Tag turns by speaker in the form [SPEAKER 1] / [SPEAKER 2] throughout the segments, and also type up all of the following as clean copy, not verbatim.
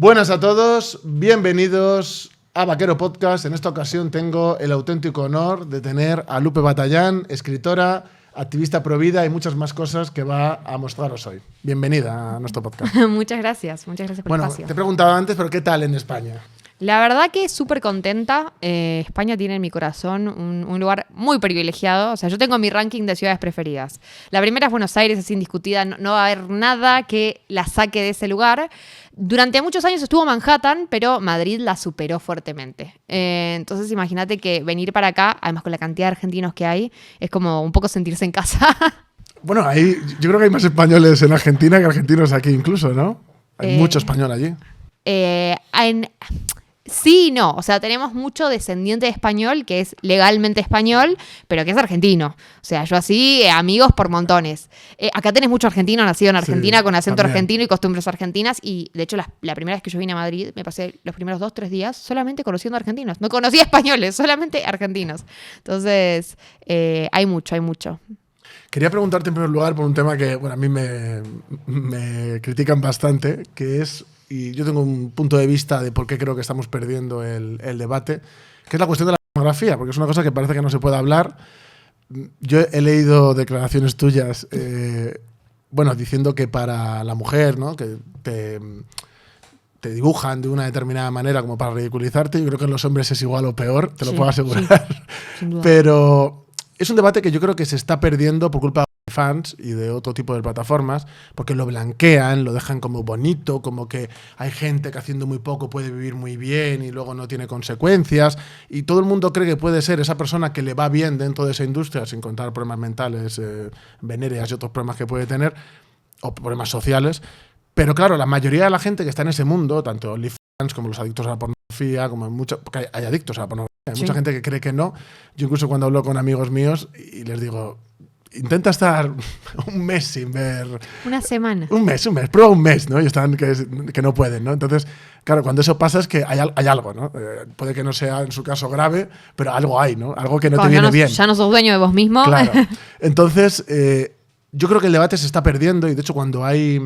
[SPEAKER 1] Buenas a todos, bienvenidos a Vaquero Podcast. En esta ocasión tengo el auténtico honor de tener a Lupe Batallán, escritora, activista pro vida y muchas más cosas que va a mostraros hoy. Bienvenida a nuestro podcast.
[SPEAKER 2] Muchas gracias por el espacio.
[SPEAKER 1] Te he preguntado antes, pero ¿qué tal en España?
[SPEAKER 2] La verdad que súper contenta. España tiene en mi corazón un lugar muy privilegiado. O sea, yo tengo mi ranking de ciudades preferidas. La primera es Buenos Aires, es indiscutida. No va a haber nada que la saque de ese lugar. Durante muchos años estuvo Manhattan, pero Madrid la superó fuertemente. Entonces imagínate que venir para acá, además con la cantidad de argentinos que hay, es como un poco sentirse en casa.
[SPEAKER 1] Bueno, yo creo que hay más españoles en Argentina que argentinos aquí incluso, ¿no? Hay mucho español allí.
[SPEAKER 2] Sí y no, o sea, tenemos mucho descendiente de español que es legalmente español, pero que es argentino. O sea, yo así, amigos por montones. Acá tenés mucho argentino nacido en Argentina, sí, con acento también argentino y costumbres argentinas. Y de hecho, la primera vez que yo vine a Madrid, me pasé los primeros 2-3 días solamente conociendo argentinos. No conocía españoles, solamente argentinos. Entonces, hay mucho.
[SPEAKER 1] Quería preguntarte en primer lugar por un tema que a mí me critican bastante, que es, y yo tengo un punto de vista de por qué creo que estamos perdiendo el debate, que es la cuestión de la pornografía, porque es una cosa que parece que no se puede hablar. Yo he leído declaraciones tuyas, diciendo que para la mujer, ¿no?, que te dibujan de una determinada manera como para ridiculizarte. Yo creo que en los hombres es igual o peor, te lo puedo asegurar. Sí, sin duda. Pero es un debate que yo creo que se está perdiendo por culpa de fans y de otro tipo de plataformas, porque lo blanquean, lo dejan como bonito, como que hay gente que haciendo muy poco puede vivir muy bien y luego no tiene consecuencias, y todo el mundo cree que puede ser esa persona que le va bien dentro de esa industria, sin contar problemas mentales, venéreas y otros problemas que puede tener, o problemas sociales. Pero claro, la mayoría de la gente que está en ese mundo, tanto OnlyFans como los adictos a la pornografía, como porque hay adictos a la pornografía, hay mucha gente que cree que no. Yo incluso cuando hablo con amigos míos y les digo, intenta estar un mes sin ver...
[SPEAKER 2] Una semana.
[SPEAKER 1] Un mes, prueba un mes, ¿no? Y están que no pueden, ¿no? Entonces, claro, cuando eso pasa es que hay algo, ¿no? Puede que no sea en su caso grave, pero algo hay, ¿no? Algo que no te viene bien.
[SPEAKER 2] Ya no sos dueño de vos mismo.
[SPEAKER 1] Claro. Entonces, yo creo que el debate se está perdiendo, y de hecho cuando hay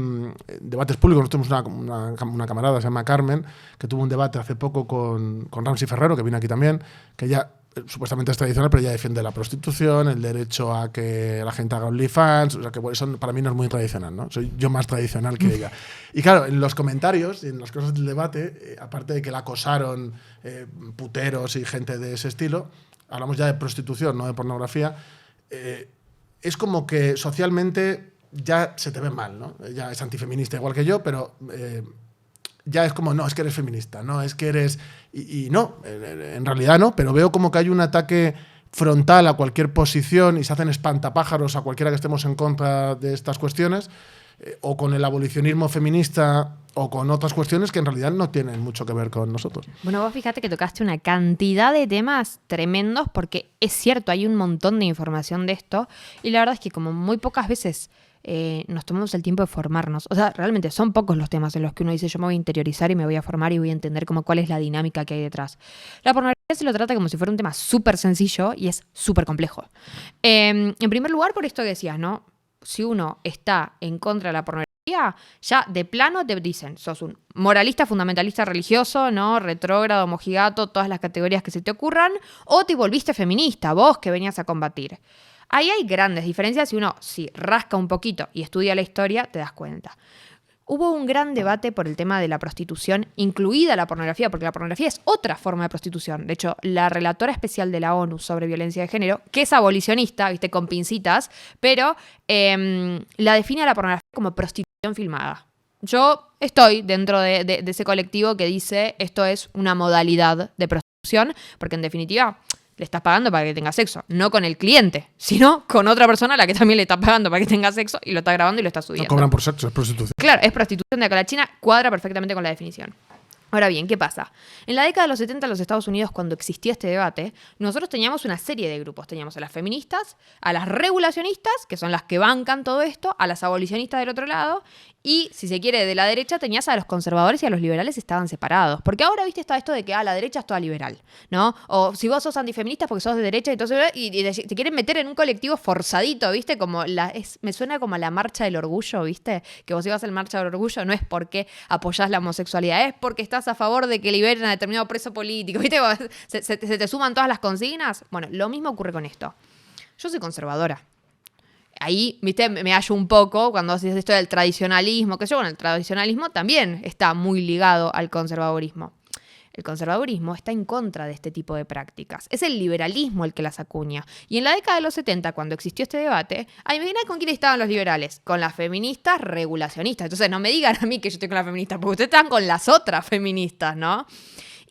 [SPEAKER 1] debates públicos, nosotros tenemos una camarada, se llama Carmen, que tuvo un debate hace poco con Ramsey Ferrero, que viene aquí también, que ella supuestamente es tradicional, pero ella defiende la prostitución, el derecho a que la gente haga OnlyFans, o sea que eso para mí no es muy tradicional, ¿no? Soy yo más tradicional que ella. Y claro, en los comentarios y en las cosas del debate, aparte de que la acosaron puteros y gente de ese estilo, hablamos ya de prostitución, no de pornografía, es como que socialmente ya se te ve mal, ¿no? Ya es antifeminista igual que yo, pero ya es como, no, es que eres feminista, no, es que eres... Y no, en realidad no, pero veo como que hay un ataque frontal a cualquier posición y se hacen espantapájaros a cualquiera que estemos en contra de estas cuestiones, o con el abolicionismo feminista o con otras cuestiones que en realidad no tienen mucho que ver con nosotros.
[SPEAKER 2] Bueno, vos fíjate que tocaste una cantidad de temas tremendos, porque es cierto, hay un montón de información de esto, y la verdad es que como muy pocas veces nos tomamos el tiempo de formarnos. O sea, realmente son pocos los temas en los que uno dice yo me voy a interiorizar y me voy a formar y voy a entender como cuál es la dinámica que hay detrás. La pornografía se lo trata como si fuera un tema súper sencillo y es súper complejo. En primer lugar, por esto que decías, ¿no? Si uno está en contra de la pornografía, ya de plano te dicen, sos un moralista, fundamentalista religioso, ¿no? Retrógrado, mojigato, todas las categorías que se te ocurran, o te volviste feminista, vos que venías a combatir. Ahí hay grandes diferencias y uno, si rasca un poquito y estudia la historia, te das cuenta. Hubo un gran debate por el tema de la prostitución, incluida la pornografía, porque la pornografía es otra forma de prostitución. De hecho, la relatora especial de la ONU sobre violencia de género, que es abolicionista, viste, con pincitas, pero la define a la pornografía como prostitución filmada. Yo estoy dentro de ese colectivo que dice esto es una modalidad de prostitución, porque en definitiva le estás pagando para que tenga sexo, no con el cliente, sino con otra persona a la que también le está pagando para que tenga sexo y lo está grabando y lo está subiendo.
[SPEAKER 1] No cobran por sexo, es prostitución.
[SPEAKER 2] Claro, es prostitución. De acá a la China, cuadra perfectamente con la definición. Ahora bien, ¿qué pasa? En la década de los 70 en los Estados Unidos, cuando existía este debate, nosotros teníamos una serie de grupos. Teníamos a las feministas, a las regulacionistas, que son las que bancan todo esto, a las abolicionistas del otro lado, Y, si se quiere, de la derecha tenías a los conservadores y a los liberales estaban separados. Porque ahora, viste, está esto de que la derecha es toda liberal, ¿no? O si vos sos antifeminista porque sos de derecha, entonces y te quieren meter en un colectivo forzadito, ¿viste? Como me suena como a la marcha del orgullo, ¿viste? Que vos ibas a la marcha del orgullo no es porque apoyás la homosexualidad, es porque estás a favor de que liberen a determinado preso político, ¿viste? Se te suman todas las consignas. Bueno, lo mismo ocurre con esto. Yo soy conservadora. Ahí, viste, me hallo un poco cuando haces esto del tradicionalismo, que yo, bueno, el tradicionalismo también está muy ligado al conservadurismo. El conservadurismo está en contra de este tipo de prácticas. Es el liberalismo el que las acuña. Y en la década de los 70, cuando existió este debate, adivina con quién estaban los liberales. Con las feministas regulacionistas. Entonces no me digan a mí que yo estoy con las feministas, porque ustedes están con las otras feministas, ¿no?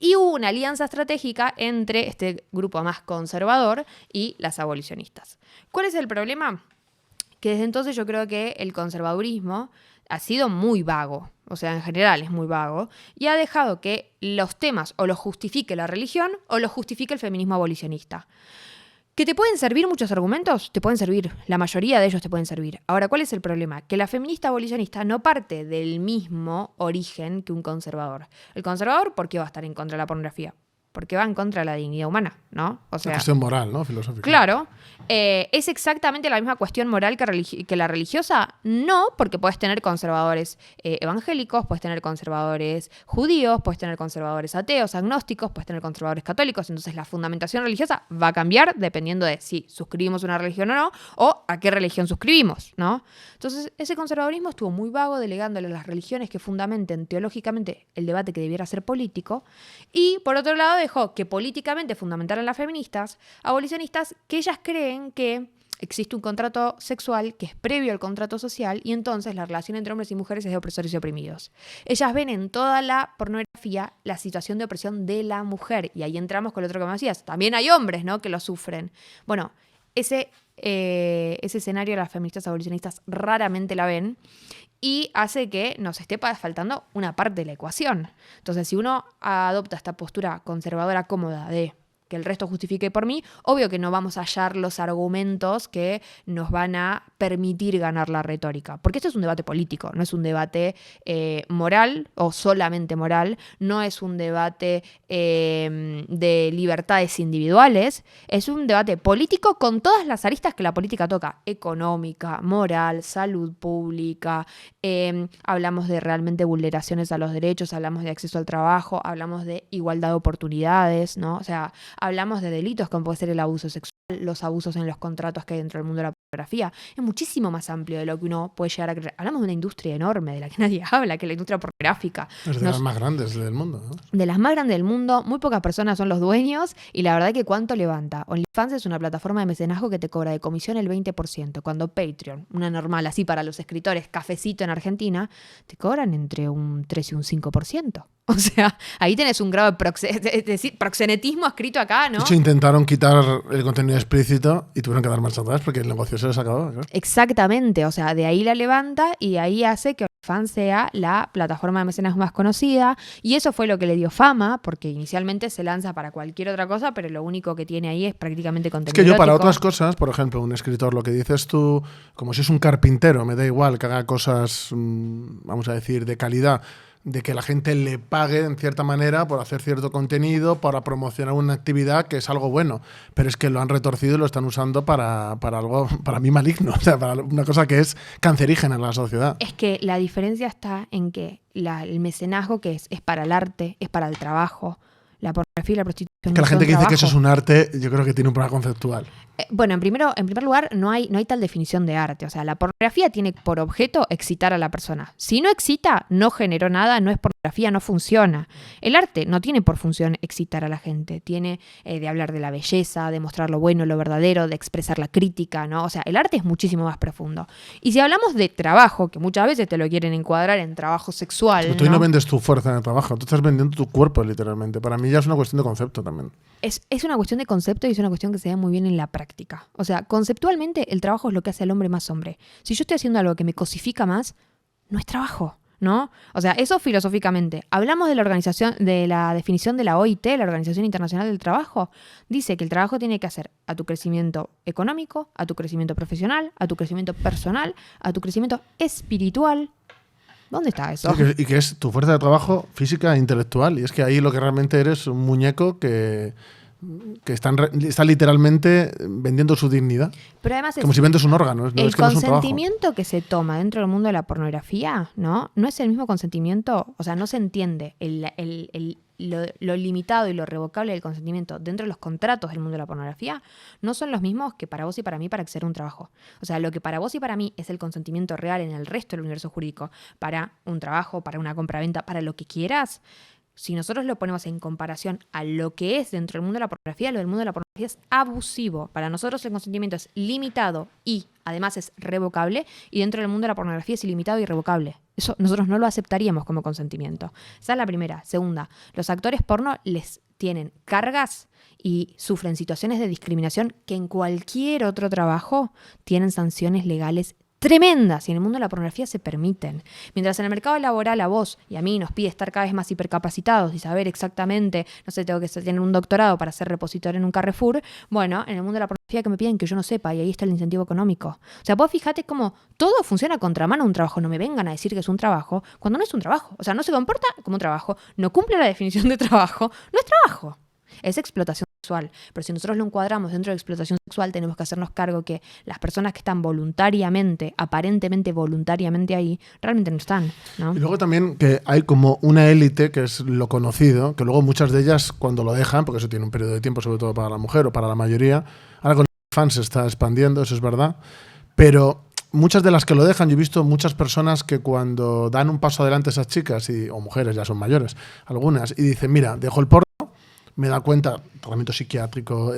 [SPEAKER 2] Y hubo una alianza estratégica entre este grupo más conservador y las abolicionistas. ¿Cuál es el problema? Que desde entonces yo creo que el conservadurismo ha sido muy vago, o sea, en general es muy vago, y ha dejado que los temas o los justifique la religión o los justifique el feminismo abolicionista. ¿Que te pueden servir muchos argumentos? Te pueden servir, la mayoría de ellos te pueden servir. Ahora, ¿cuál es el problema? Que la feminista abolicionista no parte del mismo origen que un conservador. El conservador, ¿por qué va a estar en contra de la pornografía? Porque va en contra de la dignidad humana, ¿no? O sea,
[SPEAKER 1] una cuestión moral, ¿no? Filosófica.
[SPEAKER 2] Claro. ¿Es exactamente la misma cuestión moral que la religiosa? No, porque puedes tener conservadores evangélicos, puedes tener conservadores judíos, puedes tener conservadores ateos, agnósticos, puedes tener conservadores católicos. Entonces la fundamentación religiosa va a cambiar dependiendo de si suscribimos una religión o no, o a qué religión suscribimos, ¿no? Entonces ese conservadurismo estuvo muy vago, delegándole a las religiones que fundamenten teológicamente el debate que debiera ser político. Y por otro lado dejó que políticamente fundamentaran las feministas abolicionistas, que ellas creen que existe un contrato sexual que es previo al contrato social y entonces la relación entre hombres y mujeres es de opresores y oprimidos. Ellas ven en toda la pornografía la situación de opresión de la mujer y ahí entramos con lo otro que me decías. También hay hombres, ¿no?, que lo sufren. Bueno, ese escenario las feministas abolicionistas raramente la ven y hace que nos esté faltando una parte de la ecuación. Entonces, si uno adopta esta postura conservadora cómoda de que el resto justifique por mí, obvio que no vamos a hallar los argumentos que nos van a permitir ganar la retórica. Porque esto es un debate político, no es un debate moral o solamente moral, no es un debate de libertades individuales, es un debate político con todas las aristas que la política toca: económica, moral, salud pública, hablamos de realmente vulneraciones a los derechos, hablamos de acceso al trabajo, hablamos de igualdad de oportunidades, ¿no? O sea, hablamos de delitos como puede ser el abuso sexual, los abusos en los contratos que hay dentro del mundo de la pornografía. Es muchísimo más amplio de lo que uno puede llegar a creer. Hablamos de una industria enorme de la que nadie habla, que es la industria pornográfica.
[SPEAKER 1] Es de las más grandes del mundo, ¿no?
[SPEAKER 2] De las más grandes del mundo, muy pocas personas son los dueños y la verdad que ¿cuánto levanta? OnlyFans es una plataforma de mecenazgo que te cobra de comisión el 20%, cuando Patreon, una normal así para los escritores, cafecito en Argentina, te cobran entre un 3 y un 5%. O sea, ahí tenés un grado de proxenetismo escrito acá, ¿no?
[SPEAKER 1] De hecho, intentaron quitar el contenido explícito y tuvieron que dar marcha atrás porque el negocio se les acabó, ¿no?
[SPEAKER 2] Exactamente, o sea, de ahí la levanta y ahí hace que OnlyFans sea la plataforma de mecenas más conocida y eso fue lo que le dio fama, porque inicialmente se lanza para cualquier otra cosa, pero lo único que tiene ahí es prácticamente contenido
[SPEAKER 1] Es que yo para
[SPEAKER 2] erótico.
[SPEAKER 1] otras cosas, por ejemplo, un escritor, lo que dices tú, como si es un carpintero, me da igual que haga cosas, vamos a decir, de calidad, de que la gente le pague en cierta manera por hacer cierto contenido, para promocionar una actividad que es algo bueno, pero es que lo han retorcido y lo están usando para algo, para mí, maligno, o sea, para una cosa que es cancerígena en la sociedad.
[SPEAKER 2] Es que la diferencia está en que el mecenazgo, que es para el arte, es para el trabajo. La pornografía y la prostitución.
[SPEAKER 1] Que la gente que dice
[SPEAKER 2] trabajo.
[SPEAKER 1] que eso es un arte, yo creo que tiene un problema conceptual.
[SPEAKER 2] Bueno, en primer lugar, no hay tal definición de arte. O sea, la pornografía tiene por objeto excitar a la persona. Si no excita, no generó nada, no es pornografía, no funciona. El arte no tiene por función excitar a la gente. Tiene de hablar de la belleza, de mostrar lo bueno, lo verdadero, de expresar la crítica, ¿no? O sea, el arte es muchísimo más profundo. Y si hablamos de trabajo, que muchas veces te lo quieren encuadrar en trabajo sexual,
[SPEAKER 1] Pero tú no vendes tu fuerza en el trabajo, tú estás vendiendo tu cuerpo, literalmente. Para mí ya es una cuestión de concepto también.
[SPEAKER 2] Es una cuestión de concepto y es una cuestión que se ve muy bien en la práctica. O sea, conceptualmente el trabajo es lo que hace al hombre más hombre. Si yo estoy haciendo algo que me cosifica más, no es trabajo, ¿no? O sea, eso filosóficamente. Hablamos de la organización, de la definición de la OIT, la Organización Internacional del Trabajo. Dice que el trabajo tiene que hacer a tu crecimiento económico, a tu crecimiento profesional, a tu crecimiento personal, a tu crecimiento espiritual ¿Dónde está eso?
[SPEAKER 1] Y que es tu fuerza de trabajo física e intelectual. Y es que ahí lo que realmente eres un muñeco que está literalmente vendiendo su dignidad.
[SPEAKER 2] Pero además
[SPEAKER 1] como si vendes un órgano.
[SPEAKER 2] El
[SPEAKER 1] es que no es un trabajo.
[SPEAKER 2] consentimiento que se toma dentro del mundo de la pornografía, ¿no? No es el mismo consentimiento, o sea, no se entiende lo limitado y lo revocable del consentimiento dentro de los contratos del mundo de la pornografía, no son los mismos que para vos y para mí para acceder a un trabajo. O sea, lo que para vos y para mí es el consentimiento real en el resto del universo jurídico, para un trabajo, para una compraventa, para lo que quieras. Si nosotros lo ponemos en comparación a lo que es dentro del mundo de la pornografía, lo del mundo de la pornografía es abusivo. Para nosotros el consentimiento es limitado y además es revocable, y dentro del mundo de la pornografía es ilimitado y irrevocable. Eso nosotros no lo aceptaríamos como consentimiento. Esa es la primera. Segunda, los actores porno les tienen cargas y sufren situaciones de discriminación que en cualquier otro trabajo tienen sanciones legales tremendas, y en el mundo de la pornografía se permiten. Mientras en el mercado laboral a vos y a mí nos pide estar cada vez más hipercapacitados y saber exactamente, no sé, tengo que tener un doctorado para ser repositor en un Carrefour, bueno, en el mundo de la pornografía que me piden que yo no sepa, y ahí está el incentivo económico. O sea, vos fíjate cómo todo funciona a contramano de un trabajo. No me vengan a decir que es un trabajo cuando no es un trabajo. O sea, no se comporta como un trabajo, no cumple la definición de trabajo, no es trabajo. Es explotación sexual. Pero si nosotros lo encuadramos dentro de explotación sexual, tenemos que hacernos cargo que las personas que están voluntariamente, aparentemente voluntariamente ahí, realmente no están, ¿no?
[SPEAKER 1] Y luego también que hay como una élite, que es lo conocido, que luego muchas de ellas cuando lo dejan, porque eso tiene un periodo de tiempo, sobre todo para la mujer o para la mayoría, ahora con los fans se está expandiendo, eso es verdad, pero muchas de las que lo dejan, yo he visto muchas personas que cuando dan un paso adelante esas chicas, o mujeres, ya son mayores, algunas, y dicen, mira, dejo el porno, me da cuenta, tratamiento psiquiátrico,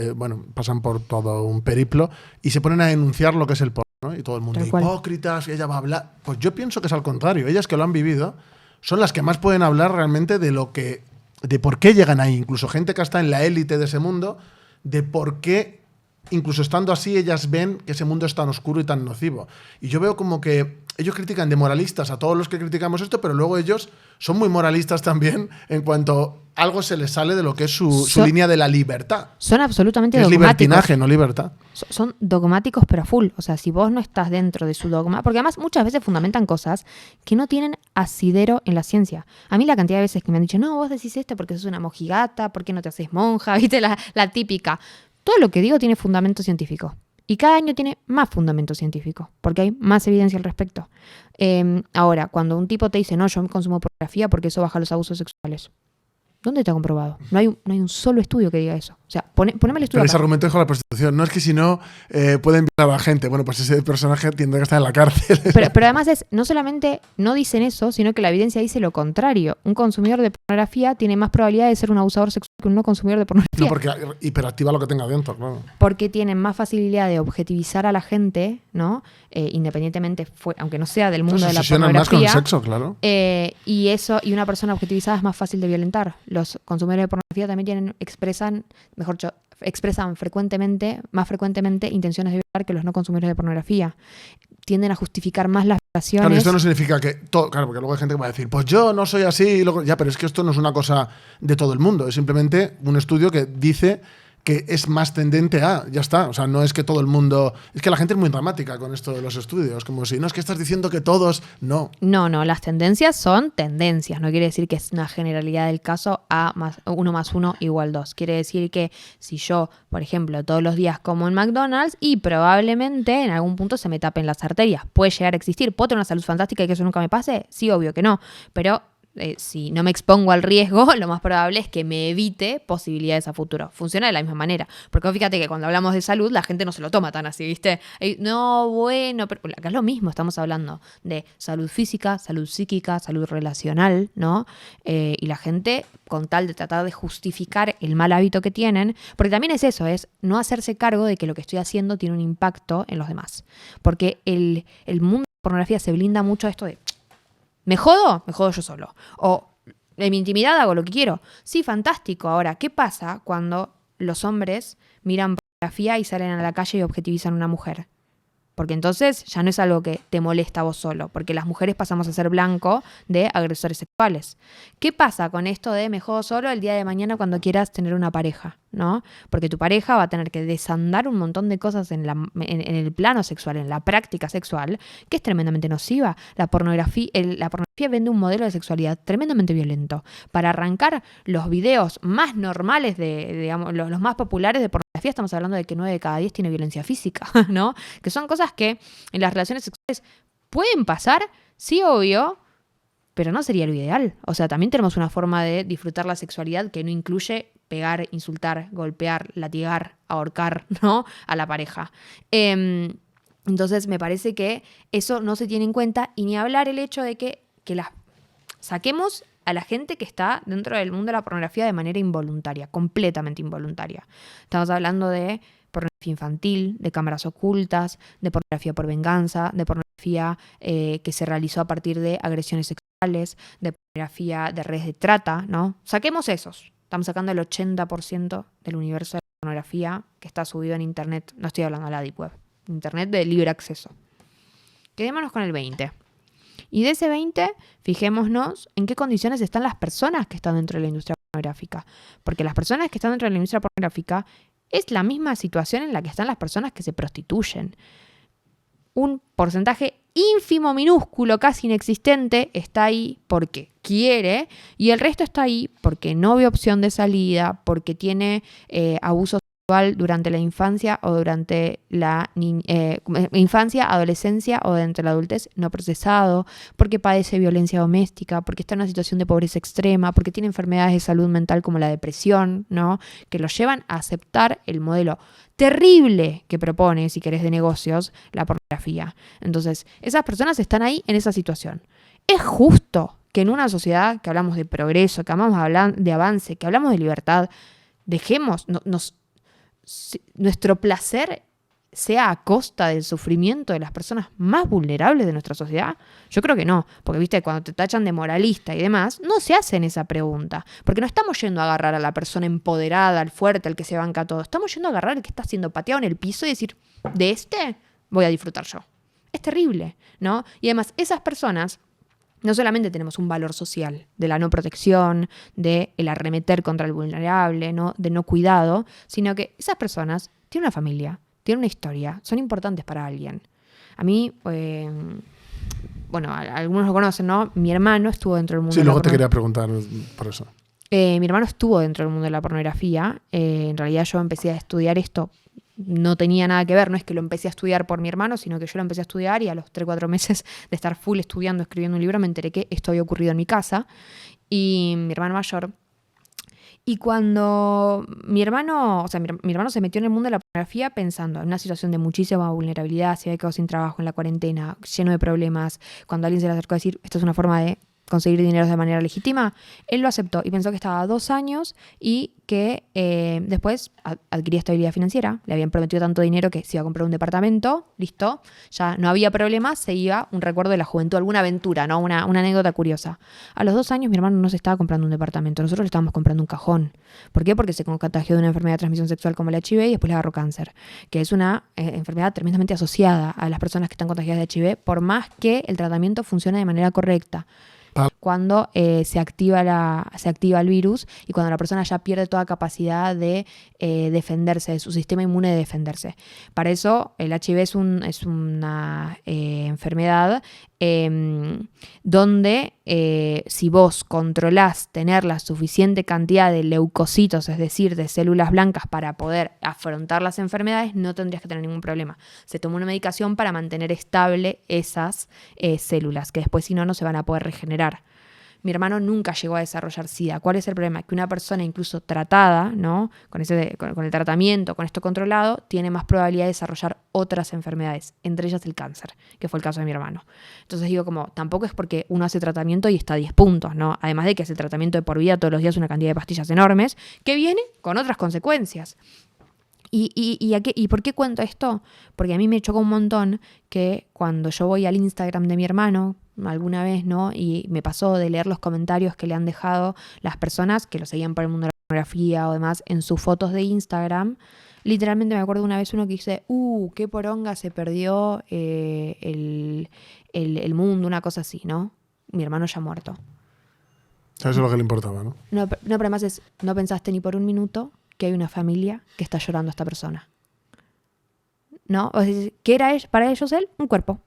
[SPEAKER 1] pasan por todo un periplo y se ponen a denunciar lo que es el porno, ¿no? Y todo el mundo, hipócritas, y ella va a hablar. Pues yo pienso que es al contrario. Ellas que lo han vivido son las que más pueden hablar realmente de por qué llegan ahí. Incluso gente que está en la élite de ese mundo, de por qué, incluso estando así, ellas ven que ese mundo es tan oscuro y tan nocivo. Y yo veo como que ellos critican de moralistas a todos los que criticamos esto, pero luego ellos son muy moralistas también en cuanto algo se les sale de lo que es su línea de la libertad.
[SPEAKER 2] Son absolutamente
[SPEAKER 1] dogmáticos. Es libertinaje, no libertad.
[SPEAKER 2] Son dogmáticos, pero a full. O sea, si vos no estás dentro de su dogma, porque además muchas veces fundamentan cosas que no tienen asidero en la ciencia. A mí la cantidad de veces que me han dicho, no, vos decís esto porque sos una mojigata, ¿por qué no te haces monja? ¿Viste? La típica. Todo lo que digo tiene fundamento científico. Y cada año tiene más fundamento científico, porque hay más evidencia al respecto. Ahora, cuando un tipo te dice, no, yo consumo pornografía porque eso baja los abusos sexuales, ¿dónde está comprobado? No hay un solo estudio que diga eso. O sea, poneme el estudio.
[SPEAKER 1] Pero ese argumento es con la prostitución. No es que si no pueden violar a la gente. Bueno, pues ese personaje tendrá que estar en la cárcel.
[SPEAKER 2] Pero además no solamente no dicen eso, sino que la evidencia dice lo contrario. Un consumidor de pornografía tiene más probabilidad de ser un abusador sexual que un no consumidor de pornografía.
[SPEAKER 1] No, porque hiperactiva lo que tenga dentro, claro.
[SPEAKER 2] Porque tienen más facilidad de objetivizar a la gente, ¿no? Independientemente, aunque no sea del mundo de la pornografía.
[SPEAKER 1] Más con el sexo, claro.
[SPEAKER 2] Y una persona objetivizada es más fácil de violentar. Los consumidores de pornografía también expresan más frecuentemente intenciones de violar que los no consumidores de pornografía. Tienden a justificar más las violaciones.
[SPEAKER 1] Claro, esto no significa que claro, porque luego hay gente que va a decir, pues yo no soy así, ya, pero es que esto no es una cosa de todo el mundo, es simplemente un estudio que dice que es más tendente a, ya está, o sea, no es que todo el mundo, es que la gente es muy dramática con esto de los estudios, como si, no, es que estás diciendo que todos, no.
[SPEAKER 2] No, las tendencias son tendencias, no quiere decir que es una generalidad del caso uno más uno igual 2, quiere decir que si yo, por ejemplo, todos los días como en McDonald's y probablemente en algún punto se me tapen las arterias, puede llegar a existir, ¿puedo tener una salud fantástica y que eso nunca me pase? Sí, obvio que no, pero si no me expongo al riesgo, lo más probable es que me evite posibilidades a futuro. Funciona de la misma manera. Porque fíjate que cuando hablamos de salud, la gente no se lo toma tan así, ¿viste? No, bueno, pero acá es lo mismo. Estamos hablando de salud física, salud psíquica, salud relacional, ¿no? Y la gente, con tal de tratar de justificar el mal hábito que tienen, porque también es eso, es no hacerse cargo de que lo que estoy haciendo tiene un impacto en los demás. Porque el mundo de la pornografía se blinda mucho a esto de ¿me jodo? Me jodo yo solo. O en mi intimidad hago lo que quiero. Sí, fantástico. Ahora, ¿qué pasa cuando los hombres miran pornografía y salen a la calle y objetivizan a una mujer? Porque entonces ya no es algo que te molesta a vos solo, porque las mujeres pasamos a ser blanco de agresores sexuales. ¿Qué pasa con esto de me jodo solo el día de mañana cuando quieras tener una pareja? ¿no? Porque tu pareja va a tener que desandar un montón de cosas en el plano sexual, en la práctica sexual, que es tremendamente nociva. La pornografía vende un modelo de sexualidad tremendamente violento. Para arrancar los videos más normales, digamos, los más populares de pornografía, estamos hablando de que 9 de cada 10 tiene violencia física, ¿no? Que son cosas que en las relaciones sexuales pueden pasar, sí, obvio, pero no sería lo ideal. O sea, también tenemos una forma de disfrutar la sexualidad que no incluye pegar, insultar, golpear, latigar, ahorcar, ¿no? A la pareja. Entonces, me parece que eso no se tiene en cuenta, y ni hablar el hecho de que las saquemos a la gente que está dentro del mundo de la pornografía de manera involuntaria, completamente involuntaria. Estamos hablando de pornografía infantil, de cámaras ocultas, de pornografía por venganza, de pornografía que se realizó a partir de agresiones sexuales, de pornografía de redes de trata, ¿no? Saquemos esos. Estamos sacando el 80% del universo de la pornografía que está subido en Internet. No estoy hablando de la Deep Web. Internet de libre acceso. Quedémonos con el 20%. Y de ese 20%, fijémonos en qué condiciones están las personas que están dentro de la industria pornográfica. Porque las personas que están dentro de la industria pornográfica es la misma situación en la que están las personas que se prostituyen. Un porcentaje ínfimo, minúsculo, casi inexistente, está ahí porque quiere, y el resto está ahí porque no ve opción de salida, porque tiene abuso sexual durante la infancia o durante la infancia, adolescencia o durante la adultez no procesado, porque padece violencia doméstica, porque está en una situación de pobreza extrema, porque tiene enfermedades de salud mental como la depresión, ¿no? Que lo llevan a aceptar el modelo terrible que propone, si querés, de negocios, la pornografía. Entonces, esas personas están ahí en esa situación. ¿Es justo que en una sociedad que hablamos de progreso, que hablamos de avance, que hablamos de libertad, dejemos, nuestro placer sea a costa del sufrimiento de las personas más vulnerables de nuestra sociedad? Yo creo que no, porque viste, cuando te tachan de moralista y demás, no se hacen esa pregunta, porque no estamos yendo a agarrar a la persona empoderada, al fuerte, al que se banca todo, estamos yendo a agarrar al que está siendo pateado en el piso y decir, de este voy a disfrutar yo. Es terrible, ¿no? Y además, esas personas, no solamente tenemos un valor social de la no protección, de el arremeter contra el vulnerable, ¿no? De no cuidado, sino que esas personas tienen una familia, tienen una historia, son importantes para alguien. A mí, bueno, algunos lo conocen, ¿no? Mi hermano estuvo dentro del mundo de la
[SPEAKER 1] luego te quería preguntar por eso.
[SPEAKER 2] Mi hermano estuvo dentro del mundo de la pornografía. En realidad yo empecé a estudiar esto, no tenía nada que ver, no es que lo empecé a estudiar por mi hermano, sino que yo lo empecé a estudiar y a los 3-4 meses de estar full estudiando, escribiendo un libro, me enteré que esto había ocurrido en mi casa. Y mi hermano mayor... Y cuando mi hermano se metió en el mundo de la pornografía pensando en una situación de muchísima vulnerabilidad, se había quedado sin trabajo en la cuarentena, lleno de problemas, cuando alguien se le acercó a decir, esto es una forma de conseguir dinero de manera legítima, él lo aceptó y pensó que estaba 2 años y que después adquiría estabilidad financiera. Le habían prometido tanto dinero que se iba a comprar un departamento, listo, ya no había problema, se iba un recuerdo de la juventud, alguna aventura, ¿no? Una anécdota curiosa. A los 2 años mi hermano no se estaba comprando un departamento, nosotros le estábamos comprando un cajón. ¿Por qué? Porque se contagió de una enfermedad de transmisión sexual como el HIV y después le agarró cáncer, que es una enfermedad tremendamente asociada a las personas que están contagiadas de HIV, por más que el tratamiento funcione de manera correcta. Cuando se activa el virus y cuando la persona ya pierde toda capacidad de defenderse, de su sistema inmune de defenderse. Para eso el HIV es una enfermedad donde si vos controlás tener la suficiente cantidad de leucocitos, es decir, de células blancas para poder afrontar las enfermedades, no tendrías que tener ningún problema. Se toma una medicación para mantener estable esas células, que después si no se van a poder regenerar. Mi hermano nunca llegó a desarrollar SIDA. ¿Cuál es el problema? Que una persona incluso tratada, ¿no? con el tratamiento, con esto controlado, tiene más probabilidad de desarrollar otras enfermedades, entre ellas el cáncer, que fue el caso de mi hermano. Entonces digo, como tampoco es porque uno hace tratamiento y está a 10 puntos, ¿no? Además de que hace tratamiento de por vida todos los días, una cantidad de pastillas enormes, que viene con otras consecuencias. ¿Y por qué cuento esto? Porque a mí me chocó un montón que cuando yo voy al Instagram de mi hermano alguna vez, ¿no? Y me pasó de leer los comentarios que le han dejado las personas que lo seguían por el mundo de la pornografía o demás en sus fotos de Instagram. Literalmente me acuerdo una vez uno que dice, qué poronga se perdió el mundo, una cosa así, ¿no? Mi hermano ya muerto.
[SPEAKER 1] Eso es lo que le importaba, ¿no?
[SPEAKER 2] No, pero además no pensaste ni por un minuto que hay una familia que está llorando a esta persona. ¿No? O sea, ¿qué era para ellos él? Un cuerpo.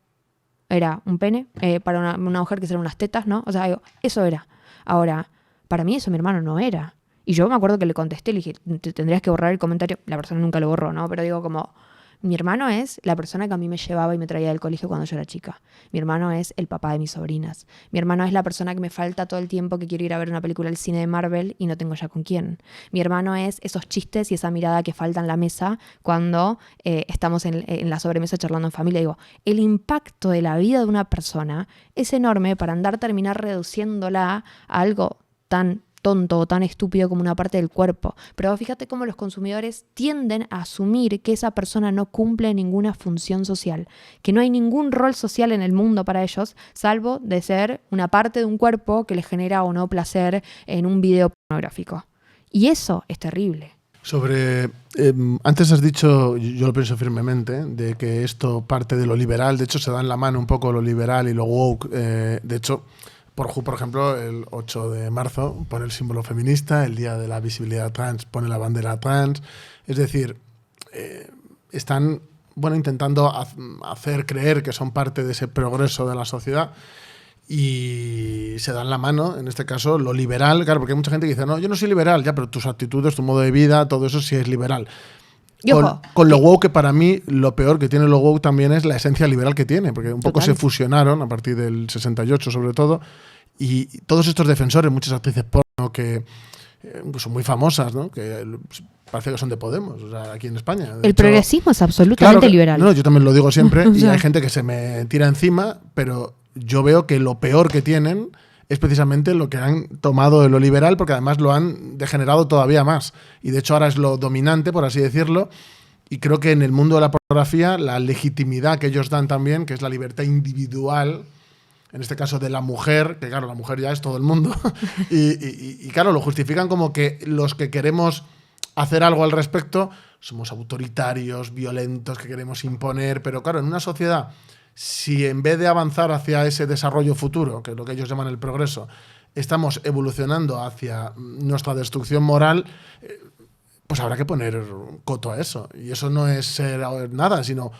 [SPEAKER 2] Era un pene, para una mujer que eran unas tetas, ¿no? O sea, digo, eso era. Ahora, para mí eso mi hermano no era. Y yo me acuerdo que le contesté, le dije, tendrías que borrar el comentario. La persona nunca lo borró, ¿no? Pero digo como, mi hermano es la persona que a mí me llevaba y me traía del colegio cuando yo era chica. Mi hermano es el papá de mis sobrinas. Mi hermano es la persona que me falta todo el tiempo que quiero ir a ver una película al cine de Marvel y no tengo ya con quién. Mi hermano es esos chistes y esa mirada que falta en la mesa cuando estamos en la sobremesa charlando en familia. Digo, el impacto de la vida de una persona es enorme para terminar reduciéndola a algo tan tonto o tan estúpido como una parte del cuerpo. Pero fíjate cómo los consumidores tienden a asumir que esa persona no cumple ninguna función social, que no hay ningún rol social en el mundo para ellos, salvo de ser una parte de un cuerpo que les genera o no placer en un video pornográfico. Y eso es terrible.
[SPEAKER 1] Antes has dicho, yo lo pienso firmemente, de que esto parte de lo liberal. De hecho, se da en la mano un poco lo liberal y lo woke. De hecho, por ejemplo, el 8 de marzo pone el símbolo feminista, el Día de la Visibilidad Trans pone la bandera trans. Es decir, están intentando hacer creer que son parte de ese progreso de la sociedad y se dan la mano, en este caso, lo liberal. Claro, porque hay mucha gente que dice, no, yo no soy liberal, ya, pero tus actitudes, tu modo de vida, todo eso sí es liberal. Con lo woke, que para mí lo peor que tiene lo woke también es la esencia liberal que tiene, porque un poco se fusionaron a partir del 68 sobre todo, y todos estos defensores, muchas actrices porno que son muy famosas, ¿no? Que parece que son de Podemos, o sea, aquí en España.
[SPEAKER 2] El progresismo es absolutamente liberal.
[SPEAKER 1] No, yo también lo digo siempre, y hay gente que se me tira encima, pero yo veo que lo peor que tienen es precisamente lo que han tomado de lo liberal, porque además lo han degenerado todavía más. Y de hecho ahora es lo dominante, por así decirlo. Y creo que en el mundo de la pornografía, la legitimidad que ellos dan también, que es la libertad individual, en este caso de la mujer, que claro, la mujer ya es todo el mundo, y claro, lo justifican como que los que queremos hacer algo al respecto somos autoritarios, violentos, que queremos imponer. Pero claro, en una sociedad, si en vez de avanzar hacia ese desarrollo futuro, que es lo que ellos llaman el progreso, estamos evolucionando hacia nuestra destrucción moral, pues habrá que poner coto a eso. Y eso no es ser nada, sino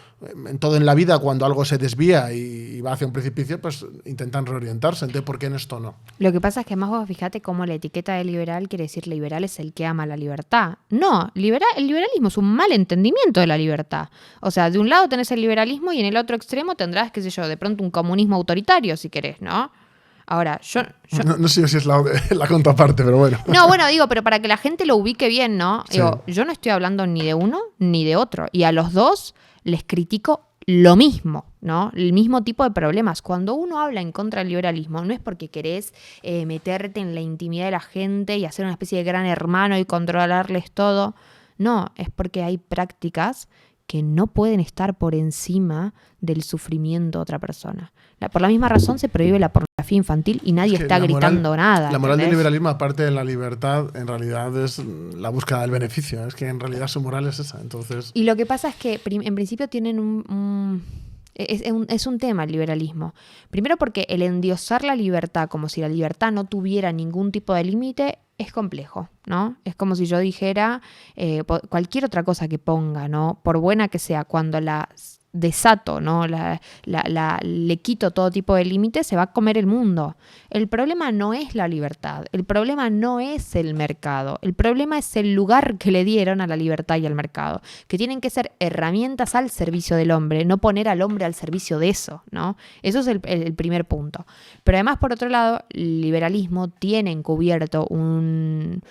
[SPEAKER 1] en todo en la vida, cuando algo se desvía y va hacia un precipicio, pues intentan reorientarse. Entonces, ¿por qué en esto no?
[SPEAKER 2] Lo que pasa es que más vos fíjate cómo la etiqueta de liberal quiere decir liberal es el que ama la libertad. No, el liberalismo es un mal entendimiento de la libertad. O sea, de un lado tenés el liberalismo y en el otro extremo tendrás, qué sé yo, de pronto un comunismo autoritario, si querés, ¿no? Ahora, yo
[SPEAKER 1] no sé si es la contraparte, pero bueno.
[SPEAKER 2] No, bueno, digo, pero para que la gente lo ubique bien, ¿no?
[SPEAKER 1] Sí.
[SPEAKER 2] Digo, yo no estoy hablando ni de uno ni de otro. Y a los dos les critico lo mismo, ¿no? El mismo tipo de problemas. Cuando uno habla en contra del liberalismo, no es porque querés meterte en la intimidad de la gente y hacer una especie de gran hermano y controlarles todo. No, es porque hay prácticas que no pueden estar por encima del sufrimiento de otra persona. Por la misma razón se prohíbe la pornografía infantil y nadie está gritando nada.
[SPEAKER 1] La moral del liberalismo, aparte de la libertad, en realidad es la búsqueda del beneficio. Es que en realidad su moral es esa. Entonces...
[SPEAKER 2] Y lo que pasa es que en principio tienen es un tema el liberalismo. Primero porque el endiosar la libertad como si la libertad no tuviera ningún tipo de límite es complejo, ¿no? Es como si yo dijera cualquier otra cosa que ponga, ¿no? Por buena que sea, cuando la desato, ¿no? Le quito todo tipo de límites, se va a comer el mundo. El problema no es la libertad, el problema no es el mercado, el problema es el lugar que le dieron a la libertad y al mercado, que tienen que ser herramientas al servicio del hombre, no poner al hombre al servicio de eso, ¿no? Eso es el primer punto. Pero además, por otro lado, el liberalismo tiene encubierto una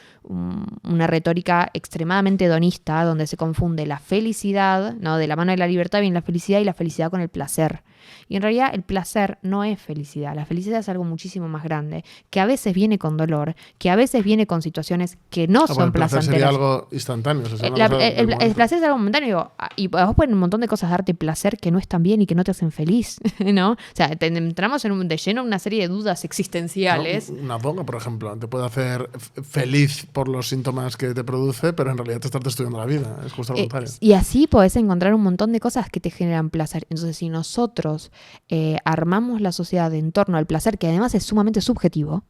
[SPEAKER 2] retórica extremadamente hedonista, donde se confunde la felicidad, ¿no? De la mano de la libertad viene la felicidad y la felicidad con el placer. Y en realidad el placer no es felicidad. La felicidad es algo muchísimo más grande, que a veces viene con dolor, que a veces viene con situaciones que no son placenteras.
[SPEAKER 1] El placer sería algo instantáneo. O sea,
[SPEAKER 2] el placer es algo momentáneo. Y vos pueden un montón de cosas darte placer que no están bien y que no te hacen feliz, ¿no? O sea, entramos de lleno en una serie de dudas existenciales.
[SPEAKER 1] No, una droga, por ejemplo, te puede hacer feliz por los síntomas que te produce, pero en realidad te estás destruyendo la vida. Es justo lo contrario.
[SPEAKER 2] Y así podés encontrar un montón de cosas que te generan placer. Entonces, si nosotros armamos la sociedad en torno al placer, que además es sumamente subjetivo,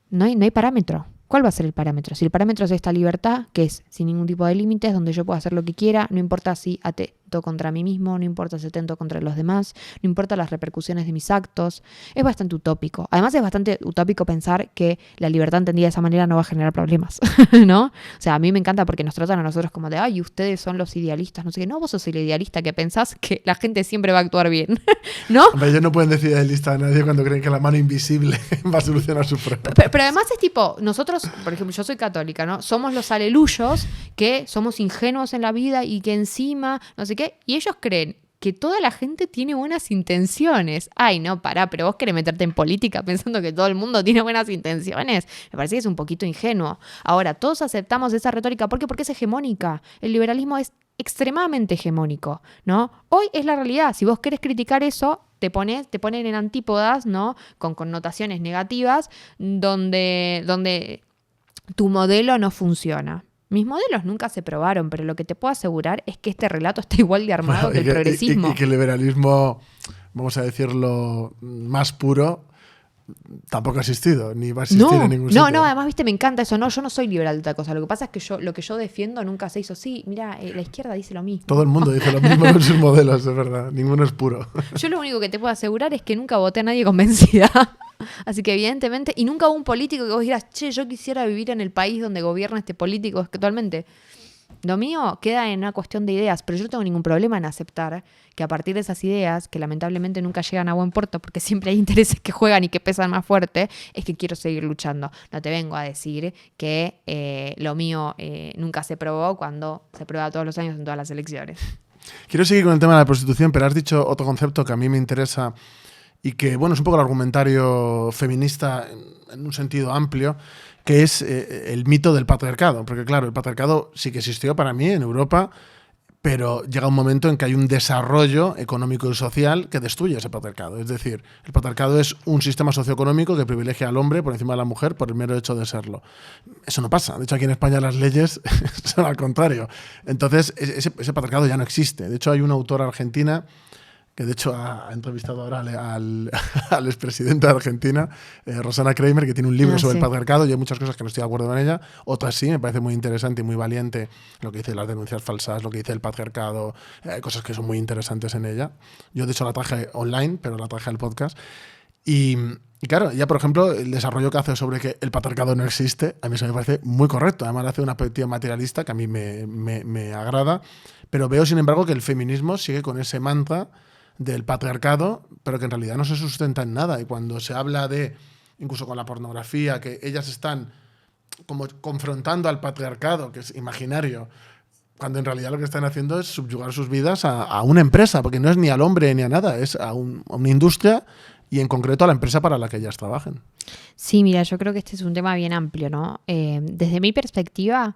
[SPEAKER 2] no hay parámetro. ¿Cuál va a ser el parámetro? Si el parámetro es esta libertad, que es sin ningún tipo de límites, donde yo puedo hacer lo que quiera, no importa si atento contra mí mismo, no importa si atento contra los demás, no importa las repercusiones de mis actos, es bastante utópico. Además es bastante utópico pensar que la libertad entendida de esa manera no va a generar problemas, ¿no? O sea, a mí me encanta porque nos tratan a nosotros como de, ay, ustedes son los idealistas, no sé qué. No, vos sos el idealista que pensás que la gente siempre va a actuar bien, ¿no?
[SPEAKER 1] Hombre, ellos no pueden decir idealista a nadie cuando creen que la mano invisible va a solucionar sus problemas.
[SPEAKER 2] Pero además es tipo, nosotros, por ejemplo, yo soy católica, ¿no? Somos los aleluyos que somos ingenuos en la vida y que encima, no sé qué, y ellos creen que toda la gente tiene buenas intenciones. Ay, no, pará, pero vos querés meterte en política pensando que todo el mundo tiene buenas intenciones. Me parece que es un poquito ingenuo. Ahora, todos aceptamos esa retórica. ¿Por qué? Porque es hegemónica. El liberalismo es extremadamente hegemónico, ¿no? Hoy es la realidad. Si vos querés criticar eso, te ponen en antípodas, ¿no? Con connotaciones negativas, donde tu modelo no funciona. Mis modelos nunca se probaron, pero lo que te puedo asegurar es que este relato está igual de armado que el progresismo.
[SPEAKER 1] Y que el liberalismo, vamos a decirlo, más puro, tampoco ha existido, ni va a existir en ningún sitio.
[SPEAKER 2] No, además, viste, me encanta eso. No, yo no soy liberal de otra cosa. Lo que pasa es que lo que yo defiendo nunca se hizo. Sí, mira, la izquierda dice lo mismo.
[SPEAKER 1] Todo el mundo dice lo mismo con sus modelos, es verdad. Ninguno es puro.
[SPEAKER 2] Yo lo único que te puedo asegurar es que nunca voté a nadie convencida. Así que evidentemente, y nunca hubo un político que vos digas, che, yo quisiera vivir en el país donde gobierna este político actualmente. Lo mío queda en una cuestión de ideas, pero yo no tengo ningún problema en aceptar que a partir de esas ideas, que lamentablemente nunca llegan a buen puerto porque siempre hay intereses que juegan y que pesan más fuerte, es que quiero seguir luchando. No te vengo a decir que lo mío nunca se probó cuando se prueba todos los años en todas las elecciones.
[SPEAKER 1] Quiero seguir con el tema de la prostitución, pero has dicho otro concepto que a mí me interesa y que, bueno, es un poco el argumentario feminista en un sentido amplio, que es el mito del patriarcado. Porque, claro, el patriarcado sí que existió para mí en Europa, pero llega un momento en que hay un desarrollo económico y social que destruye ese patriarcado. Es decir, el patriarcado es un sistema socioeconómico que privilegia al hombre por encima de la mujer por el mero hecho de serlo. Eso no pasa. De hecho, aquí en España las leyes son al contrario. Entonces, ese patriarcado ya no existe. De hecho, hay una autora argentina que de hecho ha entrevistado ahora al expresidente de Argentina, Rosana Kramer, que tiene un libro sobre el patriarcado, y hay muchas cosas que no estoy de acuerdo con ella, otras sí, me parece muy interesante y muy valiente lo que dice de las denuncias falsas, lo que dice del patriarcado, hay cosas que son muy interesantes en ella. Yo de hecho la traje online, pero la traje al podcast. Y claro, ella, por ejemplo, el desarrollo que hace sobre que el patriarcado no existe, a mí eso me parece muy correcto. Además, hace una perspectiva materialista que a mí me agrada, pero veo, sin embargo, que el feminismo sigue con ese mantra del patriarcado, pero que en realidad no se sustenta en nada. Y cuando se habla de, incluso con la pornografía, que ellas están como confrontando al patriarcado, que es imaginario, cuando en realidad lo que están haciendo es subyugar sus vidas a una empresa, porque no es ni al hombre ni a nada, es a una industria y en concreto a la empresa para la que ellas trabajen.
[SPEAKER 2] Sí, mira, yo creo que este es un tema bien amplio, ¿no? Desde mi perspectiva,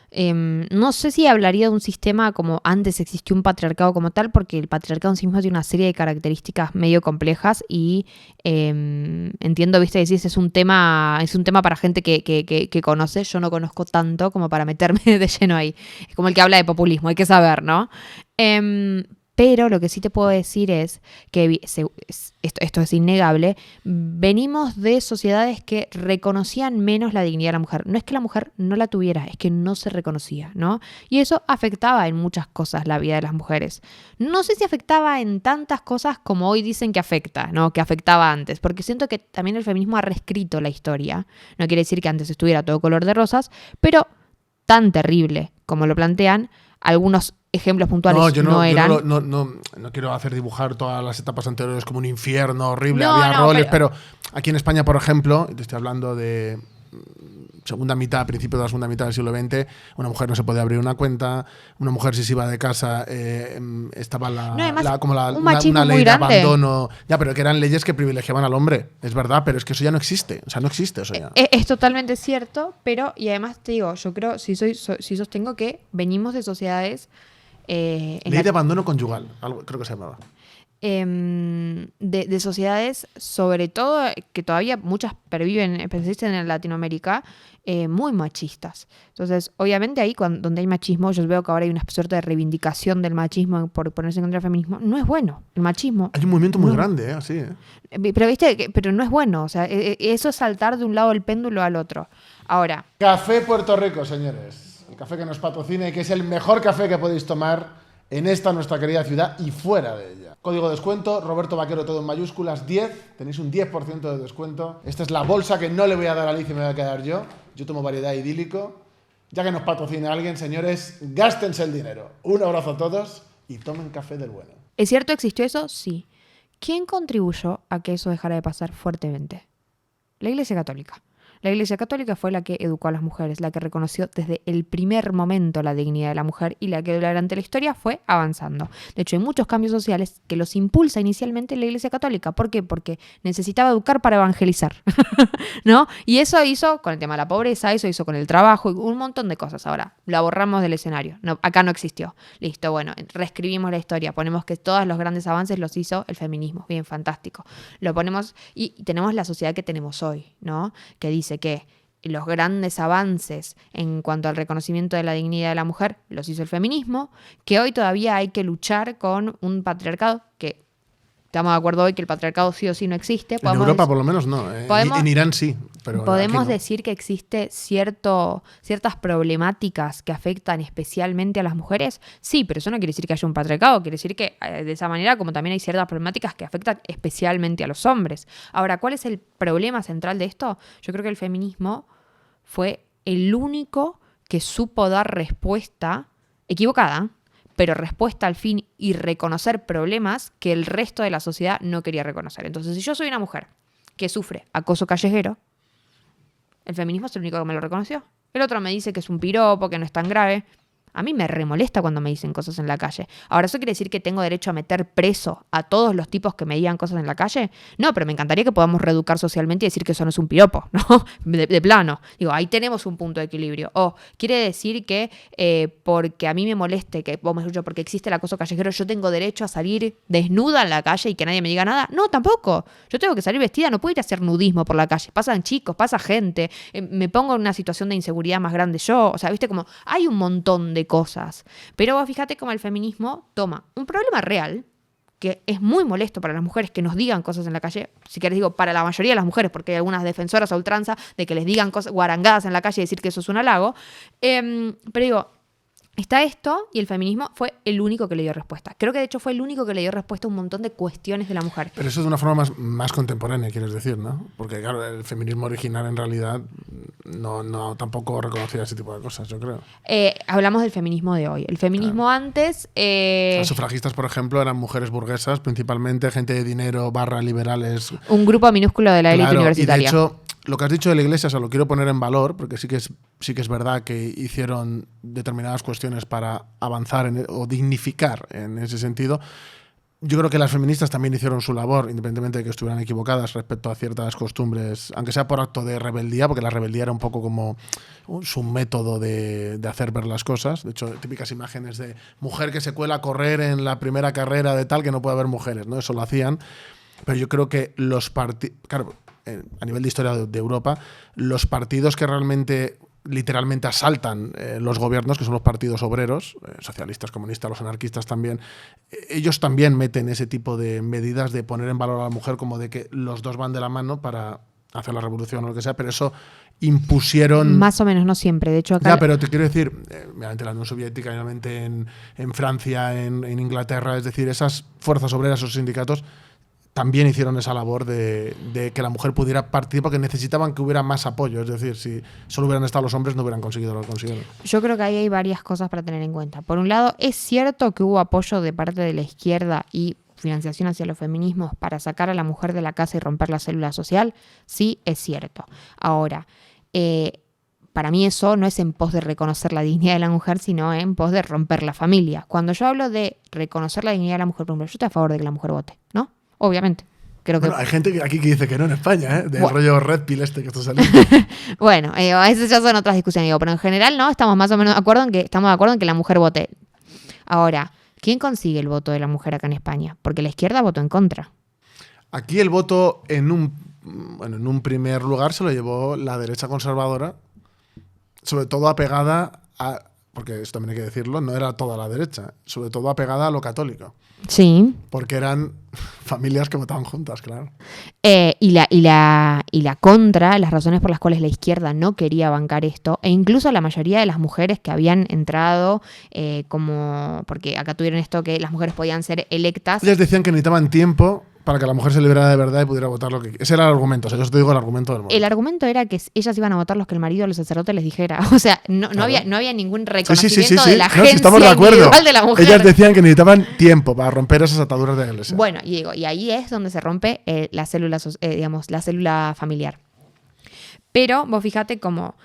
[SPEAKER 2] no sé si hablaría de un sistema como antes existió un patriarcado como tal, porque el patriarcado en sí mismo tiene una serie de características medio complejas y entiendo, viste, decís, es un tema para gente que conoce. Yo no conozco tanto como para meterme de lleno ahí. Es como el que habla de populismo, hay que saber, ¿no? Pero lo que sí te puedo decir es que esto es innegable, venimos de sociedades que reconocían menos la dignidad de la mujer. No es que la mujer no la tuviera, es que no se reconocía, ¿no? Y eso afectaba en muchas cosas la vida de las mujeres. No sé si afectaba en tantas cosas como hoy dicen que afecta, ¿no? Que afectaba antes, porque siento que también el feminismo ha reescrito la historia. No quiere decir que antes estuviera todo color de rosas, pero tan terrible como lo plantean, algunos ejemplos puntuales no eran.
[SPEAKER 1] Yo no quiero hacer dibujar todas las etapas anteriores como un infierno horrible, había roles, pero aquí en España, por ejemplo, te estoy hablando de principio de la segunda mitad del siglo XX, una mujer no se podía abrir una cuenta, una mujer si se iba de casa estaba una ley de abandono, ya, pero que eran leyes que privilegiaban al hombre, es verdad, pero es que eso ya no existe, o sea, no existe eso ya.
[SPEAKER 2] Es totalmente cierto, pero, y además te digo, yo creo, si sostengo que venimos de sociedades...
[SPEAKER 1] ley de abandono conyugal, algo, creo que se llamaba.
[SPEAKER 2] de sociedades, sobre todo que todavía muchas perviven, persisten en Latinoamérica, muy machistas. Entonces, obviamente ahí donde hay machismo, yo veo que ahora hay una suerte de reivindicación del machismo por ponerse en contra del feminismo. No es bueno, el machismo.
[SPEAKER 1] Hay un movimiento muy grande, así.
[SPEAKER 2] Pero viste, pero no es bueno. O sea, eso es saltar de un lado del péndulo al otro. Ahora.
[SPEAKER 1] Café Puerto Rico, señores. El café que nos patrocina y que es el mejor café que podéis tomar en esta nuestra querida ciudad y fuera de ella. Código de descuento, Roberto Vaquero, todo en mayúsculas, 10. Tenéis un 10% de descuento. Esta es la bolsa que no le voy a dar a Alicia y me voy a quedar yo. Yo tomo variedad idílico. Ya que nos patrocina alguien, señores, gástense el dinero. Un abrazo a todos y tomen café del bueno.
[SPEAKER 2] ¿Es cierto existió eso? Sí. ¿Quién contribuyó a que eso dejara de pasar fuertemente? La Iglesia Católica. La Iglesia Católica fue la que educó a las mujeres, la que reconoció desde el primer momento la dignidad de la mujer y la que durante la historia fue avanzando. De hecho, hay muchos cambios sociales que los impulsa inicialmente la Iglesia Católica. ¿Por qué? Porque necesitaba educar para evangelizar, ¿no? Y eso hizo con el tema de la pobreza, eso hizo con el trabajo y un montón de cosas. Ahora, la borramos del escenario. No, acá no existió. Listo, bueno, reescribimos la historia. Ponemos que todos los grandes avances los hizo el feminismo. Bien, fantástico. Lo ponemos y tenemos la sociedad que tenemos hoy, ¿no? Que dice que los grandes avances en cuanto al reconocimiento de la dignidad de la mujer los hizo el feminismo, que hoy todavía hay que luchar con un patriarcado que estamos de acuerdo hoy que el patriarcado sí o sí no existe.
[SPEAKER 1] En Europa por lo menos no, en Irán sí. Pero
[SPEAKER 2] podemos
[SPEAKER 1] no.
[SPEAKER 2] decir que existe ciertas problemáticas que afectan especialmente a las mujeres. Sí, pero eso no quiere decir que haya un patriarcado, quiere decir que de esa manera como también hay ciertas problemáticas que afectan especialmente a los hombres. Ahora, ¿cuál es el problema central de esto? Yo creo que el feminismo fue el único que supo dar respuesta equivocada, pero respuesta al fin y reconocer problemas que el resto de la sociedad no quería reconocer. Entonces, si yo soy una mujer que sufre acoso callejero, el feminismo es el único que me lo reconoció. El otro me dice que es un piropo, que no es tan grave. A mí me remolesta cuando me dicen cosas en la calle. Ahora, ¿eso quiere decir que tengo derecho a meter preso a todos los tipos que me digan cosas en la calle? No, pero me encantaría que podamos reeducar socialmente y decir que eso no es un piropo, ¿no? De plano. Digo, ahí tenemos un punto de equilibrio. O quiere decir que porque a mí me moleste, que porque existe el acoso callejero, yo tengo derecho a salir desnuda en la calle y que nadie me diga nada. No, tampoco. Yo tengo que salir vestida, no puedo ir a hacer nudismo por la calle. Pasan chicos, pasa gente. Me pongo en una situación de inseguridad más grande yo. O sea, viste como hay un montón de cosas. Pero vos fíjate cómo el feminismo toma un problema real, que es muy molesto para las mujeres que nos digan cosas en la calle, si querés digo, para la mayoría de las mujeres, porque hay algunas defensoras a ultranza de que les digan cosas guarangadas en la calle y decir que eso es un halago. Pero digo, está esto y el feminismo fue el único que le dio respuesta. Creo que de hecho fue el único que le dio respuesta a un montón de cuestiones de la mujer.
[SPEAKER 1] Pero eso de una forma más contemporánea, quieres decir, ¿no? Porque claro, el feminismo original en realidad no tampoco reconocía ese tipo de cosas, yo creo.
[SPEAKER 2] Hablamos del feminismo de hoy. El feminismo antes...
[SPEAKER 1] Las sufragistas, por ejemplo, eran mujeres burguesas, principalmente gente de dinero, liberales.
[SPEAKER 2] Un grupo minúsculo de la élite universitaria.
[SPEAKER 1] Y de hecho, lo que has dicho de la Iglesia, o sea, lo quiero poner en valor, porque sí que es verdad que hicieron determinadas cuestiones para avanzar o dignificar en ese sentido. Yo creo que las feministas también hicieron su labor, independientemente de que estuvieran equivocadas respecto a ciertas costumbres, aunque sea por acto de rebeldía, porque la rebeldía era un poco como su método de hacer ver las cosas. De hecho, típicas imágenes de mujer que se cuela a correr en la primera carrera de tal que no puede haber mujeres, ¿no? Eso lo hacían. Pero yo creo que los partidos... Claro, a nivel de historia de Europa, los partidos que realmente literalmente asaltan los gobiernos, que son los partidos obreros, socialistas, comunistas, los anarquistas también, ellos también meten ese tipo de medidas de poner en valor a la mujer como de que los dos van de la mano para hacer la revolución o lo que sea, pero eso impusieron...
[SPEAKER 2] Más o menos, no siempre, de hecho acá...
[SPEAKER 1] Ya, pero te quiero decir, obviamente la Unión Soviética, obviamente en Francia, en Inglaterra, es decir, esas fuerzas obreras, esos sindicatos, también hicieron esa labor de que la mujer pudiera partir porque necesitaban que hubiera más apoyo. Es decir, si solo hubieran estado los hombres no hubieran conseguido lo que consiguieron.
[SPEAKER 2] Yo creo que ahí hay varias cosas para tener en cuenta. Por un lado, es cierto que hubo apoyo de parte de la izquierda y financiación hacia los feminismos para sacar a la mujer de la casa y romper la célula social. Sí, es cierto. Ahora, para mí eso no es en pos de reconocer la dignidad de la mujer, sino en pos de romper la familia. Cuando yo hablo de reconocer la dignidad de la mujer, por ejemplo, yo estoy a favor de que la mujer vote, ¿no? Obviamente. Creo que...
[SPEAKER 1] Hay gente aquí que dice que no en España, del rollo Red Pill que está saliendo.
[SPEAKER 2] Bueno, esas ya son otras discusiones, pero en general no, estamos más o menos de acuerdo en que la mujer vote. Ahora, ¿Quién consigue el voto de la mujer acá en España? Porque la izquierda votó en contra.
[SPEAKER 1] Aquí el voto en un primer lugar se lo llevó la derecha conservadora, sobre todo apegada a, porque esto también hay que decirlo, no era toda la derecha, sobre todo apegada a lo católico.
[SPEAKER 2] Sí.
[SPEAKER 1] Porque eran familias que votaban juntas, claro.
[SPEAKER 2] Y la contra, las razones por las cuales la izquierda no quería bancar esto, e incluso la mayoría de las mujeres que habían entrado porque acá tuvieron esto que las mujeres podían ser electas.
[SPEAKER 1] Ellas decían que necesitaban tiempo para que la mujer se liberara de verdad y pudiera votar lo que... Ese era el argumento, o sea, yo te digo el argumento del momento.
[SPEAKER 2] El argumento era que ellas iban a votar los que el marido de los sacerdotes les dijera. O sea, no había ningún reconocimiento de la agencia
[SPEAKER 1] estamos de acuerdo.
[SPEAKER 2] individual de la mujer.
[SPEAKER 1] Ellas decían que necesitaban tiempo para romper esas ataduras de la iglesia.
[SPEAKER 2] Bueno, y ahí es donde se rompe la célula familiar. Pero vos fíjate como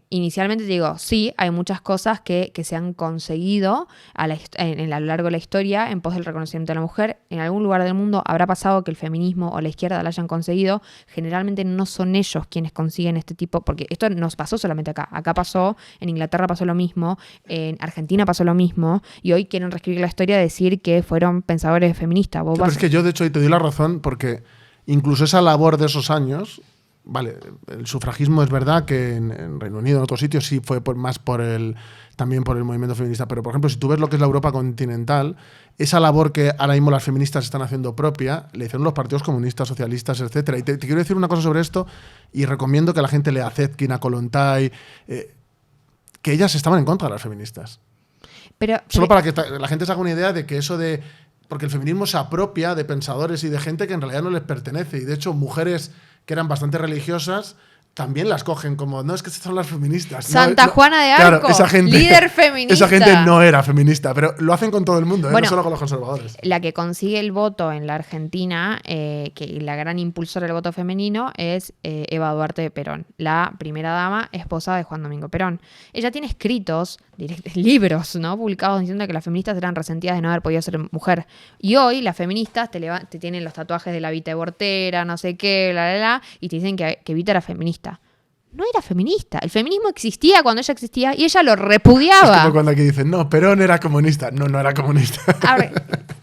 [SPEAKER 2] inicialmente te digo, sí, hay muchas cosas que se han conseguido a lo largo de la historia en pos del reconocimiento de la mujer. En algún lugar del mundo habrá pasado que el feminismo o la izquierda la hayan conseguido. Generalmente no son ellos quienes consiguen este tipo, porque esto no pasó solamente acá. Acá pasó, en Inglaterra pasó lo mismo, en Argentina pasó lo mismo, y hoy quieren reescribir la historia y decir que fueron pensadores feministas.
[SPEAKER 1] Pero es que yo, de hecho, te doy la razón, porque incluso esa labor de esos años... Vale, el sufragismo es verdad que en Reino Unido, en otros sitios, sí fue también por el movimiento feminista. Pero, por ejemplo, si tú ves lo que es la Europa continental, esa labor que ahora mismo las feministas están haciendo propia, le hicieron los partidos comunistas, socialistas, etcétera. Y te quiero decir una cosa sobre esto, y recomiendo que la gente lea a Zetkin, a Kollontai, que ellas estaban en contra de las feministas. Solo para que la gente se haga una idea de que eso de... Porque el feminismo se apropia de pensadores y de gente que en realidad no les pertenece. Y, de hecho, mujeres que eran bastante religiosas, también las cogen como, no, es que estas son las feministas.
[SPEAKER 2] Santa Juana de Arco,
[SPEAKER 1] claro,
[SPEAKER 2] líder feminista.
[SPEAKER 1] Esa gente no era feminista, pero lo hacen con todo el mundo, no solo con los conservadores.
[SPEAKER 2] La que consigue el voto en la Argentina, que la gran impulsora del voto femenino, es Eva Duarte de Perón, la primera dama, esposa de Juan Domingo Perón. Ella tiene escritos, libros, ¿no?, publicados diciendo que las feministas eran resentidas de no haber podido ser mujer. Y hoy las feministas te tienen los tatuajes de la Vita de Bortera, no sé qué, y te dicen que Evita era feminista. No era feminista. El feminismo existía cuando ella existía y ella lo repudiaba.
[SPEAKER 1] Es como cuando aquí dicen, no, Perón era comunista. No, no era comunista.
[SPEAKER 2] A ver,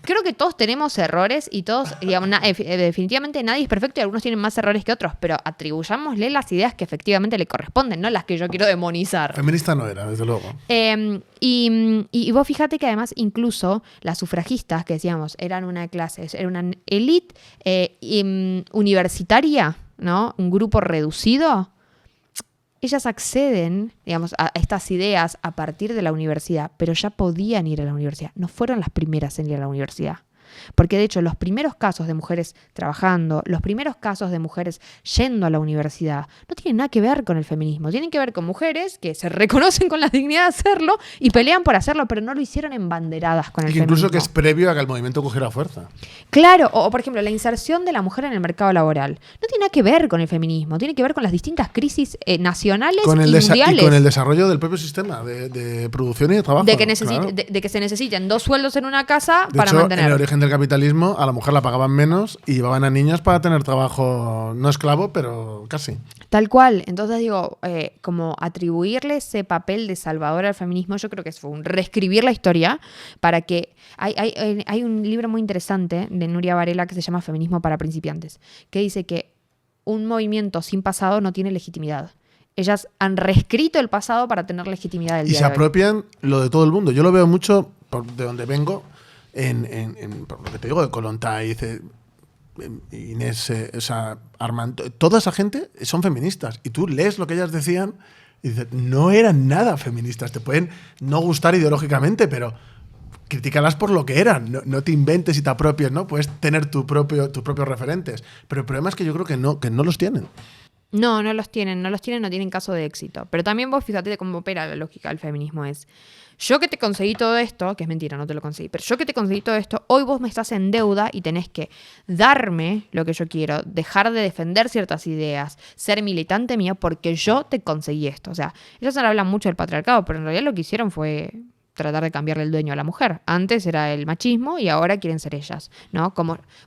[SPEAKER 2] creo que todos tenemos errores y todos, digamos, definitivamente nadie es perfecto y algunos tienen más errores que otros, pero atribuyámosle las ideas que efectivamente le corresponden, no las que yo quiero demonizar.
[SPEAKER 1] Feminista no era, desde luego.
[SPEAKER 2] Y vos fíjate que además incluso las sufragistas, que decíamos, eran una clase, era una élite universitaria, ¿no? Un grupo reducido. Ellas acceden, digamos, a estas ideas a partir de la universidad, pero ya podían ir a la universidad. No fueron las primeras en ir a la universidad. Porque, de hecho, los primeros casos de mujeres trabajando, los primeros casos de mujeres yendo a la universidad, no tienen nada que ver con el feminismo. Tienen que ver con mujeres que se reconocen con la dignidad de hacerlo y pelean por hacerlo, pero no lo hicieron embanderadas con el feminismo.
[SPEAKER 1] Incluso que es previo a que el movimiento cogiera fuerza.
[SPEAKER 2] Claro, o por ejemplo, la inserción de la mujer en el mercado laboral. No tiene nada que ver con el feminismo, tiene que ver con las distintas crisis nacionales y mundiales.
[SPEAKER 1] Y con el desarrollo del propio sistema de producción y de trabajo.
[SPEAKER 2] De que se necesiten 2 sueldos en una casa
[SPEAKER 1] de
[SPEAKER 2] para
[SPEAKER 1] hecho,
[SPEAKER 2] mantener.
[SPEAKER 1] En el origen del capitalismo, a la mujer la pagaban menos y llevaban a niños para tener trabajo no esclavo, pero casi.
[SPEAKER 2] Tal cual. Entonces digo, como atribuirle ese papel de salvador al feminismo, yo creo que fue un reescribir la historia para que... Hay un libro muy interesante de Nuria Varela que se llama Feminismo para principiantes, que dice que un movimiento sin pasado no tiene legitimidad. Ellas han reescrito el pasado para tener legitimidad del día de hoy.
[SPEAKER 1] Y se apropian lo de todo el mundo. Yo lo veo mucho de donde vengo, por lo que te digo, de Kollontai, Inés, Armando, toda esa gente son feministas. Y tú lees lo que ellas decían y dices, no eran nada feministas. Te pueden no gustar ideológicamente, pero critícalas por lo que eran. No te inventes y te apropies, ¿no? Puedes tener tus propios referentes. Pero el problema es que yo creo que no los tienen.
[SPEAKER 2] No los tienen, no tienen caso de éxito. Pero también vos fíjate cómo opera la lógica del feminismo. Es, yo que te conseguí todo esto, que es mentira, no te lo conseguí, pero yo que te conseguí todo esto, hoy vos me estás en deuda y tenés que darme lo que yo quiero, dejar de defender ciertas ideas, ser militante mío porque yo te conseguí esto. O sea, ellos ahora hablan mucho del patriarcado, pero en realidad lo que hicieron fue tratar de cambiarle el dueño a la mujer. Antes era el machismo y ahora quieren ser ellas, ¿no?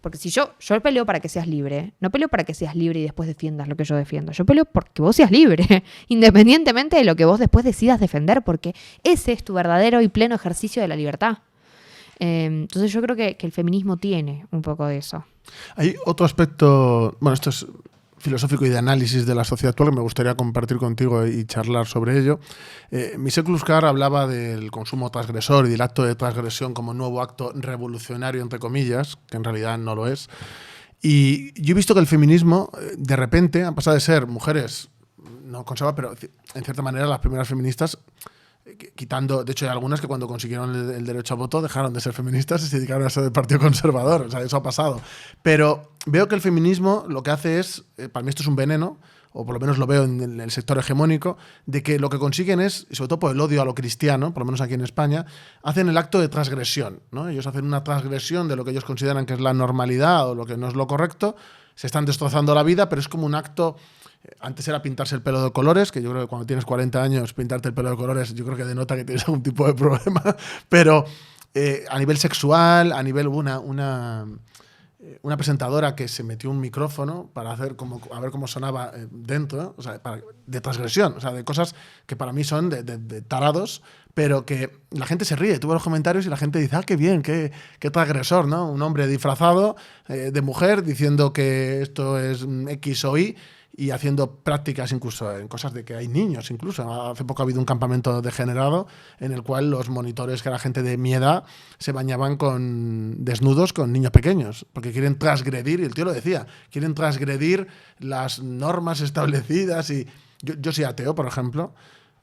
[SPEAKER 2] Porque si yo peleo para que seas libre, no peleo para que seas libre y después defiendas lo que yo defiendo. Yo peleo porque vos seas libre, independientemente de lo que vos después decidas defender, porque ese es tu verdadero y pleno ejercicio de la libertad. Entonces yo creo que el feminismo tiene un poco de eso.
[SPEAKER 1] Hay otro aspecto, bueno, esto es filosófico y de análisis de la sociedad actual que me gustaría compartir contigo y charlar sobre ello. Michel Clouscar hablaba del consumo transgresor y del acto de transgresión como nuevo acto revolucionario, entre comillas, que en realidad no lo es. Y yo he visto que el feminismo, de repente, han pasado de ser mujeres, no conserva, pero en cierta manera las primeras feministas, quitando, de hecho hay algunas que cuando consiguieron el derecho a voto dejaron de ser feministas y se dedicaron a ser del Partido Conservador, o sea, eso ha pasado. Pero veo que el feminismo lo que hace es, para mí esto es un veneno, o por lo menos lo veo en el sector hegemónico, de que lo que consiguen es, y sobre todo por el odio a lo cristiano, por lo menos aquí en España, hacen el acto de transgresión, ¿no? Ellos hacen una transgresión de lo que ellos consideran que es la normalidad o lo que no es lo correcto, se están destrozando la vida, pero es como un acto. Antes era pintarse el pelo de colores, que yo creo que cuando tienes 40 años pintarte el pelo de colores yo creo que denota que tienes algún tipo de problema, pero a nivel sexual, a nivel una presentadora que se metió un micrófono para hacer a ver cómo sonaba dentro, ¿no? O sea, de transgresión, o sea, de cosas que para mí son de tarados, pero que la gente se ríe. Tú ves los comentarios y la gente dice, qué bien, qué transgresor, ¿no? Un hombre disfrazado de mujer diciendo que esto es X o Y, y haciendo prácticas incluso en cosas de que hay niños incluso. Hace poco ha habido un campamento degenerado en el cual los monitores, que era gente de mi edad, se bañaban desnudos con niños pequeños, porque quieren transgredir, y el tío lo decía, quieren transgredir las normas establecidas. Y yo soy ateo, por ejemplo,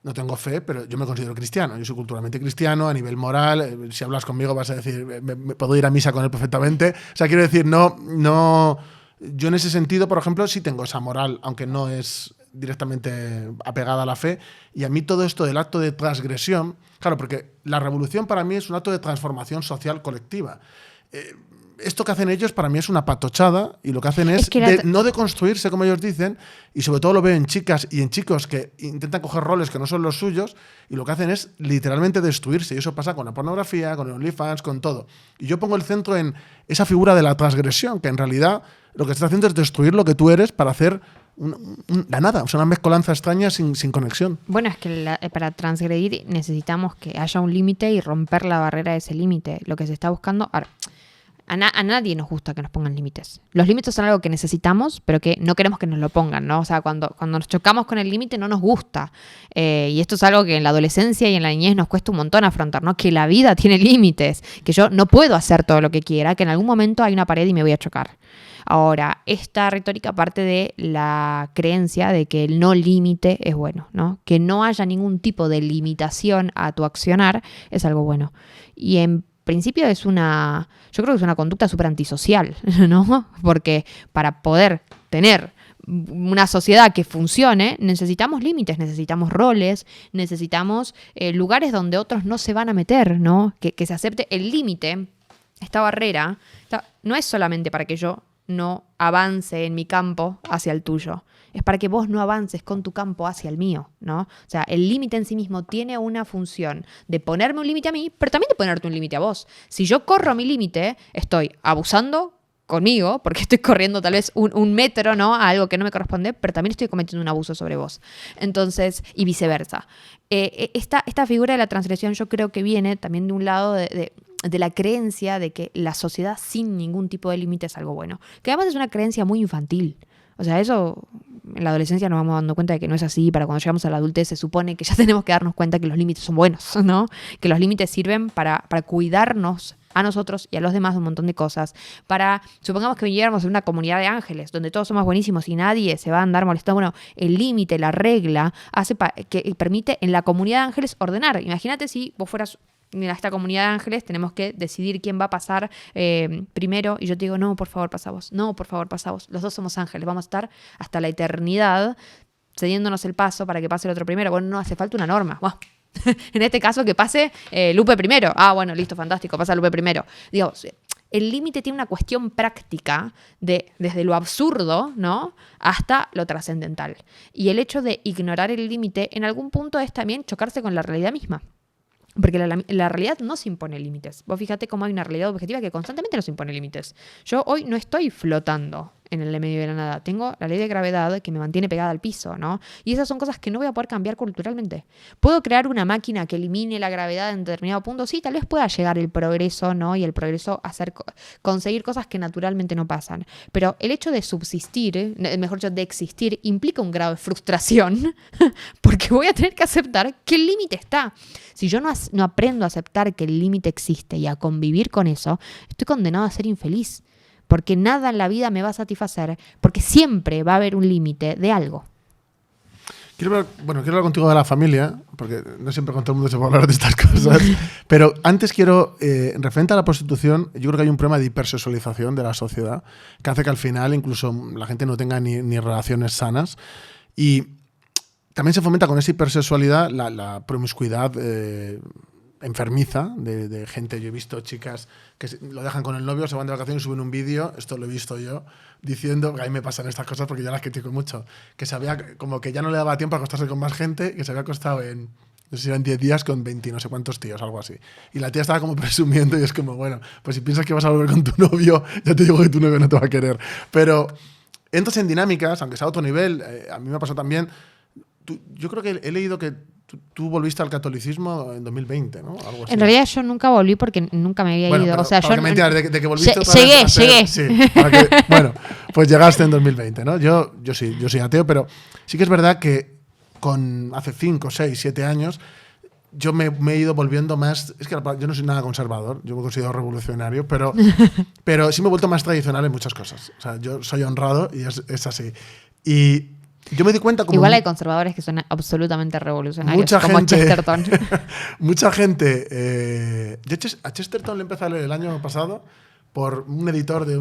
[SPEAKER 1] no tengo fe, pero yo me considero cristiano. Yo soy culturalmente cristiano, a nivel moral. Si hablas conmigo vas a decir, me puedo ir a misa con él perfectamente. O sea, quiero decir, no. Yo en ese sentido, por ejemplo, sí tengo esa moral, aunque no es directamente apegada a la fe. Y a mí todo esto del acto de transgresión, claro, porque la revolución para mí es un acto de transformación social colectiva. Esto que hacen ellos para mí es una patochada, y lo que hacen es no deconstruirse, como ellos dicen, y sobre todo lo veo en chicas y en chicos que intentan coger roles que no son los suyos, y lo que hacen es literalmente destruirse. Y eso pasa con la pornografía, con el OnlyFans, con todo. Y yo pongo el centro en esa figura de la transgresión, que en realidad lo que está haciendo es destruir lo que tú eres para hacer la nada, o sea, una mezcolanza extraña sin conexión.
[SPEAKER 2] Bueno, es que para transgredir necesitamos que haya un límite y romper la barrera de ese límite. Lo que se está buscando... A nadie nos gusta que nos pongan límites. Los límites son algo que necesitamos, pero que no queremos que nos lo pongan, ¿no? O sea, cuando nos chocamos con el límite no nos gusta. Y esto es algo que en la adolescencia y en la niñez nos cuesta un montón afrontar, ¿no? Que la vida tiene límites, que yo no puedo hacer todo lo que quiera, que en algún momento hay una pared y me voy a chocar. Ahora, esta retórica parte de la creencia de que el no límite es bueno, ¿no? Que no haya ningún tipo de limitación a tu accionar es algo bueno. Y en principio yo creo que es una conducta súper antisocial, ¿no? Porque para poder tener una sociedad que funcione, necesitamos límites, necesitamos roles, necesitamos lugares donde otros no se van a meter, ¿no? Que se acepte el límite, esta barrera, no es solamente para que yo no avance en mi campo hacia el tuyo. Es para que vos no avances con tu campo hacia el mío, ¿no? O sea, el límite en sí mismo tiene una función de ponerme un límite a mí, pero también de ponerte un límite a vos. Si yo corro mi límite, estoy abusando conmigo, porque estoy corriendo tal vez un metro, ¿no? A algo que no me corresponde, pero también estoy cometiendo un abuso sobre vos. Entonces, y viceversa. Esta figura de la transgresión yo creo que viene también de un lado de la creencia de que la sociedad sin ningún tipo de límite es algo bueno. Que además es una creencia muy infantil. O sea, eso en la adolescencia nos vamos dando cuenta de que no es así. Para cuando llegamos a la adultez se supone que ya tenemos que darnos cuenta que los límites son buenos, ¿no? Que los límites sirven para cuidarnos a nosotros y a los demás de un montón de cosas. Supongamos que viviéramos en una comunidad de ángeles donde todos somos buenísimos y nadie se va a andar molestando. Bueno, el límite, la regla, hace que permite en la comunidad de ángeles ordenar. Imagínate si vos fueras en esta comunidad de ángeles, tenemos que decidir quién va a pasar primero, y yo te digo, no, por favor, pasa vos. No, por favor, pasa vos. Los dos somos ángeles, vamos a estar hasta la eternidad cediéndonos el paso para que pase el otro primero. Bueno, no hace falta una norma. Bueno, en este caso que pase Lupe primero. Ah, bueno, listo, fantástico, pasa Lupe primero. Digo, el límite tiene una cuestión práctica desde lo absurdo, ¿no?, hasta lo trascendental. Y el hecho de ignorar el límite en algún punto es también chocarse con la realidad misma. Porque la realidad no se impone límites. Vos fíjate cómo hay una realidad objetiva que constantemente nos impone límites. Yo hoy no estoy flotando en el medio de la nada. Tengo la ley de gravedad que me mantiene pegada al piso, ¿no? Y esas son cosas que no voy a poder cambiar culturalmente. ¿Puedo crear una máquina que elimine la gravedad en determinado punto? Sí, tal vez pueda llegar el progreso, ¿no? Y el progreso conseguir cosas que naturalmente no pasan. Pero el hecho de subsistir, mejor dicho, de existir, implica un grado de frustración porque voy a tener que aceptar que el límite está. Si yo no aprendo a aceptar que el límite existe y a convivir con eso, estoy condenado a ser infeliz. Porque nada en la vida me va a satisfacer, porque siempre va a haber un límite de algo.
[SPEAKER 1] Quiero hablar contigo de la familia, porque no siempre con todo el mundo se puede hablar de estas cosas, pero antes referente a la prostitución, yo creo que hay un problema de hipersexualización de la sociedad, que hace que al final incluso la gente no tenga ni relaciones sanas, y también se fomenta con esa hipersexualidad la promiscuidad enfermiza de gente. Yo he visto chicas que lo dejan con el novio, se van de vacaciones y suben un vídeo, esto lo he visto yo, diciendo que a mí me pasan estas cosas porque ya las critico mucho, que como que ya no le daba tiempo a acostarse con más gente, que se había acostado en, no sé si eran 10 días con 20 no sé cuántos tíos, algo así. Y la tía estaba como presumiendo y es como, bueno, pues si piensas que vas a volver con tu novio, ya te digo que tu novio no te va a querer. Pero entras en dinámicas, aunque sea a otro nivel, a mí me ha pasado también. Yo creo que he leído que tú volviste al catolicismo en 2020, ¿no? Algo así.
[SPEAKER 2] En realidad yo nunca volví porque nunca me había ido.
[SPEAKER 1] Pero,
[SPEAKER 2] o sea,
[SPEAKER 1] para
[SPEAKER 2] yo
[SPEAKER 1] que me entiendas, de que volviste
[SPEAKER 2] llegué.
[SPEAKER 1] Sí, bueno, pues llegaste en 2020, ¿no? Yo soy ateo, pero sí que es verdad que hace 5, 6, 7 años yo me he ido volviendo más. Es que yo no soy nada conservador, yo me considero revolucionario, pero sí me he vuelto más tradicional en muchas cosas. O sea, yo soy honrado y es así. Y yo me di cuenta como...
[SPEAKER 2] Igual hay conservadores que son absolutamente revolucionarios,
[SPEAKER 1] mucha
[SPEAKER 2] como
[SPEAKER 1] gente,
[SPEAKER 2] Chesterton.
[SPEAKER 1] Mucha gente... yo a Chesterton le empecé a leer el año pasado por un editor de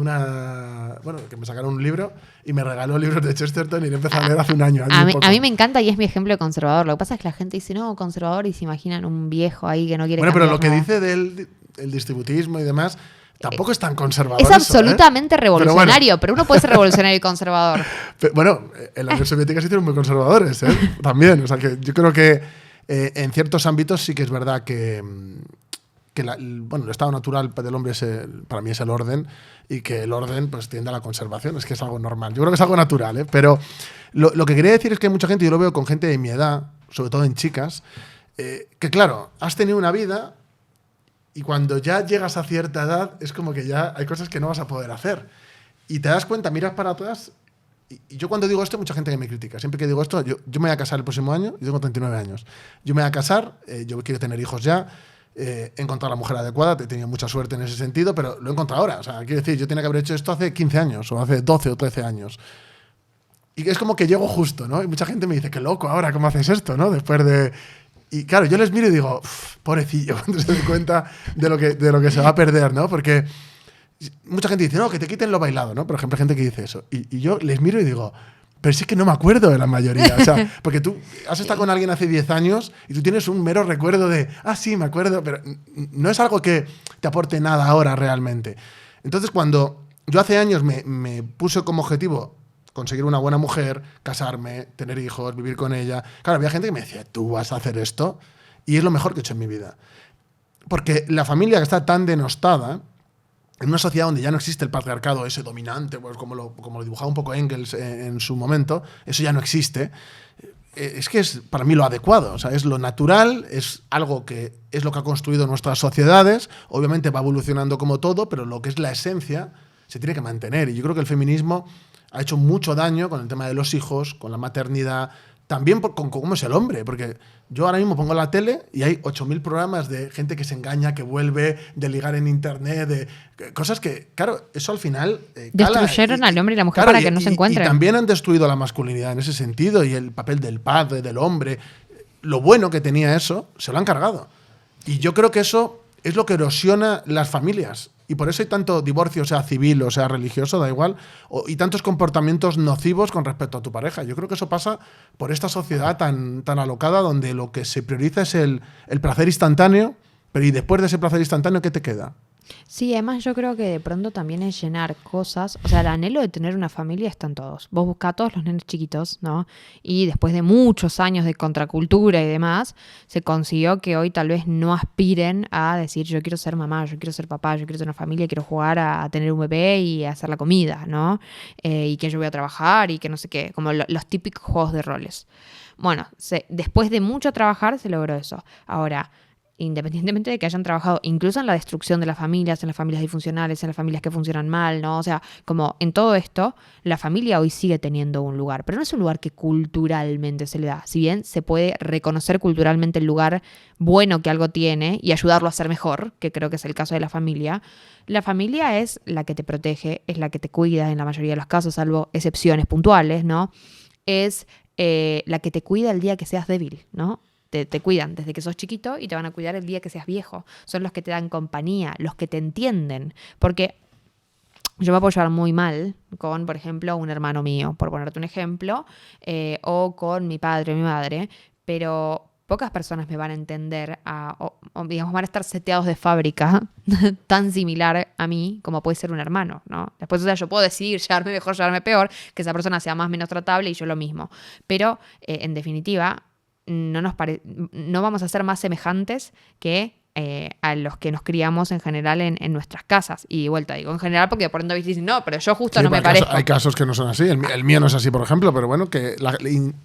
[SPEAKER 1] que me sacaron un libro y me regaló libros de Chesterton y le empecé a leer hace un año.
[SPEAKER 2] A mí me encanta y es mi ejemplo de conservador. Lo que pasa es que la gente dice, no, conservador, y se imaginan un viejo ahí que no quiere cambiar
[SPEAKER 1] pero lo que
[SPEAKER 2] nada.
[SPEAKER 1] dice del distributismo y demás... Tampoco es tan conservador.
[SPEAKER 2] Es absolutamente revolucionario,
[SPEAKER 1] pero
[SPEAKER 2] uno puede ser revolucionario y conservador.
[SPEAKER 1] Bueno, en la Unión Soviética se hicieron muy conservadores, también. O sea, que yo creo que en ciertos ámbitos sí que es verdad que el estado natural del hombre para mí es el orden, y que el orden pues tiende a la conservación. Es que es algo normal. Yo creo que es algo natural, pero lo que quería decir es que hay mucha gente, yo lo veo con gente de mi edad, sobre todo en chicas, que claro, has tenido una vida... Y cuando ya llegas a cierta edad, es como que ya hay cosas que no vas a poder hacer. Y te das cuenta, miras para atrás. Y yo cuando digo esto, hay mucha gente que me critica. Siempre que digo esto, yo me voy a casar el próximo año. Yo tengo 39 años. Yo me voy a casar, yo quiero tener hijos ya. He encontrado la mujer adecuada, he tenido mucha suerte en ese sentido, pero lo he encontrado ahora. O sea, quiero decir, yo tenía que haber hecho esto hace 15 años, o hace 12 o 13 años. Y es como que llego justo, ¿no? Y mucha gente me dice, qué loco ahora, ¿cómo haces esto, no? Después de... Y claro, yo les miro y digo, pobrecillo, cuando se den cuenta de lo que se va a perder, ¿no? Porque mucha gente dice, no, que te quiten lo bailado, ¿no? Por ejemplo, hay gente que dice eso. Y yo les miro y digo, pero sí que no me acuerdo de la mayoría. O sea, porque tú has estado con alguien hace 10 años y tú tienes un mero recuerdo de, sí, me acuerdo, pero no es algo que te aporte nada ahora realmente. Entonces, cuando yo hace años me puse como objetivo conseguir una buena mujer, casarme, tener hijos, vivir con ella. Claro, había gente que me decía, ¿tú vas a hacer esto? Y es lo mejor que he hecho en mi vida. Porque la familia que está tan denostada, en una sociedad donde ya no existe el patriarcado ese dominante, pues como lo dibujaba un poco Engels en su momento, eso ya no existe. Es que es para mí lo adecuado, o sea, es lo natural, es algo que es lo que ha construido nuestras sociedades, obviamente va evolucionando como todo, pero lo que es la esencia se tiene que mantener. Y yo creo que el feminismo ha hecho mucho daño con el tema de los hijos, con la maternidad, también con cómo es el hombre, porque yo ahora mismo pongo la tele y hay 8.000 programas de gente que se engaña, que vuelve, de ligar en internet, de cosas que, claro, eso al final...
[SPEAKER 2] destruyeron al hombre y la mujer para que no se encuentren.
[SPEAKER 1] Y también han destruido la masculinidad en ese sentido, y el papel del padre, del hombre. Lo bueno que tenía eso, se lo han cargado. Y yo creo que eso es lo que erosiona las familias. Y por eso hay tanto divorcio, sea civil o sea religioso, da igual, y tantos comportamientos nocivos con respecto a tu pareja. Yo creo que eso pasa por esta sociedad tan alocada, donde lo que se prioriza es el placer instantáneo, pero y después de ese placer instantáneo, ¿qué te queda?
[SPEAKER 2] Sí, además yo creo que de pronto también es llenar cosas, o sea, el anhelo de tener una familia está en todos. Vos buscás a todos los nenes chiquitos, ¿no? Y después de muchos años de contracultura y demás, se consiguió que hoy tal vez no aspiren a decir yo quiero ser mamá, yo quiero ser papá, yo quiero tener una familia, quiero jugar a tener un bebé y a hacer la comida, ¿no? Y que yo voy a trabajar y que no sé qué, como los típicos juegos de roles. Bueno, después de mucho trabajar se logró eso. Ahora, independientemente de que hayan trabajado incluso en la destrucción de las familias, en las familias disfuncionales, en las familias que funcionan mal, ¿no? O sea, como en todo esto, la familia hoy sigue teniendo un lugar, pero no es un lugar que culturalmente se le da. Si bien se puede reconocer culturalmente el lugar bueno que algo tiene y ayudarlo a ser mejor, que creo que es el caso de la familia es la que te protege, es la que te cuida en la mayoría de los casos, salvo excepciones puntuales, ¿no? Es la que te cuida el día que seas débil, ¿no? Te cuidan desde que sos chiquito y te van a cuidar el día que seas viejo. Son los que te dan compañía, los que te entienden. Porque yo me puedo llevar muy mal con, por ejemplo, un hermano mío, por ponerte un ejemplo, o con mi padre o mi madre, pero pocas personas me van a entender o, digamos, van a estar seteados de fábrica tan similar a mí como puede ser un hermano, ¿no? Después, o sea, yo puedo decidir llevarme mejor, llevarme peor, que esa persona sea más o menos tratable y yo lo mismo. Pero, en definitiva, no vamos a ser más semejantes que a los que nos criamos en general en nuestras casas. Y de vuelta, digo en general porque de pronto dicen, no, pero yo justo
[SPEAKER 1] Sí,
[SPEAKER 2] no me parezco.
[SPEAKER 1] hay casos que no son así. El mío no es así, por ejemplo, pero bueno, que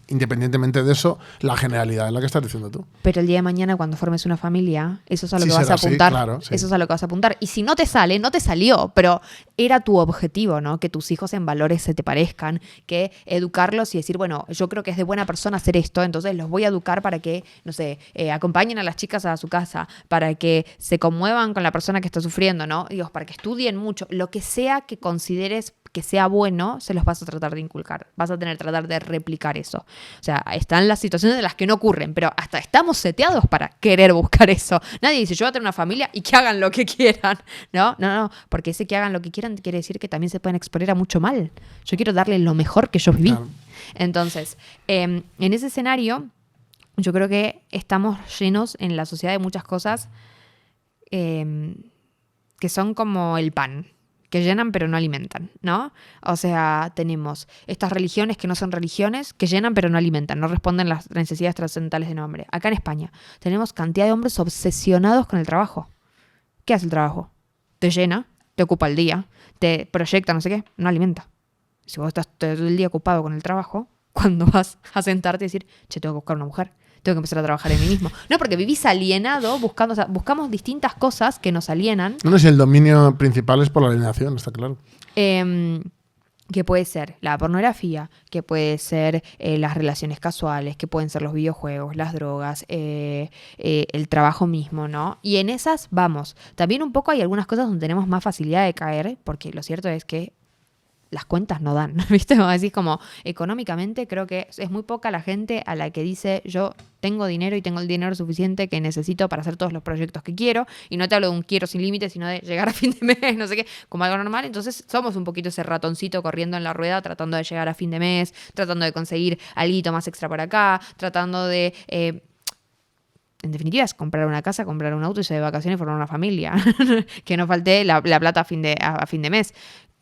[SPEAKER 1] independientemente de eso, la generalidad es la que estás diciendo tú.
[SPEAKER 2] Pero el día de mañana, cuando formes una familia, eso es a lo
[SPEAKER 1] Sí,
[SPEAKER 2] que vas
[SPEAKER 1] será
[SPEAKER 2] a apuntar.
[SPEAKER 1] así, claro, sí.
[SPEAKER 2] Eso es a lo que vas a apuntar. Y si no te sale, no te salió, pero era tu objetivo, ¿no? Que tus hijos en valores se te parezcan, que educarlos y decir, bueno, yo creo que es de buena persona hacer esto, entonces los voy a educar para que, no sé, acompañen a las chicas a su casa, para que se conmuevan con la persona que está sufriendo, ¿no? Digo, para que estudien mucho. Lo que sea que consideres que sea bueno, se los vas a tratar de inculcar. Vas a tener que tratar de replicar eso. O sea, están las situaciones en las que no ocurren, pero hasta estamos seteados para querer buscar eso. Nadie dice, yo voy a tener una familia y que hagan lo que quieran. No, porque ese que hagan lo que quieran quiere decir que también se pueden exponer a mucho mal. Yo quiero darle lo mejor que yo viví. Claro. Entonces, en ese escenario, yo creo que estamos llenos en la sociedad de muchas cosas que son como el pan, que llenan pero no alimentan, ¿no? O sea, tenemos estas religiones que no son religiones, que llenan pero no alimentan, no responden las necesidades trascendentales de un hombre. Acá en España tenemos cantidad de hombres obsesionados con el trabajo. ¿Qué hace el trabajo? Te llena, te ocupa el día, te proyecta, no sé qué, no alimenta. Si vos estás todo el día ocupado con el trabajo, cuando vas a sentarte y decir, che, tengo que buscar una mujer, tengo que empezar a trabajar en mí mismo. No, porque vivís alienado buscando, o sea, buscamos distintas cosas que nos alienan.
[SPEAKER 1] No, si el dominio principal es por la alienación, está claro.
[SPEAKER 2] Que puede ser la pornografía, que puede ser las relaciones casuales, que pueden ser los videojuegos, las drogas, el trabajo mismo, ¿no? Y en esas vamos. También un poco hay algunas cosas donde tenemos más facilidad de caer, porque lo cierto es que las cuentas no dan, ¿viste? Así como económicamente creo que es muy poca la gente a la que dice yo tengo dinero y tengo el dinero suficiente que necesito para hacer todos los proyectos que quiero, y no te hablo de un quiero sin límites, sino de llegar a fin de mes, no sé qué, como algo normal. Entonces somos un poquito ese ratoncito corriendo en la rueda, tratando de llegar a fin de mes, tratando de conseguir algo más extra por acá, tratando de... en definitiva es comprar una casa, comprar un auto, irse de vacaciones y formar una familia. Que no falte la plata a fin de mes.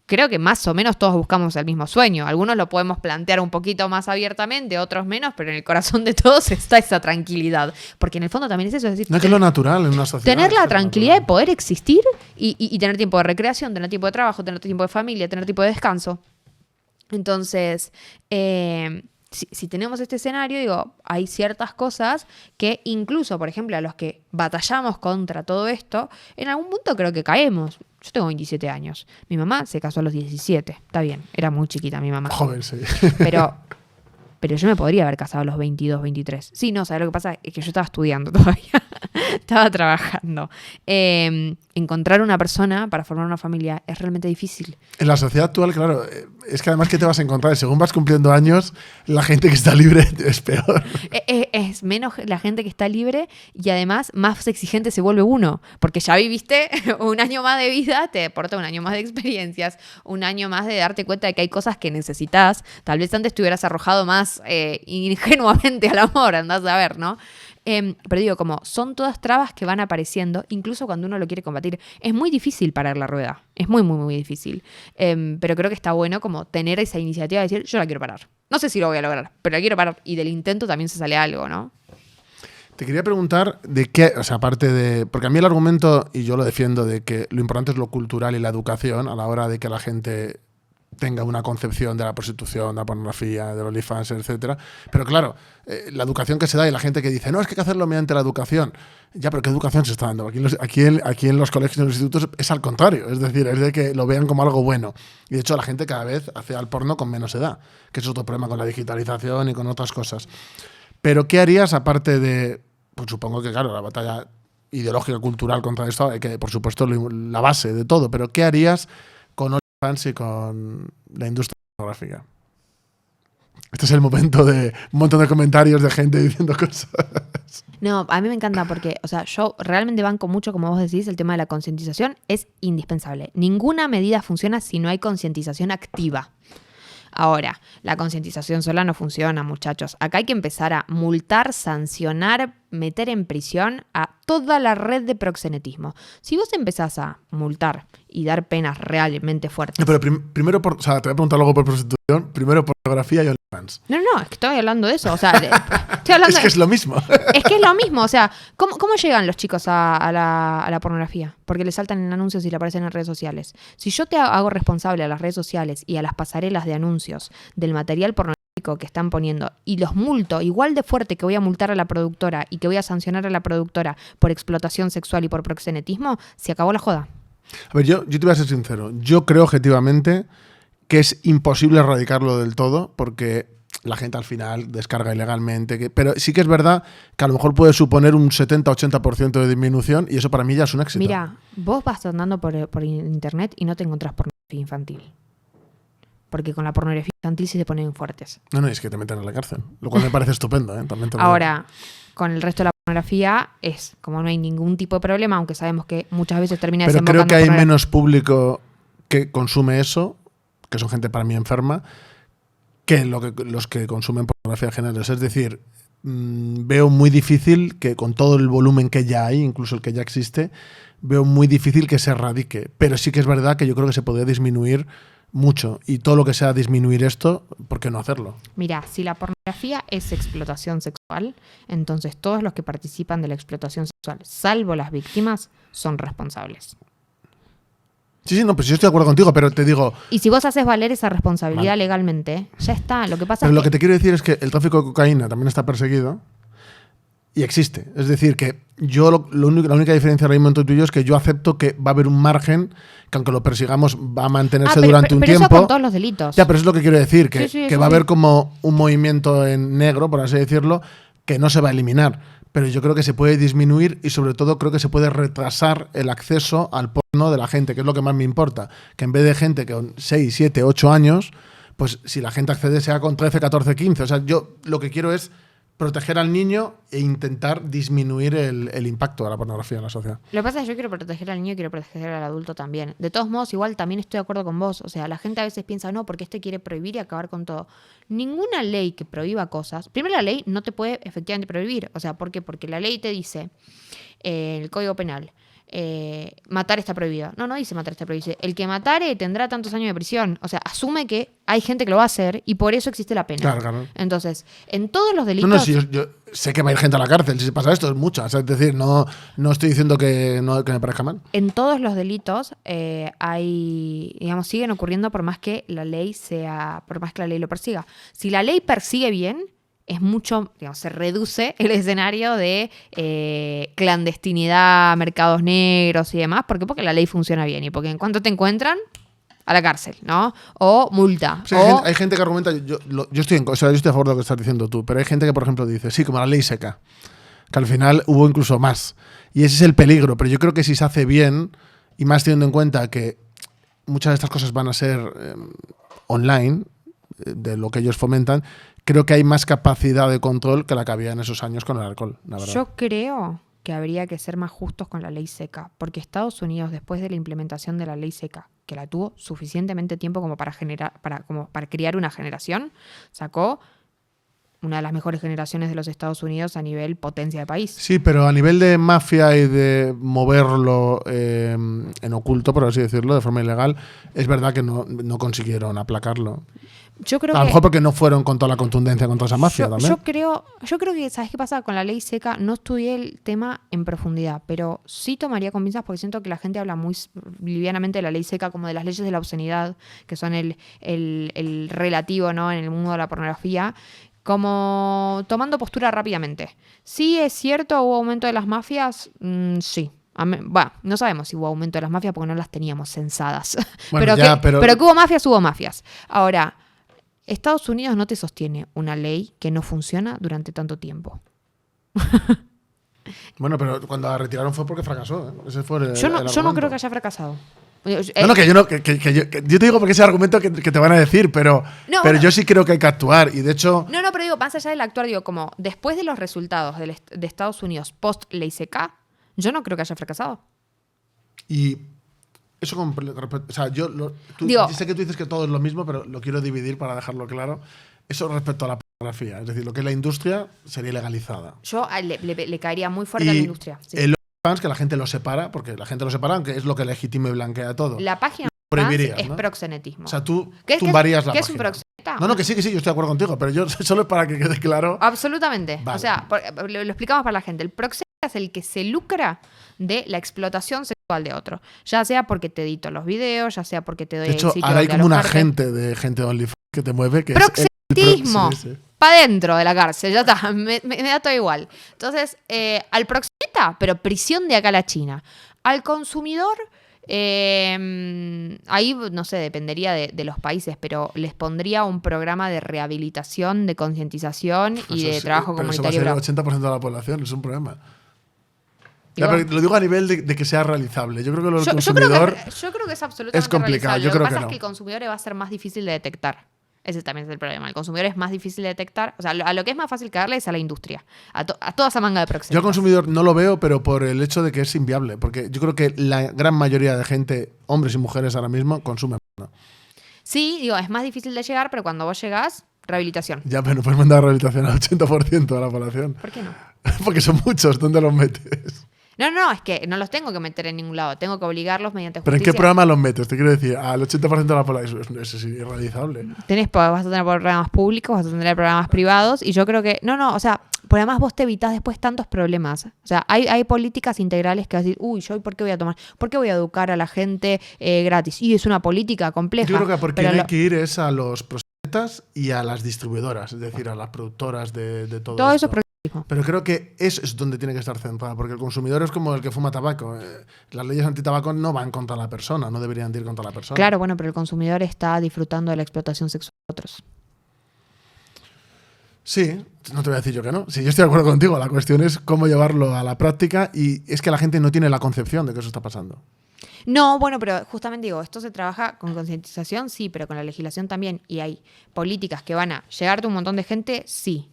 [SPEAKER 2] Creo que más o menos todos buscamos el mismo sueño. Algunos lo podemos plantear un poquito más abiertamente, otros menos, pero en el corazón de todos está esa tranquilidad. Porque en el fondo también es eso. Es decir,
[SPEAKER 1] no es que lo natural en una sociedad.
[SPEAKER 2] Tener la tranquilidad de poder existir y tener tiempo de recreación, tener tiempo de trabajo, tener tiempo de familia, tener tiempo de descanso. Entonces, si tenemos este escenario, digo, hay ciertas cosas que incluso, por ejemplo, a los que batallamos contra todo esto, en algún punto creo que caemos. Yo tengo 27 años. Mi mamá se casó a los 17. Está bien, era muy chiquita mi mamá.
[SPEAKER 1] Joven, sí.
[SPEAKER 2] Pero yo me podría haber casado a los 22, 23. Sí, no, ¿sabes lo que pasa? Es que yo estaba estudiando todavía. Estaba trabajando. Encontrar una persona para formar una familia es realmente difícil.
[SPEAKER 1] En la sociedad actual, claro, es que además, ¿qué te vas a encontrar? Según vas cumpliendo años, la gente que está libre es peor.
[SPEAKER 2] Es menos la gente que está libre y además más exigente se vuelve uno. Porque ya viviste un año más de vida, te aporta un año más de experiencias, un año más de darte cuenta de que hay cosas que necesitas. Tal vez antes te hubieras arrojado más ingenuamente al amor, andás a ver, ¿no? Pero digo, como son todas trabas que van apareciendo, incluso cuando uno lo quiere combatir. Es muy difícil parar la rueda. Es muy, muy, muy difícil. Pero creo que está bueno como tener esa iniciativa de decir, yo la quiero parar. No sé si lo voy a lograr, pero la quiero parar. Y del intento también se sale algo, ¿no?
[SPEAKER 1] Te quería preguntar de qué, o sea, aparte de... Porque a mí el argumento, y yo lo defiendo, de que lo importante es lo cultural y la educación a la hora de que la gente tenga una concepción de la prostitución, de la pornografía, de los OnlyFans, etcétera. Pero claro, la educación que se da y la gente que dice, no, es que hay que hacerlo mediante la educación. Ya, pero ¿qué educación se está dando? Aquí en los colegios y en los institutos es al contrario. Es decir, es de que lo vean como algo bueno. Y de hecho la gente cada vez hace al porno con menos edad, que es otro problema con la digitalización y con otras cosas. Pero ¿qué harías aparte de, pues supongo que claro, la batalla ideológica, cultural contra esto, que por supuesto la base de todo, pero ¿qué harías con OnlyFans y con la industria pornográfica? Este es el momento de un montón de comentarios de gente diciendo cosas.
[SPEAKER 2] No, a mí me encanta porque, o sea, yo realmente banco mucho, como vos decís, el tema de la concientización es indispensable. Ninguna medida funciona si no hay concientización activa. Ahora, la concientización sola no funciona, muchachos. Acá hay que empezar a multar, sancionar, meter en prisión a toda la red de proxenetismo. Si vos empezás a multar y dar penas realmente fuertes...
[SPEAKER 1] Pero primero, o sea, te voy a preguntar luego por prostitución, primero pornografía y OnlyFans.
[SPEAKER 2] No, es que estoy hablando de eso. O sea, estoy hablando
[SPEAKER 1] es que es lo mismo.
[SPEAKER 2] Es que es lo mismo. O sea, ¿cómo llegan los chicos a la pornografía? Porque les saltan en anuncios y le aparecen en redes sociales. Si yo te hago responsable a las redes sociales y a las pasarelas de anuncios del material pornográfico que están poniendo y los multo igual de fuerte que voy a multar a la productora y que voy a sancionar a la productora por explotación sexual y por proxenetismo, se acabó la joda.
[SPEAKER 1] A ver, yo te voy a ser sincero. Yo creo objetivamente que es imposible erradicarlo del todo porque la gente al final descarga ilegalmente. Pero sí que es verdad que a lo mejor puede suponer un 70-80% de disminución y eso para mí ya es un éxito.
[SPEAKER 2] Mira, vos vas andando por internet y no te encontrás pornografía infantil. Porque con la pornografía infantil sí se ponen fuertes.
[SPEAKER 1] No, es que te meten en la cárcel. Lo cual me parece estupendo. También
[SPEAKER 2] Ahora, con el resto de la pornografía es como no hay ningún tipo de problema, aunque sabemos que muchas veces termina
[SPEAKER 1] desembocando. Pero creo que hay menos público que consume eso, que son gente para mí enferma, que los que consumen pornografía en general. Es decir, veo muy difícil que con todo el volumen que ya hay, incluso el que ya existe, veo muy difícil que se erradique. Pero sí que es verdad que yo creo que se podría disminuir mucho. Y todo lo que sea disminuir esto, ¿por qué no hacerlo?
[SPEAKER 2] Mira, si la pornografía es explotación sexual, entonces todos los que participan de la explotación sexual, salvo las víctimas, son responsables.
[SPEAKER 1] Sí, no, pues yo estoy de acuerdo contigo, pero te digo...
[SPEAKER 2] Y si vos haces valer esa responsabilidad legalmente, ya está. Lo que pasa
[SPEAKER 1] pero lo que te quiero decir es que el tráfico de cocaína también está perseguido y existe. Es decir, que yo la única diferencia ahora mismo entre tú y yo es que yo acepto que va a haber un margen que aunque lo persigamos va a mantenerse durante un tiempo.
[SPEAKER 2] Eso con todos los delitos.
[SPEAKER 1] Ya, pero eso es lo que quiero decir, que,
[SPEAKER 2] sí,
[SPEAKER 1] que va a haber como un movimiento en negro, por así decirlo, que no se va a eliminar. Pero yo creo que se puede disminuir y sobre todo creo que se puede retrasar el acceso al porno de la gente, que es lo que más me importa. Que en vez de gente con 6, 7, 8 años, pues si la gente accede sea con 13, 14, 15. O sea, yo lo que quiero es proteger al niño e intentar disminuir el impacto de la pornografía en la sociedad.
[SPEAKER 2] Lo que pasa es que yo quiero proteger al niño y quiero proteger al adulto también. De todos modos, igual también estoy de acuerdo con vos. O sea, la gente a veces piensa, no, porque este quiere prohibir y acabar con todo. Ninguna ley que prohíba cosas... Primero, la ley no te puede efectivamente prohibir. O sea, ¿por qué? Porque la ley te dice, el Código Penal, matar está prohibido. No dice matar está prohibido. Dice, el que matare tendrá tantos años de prisión. O sea, asume que hay gente que lo va a hacer y por eso existe la pena.
[SPEAKER 1] Claro.
[SPEAKER 2] Entonces, en todos los delitos...
[SPEAKER 1] No, si yo sé que va a ir gente a la cárcel. Si pasa esto, es mucha. O sea, es decir, no estoy diciendo que me parezca mal.
[SPEAKER 2] En todos los delitos hay, digamos, siguen ocurriendo por más que la ley lo persiga. Si la ley persigue bien, es mucho, digamos, se reduce el escenario de clandestinidad, mercados negros y demás. ¿Por qué? Porque la ley funciona bien y porque en cuanto te encuentran, a la cárcel, ¿no? O multa.
[SPEAKER 1] Sí, hay gente que argumenta, yo estoy a favor de lo que estás diciendo tú, pero hay gente que, por ejemplo, dice, sí, como la ley seca, que al final hubo incluso más. Y ese es el peligro, pero yo creo que si se hace bien, y más teniendo en cuenta que muchas de estas cosas van a ser online, de lo que ellos fomentan, creo que hay más capacidad de control que la que había en esos años con el alcohol, la verdad.
[SPEAKER 2] Yo creo que habría que ser más justos con la ley seca, porque Estados Unidos, después de la implementación de la ley seca, que la tuvo suficientemente tiempo como para crear una generación, sacó una de las mejores generaciones de los Estados Unidos a nivel potencia de país.
[SPEAKER 1] Sí, pero a nivel de mafia y de moverlo en oculto, por así decirlo, de forma ilegal, es verdad que no consiguieron aplacarlo.
[SPEAKER 2] Yo creo
[SPEAKER 1] A lo
[SPEAKER 2] que
[SPEAKER 1] mejor porque no fueron con toda la contundencia contra esa mafia también.
[SPEAKER 2] yo creo que, ¿sabes qué pasa con la ley seca? No estudié el tema en profundidad, pero sí tomaría con pinzas porque siento que la gente habla muy livianamente de la ley seca como de las leyes de la obscenidad, que son el relativo, ¿no? En el mundo de la pornografía, como tomando postura rápidamente. Sí, es cierto, hubo aumento de las mafias, sí. Bueno, no sabemos si hubo aumento de las mafias porque no las teníamos censadas.
[SPEAKER 1] Bueno,
[SPEAKER 2] pero que hubo mafias, hubo mafias. Ahora, Estados Unidos no te sostiene una ley que no funciona durante tanto tiempo.
[SPEAKER 1] Bueno, pero cuando la retiraron fue porque fracasó. Ese fue el
[SPEAKER 2] Yo no
[SPEAKER 1] argumento.
[SPEAKER 2] creo que haya fracasado.
[SPEAKER 1] No, yo te digo porque ese argumento que te van a decir, pero
[SPEAKER 2] Bueno,
[SPEAKER 1] yo sí creo que hay que actuar. Y de hecho,
[SPEAKER 2] No, pero digo, más allá del actuar, digo, como después de los resultados de Estados Unidos post-ley seca, yo no creo que haya fracasado.
[SPEAKER 1] y eso o sea, yo sé que tú dices que todo es lo mismo, pero lo quiero dividir para dejarlo claro. Eso respecto a la pornografía, es decir, lo que es la industria sería legalizada.
[SPEAKER 2] Yo le caería muy fuerte a la industria. Sí.
[SPEAKER 1] El OnlyFans, que la gente lo separa, porque la gente lo separa, aunque es lo que legitima y blanquea todo.
[SPEAKER 2] La página
[SPEAKER 1] Prohibirías,
[SPEAKER 2] es
[SPEAKER 1] ¿no?
[SPEAKER 2] proxenetismo.
[SPEAKER 1] O sea, tú
[SPEAKER 2] ¿Qué
[SPEAKER 1] tumbarías la
[SPEAKER 2] ¿qué
[SPEAKER 1] página.
[SPEAKER 2] es un proxeneta?
[SPEAKER 1] No, que sí, yo estoy de acuerdo contigo, pero yo solo para que quede claro.
[SPEAKER 2] Absolutamente.
[SPEAKER 1] Vale.
[SPEAKER 2] O sea, lo explicamos para la gente. El proxeneta es el que se lucra de la explotación sexual de otro. Ya sea porque te edito los videos, ya sea porque te doy
[SPEAKER 1] De hecho,
[SPEAKER 2] el sitio
[SPEAKER 1] ahora hay
[SPEAKER 2] donde
[SPEAKER 1] como un
[SPEAKER 2] alojarte.
[SPEAKER 1] agente de gente de OnlyFans que te mueve, que
[SPEAKER 2] Proxenetismo.
[SPEAKER 1] sí.
[SPEAKER 2] Para dentro de la cárcel, ya está, me da todo igual. Entonces, al proxeneta, pero prisión de acá a la China. Al consumidor, ahí, no sé, dependería de los países, pero les pondría un programa de rehabilitación, de concientización y de trabajo
[SPEAKER 1] pero
[SPEAKER 2] comunitario.
[SPEAKER 1] Eso va a ser el 80% de la población, es un problema.
[SPEAKER 2] Digo,
[SPEAKER 1] Pero lo digo a nivel de que sea realizable. Yo creo que lo del
[SPEAKER 2] yo
[SPEAKER 1] consumidor
[SPEAKER 2] creo que es absolutamente
[SPEAKER 1] es complicado.
[SPEAKER 2] realizable.
[SPEAKER 1] Yo
[SPEAKER 2] Lo que
[SPEAKER 1] creo
[SPEAKER 2] pasa
[SPEAKER 1] que
[SPEAKER 2] es que el consumidor va a ser más difícil de detectar. Ese también es el problema. El consumidor es más difícil de detectar. O sea, a lo que es más fácil caerle es a la industria. A toda esa manga de
[SPEAKER 1] Yo
[SPEAKER 2] proxenetas.
[SPEAKER 1] al consumidor no lo veo, pero por el hecho de que es inviable. Porque yo creo que la gran mayoría de gente, hombres y mujeres ahora mismo, consumen porno.
[SPEAKER 2] Sí, digo, es más difícil de llegar, pero cuando vos llegás, rehabilitación.
[SPEAKER 1] Ya, pero no puedes mandar rehabilitación al 80% de la población.
[SPEAKER 2] ¿Por qué no?
[SPEAKER 1] Porque son muchos. ¿Dónde los metes?
[SPEAKER 2] No, es que no los tengo que meter en ningún lado. Tengo que obligarlos mediante
[SPEAKER 1] ¿Pero
[SPEAKER 2] justicia.
[SPEAKER 1] en qué programa los metes? Te quiero decir, al 80% de la población. Eso es irrealizable.
[SPEAKER 2] Vas a tener programas públicos, vas a tener programas privados. Y yo creo que... o sea, por además vos te evitás después tantos problemas. O sea, hay políticas integrales que vas a decir, uy, ¿yo por qué voy a tomar? ¿Por qué voy a educar a la gente gratis? Y es una política compleja.
[SPEAKER 1] Yo creo que porque hay que ir es a los proxenetas y a las distribuidoras, es decir, a las productoras de todo
[SPEAKER 2] Todo eso
[SPEAKER 1] esto.
[SPEAKER 2] es
[SPEAKER 1] Pero creo que eso es donde tiene que estar centrada, porque el consumidor es como el que fuma tabaco. Las leyes antitabaco no van contra la persona, no deberían ir contra la persona.
[SPEAKER 2] Claro, bueno, pero el consumidor está disfrutando de la explotación sexual de otros.
[SPEAKER 1] Sí, no te voy a decir yo que no. Sí, yo estoy de acuerdo contigo. La cuestión es cómo llevarlo a la práctica y es que la gente no tiene la concepción de que eso está pasando.
[SPEAKER 2] No, bueno, pero justamente digo, esto se trabaja con concientización, sí, pero con la legislación también. Y hay políticas que van a llegarte a un montón de gente, sí.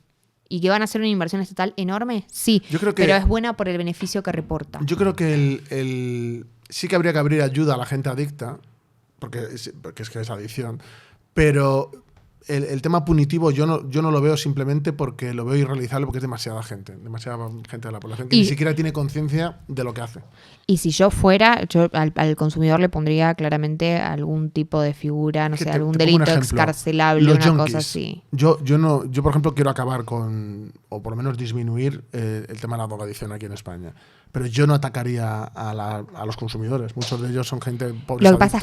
[SPEAKER 2] ¿Y que van a hacer una inversión estatal enorme? Sí.
[SPEAKER 1] Yo creo que,
[SPEAKER 2] pero es buena por el beneficio que reporta.
[SPEAKER 1] Yo creo que sí que habría que abrir ayuda a la gente adicta, porque es que es adicción, pero el tema punitivo yo no lo veo simplemente porque lo veo irrealizable, porque es demasiada gente de la población que ni siquiera tiene conciencia de lo que hace.
[SPEAKER 2] Y si yo fuera, al consumidor le pondría claramente algún tipo de figura, no sé, algún delito excarcelable, una cosa así.
[SPEAKER 1] Yo, por ejemplo, quiero acabar con, o por lo menos disminuir el tema de la drogadicción aquí en España. Pero yo no atacaría a los consumidores. Muchos de ellos son gente pobres.
[SPEAKER 2] Lo que pasa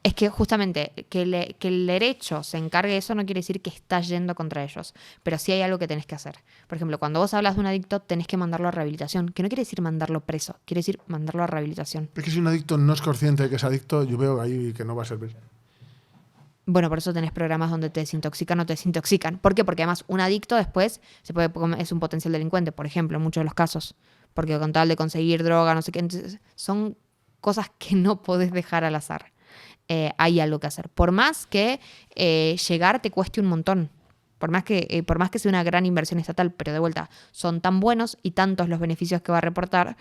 [SPEAKER 2] es que justamente que el derecho se encargue de eso no quiere decir que estás yendo contra ellos. Pero sí hay algo que tenés que hacer. Por ejemplo, cuando vos hablas de un adicto, tenés que mandarlo a rehabilitación. Que no quiere decir mandarlo preso, quiere decir mandarlo a rehabilitación.
[SPEAKER 1] Es que si un adicto no es consciente de que es adicto, yo veo ahí que no va a servir.
[SPEAKER 2] Bueno, por eso tenés programas donde te desintoxican o te desintoxican. ¿Por qué? Porque además un adicto después es un potencial delincuente, por ejemplo, en muchos de los casos. Porque con tal de conseguir droga, no sé qué, entonces son cosas que no podés dejar al azar. Hay algo que hacer. Por más que llegar te cueste un montón. Por más que sea una gran inversión estatal, pero de vuelta, son tan buenos y tantos los beneficios que va a reportar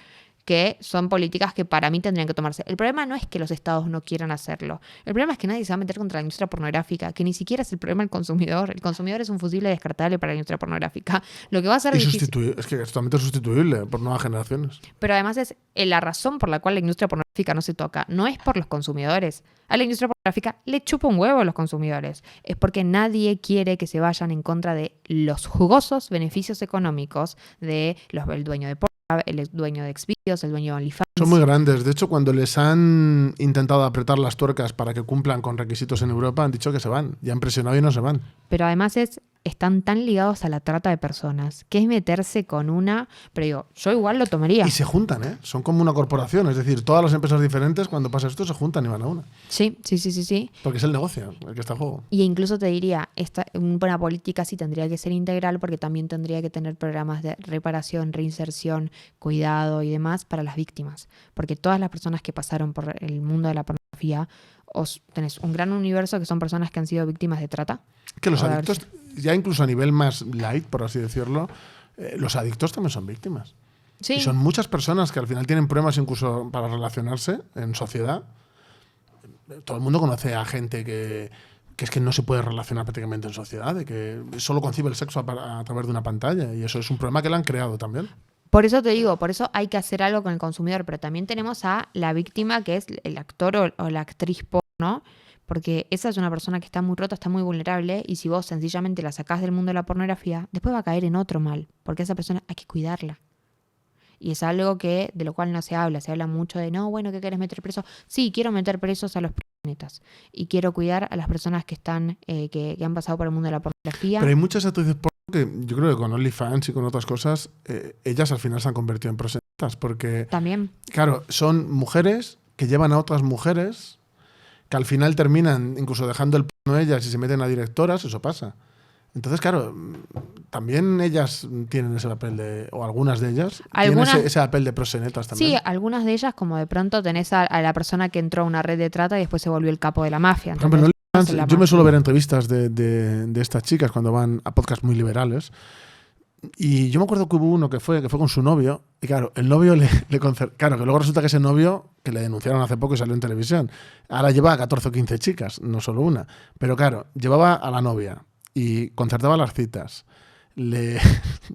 [SPEAKER 2] que son políticas que para mí tendrían que tomarse. El problema no es que los estados no quieran hacerlo. El problema es que nadie se va a meter contra la industria pornográfica, que ni siquiera es el problema del consumidor. El consumidor es un fusible descartable para la industria pornográfica. Lo que va a ser difícil.
[SPEAKER 1] Es que es totalmente sustituible por nuevas generaciones.
[SPEAKER 2] Pero además es la razón por la cual la industria pornográfica no se toca. No es por los consumidores. A la industria pornográfica le chupa un huevo a los consumidores. Es porque nadie quiere que se vayan en contra de los jugosos beneficios económicos de el dueño de Pornhub, el dueño de Xvideos, el dueño de OnlyFans.
[SPEAKER 1] Son muy grandes. De hecho, cuando les han intentado apretar las tuercas para que cumplan con requisitos en Europa, han dicho que se van. Ya han presionado y no se van.
[SPEAKER 2] Pero además están tan ligados a la trata de personas, que es meterse con una... Pero digo, yo igual lo tomaría.
[SPEAKER 1] Y se juntan, ¿eh? Son como una corporación. Es decir, todas las empresas diferentes, cuando pasa esto, se juntan y van a una.
[SPEAKER 2] Sí.
[SPEAKER 1] Porque es el negocio el que está en juego.
[SPEAKER 2] Y incluso te diría, una política sí tendría que ser integral, porque también tendría que tener programas de reparación, reinserción, cuidado y demás para las víctimas. Porque todas las personas que pasaron por el mundo de la pornografía, tenés un gran universo que son personas que han sido víctimas de trata.
[SPEAKER 1] Que los adictos, ya incluso a nivel más light, por así decirlo, los adictos también son víctimas.
[SPEAKER 2] Sí.
[SPEAKER 1] Y son muchas personas que al final tienen problemas incluso para relacionarse en sociedad. Todo el mundo conoce a gente que es que no se puede relacionar prácticamente en sociedad, de que solo concibe el sexo a través de una pantalla. Y eso es un problema que le han creado también.
[SPEAKER 2] Por eso te digo, por eso hay que hacer algo con el consumidor, pero también tenemos a la víctima, que es el actor o la actriz porno, porque esa es una persona que está muy rota, está muy vulnerable, y si vos sencillamente la sacás del mundo de la pornografía, después va a caer en otro mal, porque esa persona hay que cuidarla. Y es algo de lo cual no se habla mucho de, no, bueno, ¿qué querés meter preso? Sí, quiero meter presos a los proxenetas, y quiero cuidar a las personas que están que han pasado por el mundo de la pornografía.
[SPEAKER 1] Pero hay muchas actrices porno que yo creo que con OnlyFans y con otras cosas, ellas al final se han convertido en proxenetas, porque
[SPEAKER 2] También.
[SPEAKER 1] Claro, son mujeres que llevan a otras mujeres que al final terminan incluso dejando el porno ellas y se meten a directoras, eso pasa. Entonces, claro, también ellas tienen ese papel o algunas de ellas tienen ese papel de proxenetas también.
[SPEAKER 2] Sí, algunas de ellas, como de pronto tenés a la persona que entró a una red de trata y después se volvió el capo de la mafia.
[SPEAKER 1] Por ejemplo, yo me suelo ver entrevistas de estas chicas cuando van a podcasts muy liberales. Y yo me acuerdo que hubo uno que fue con su novio, y claro, el novio claro, que luego resulta que ese novio, que le denunciaron hace poco y salió en televisión, ahora lleva a 14 o 15 chicas, no solo una. Pero claro, llevaba a la novia y concertaba las citas. Le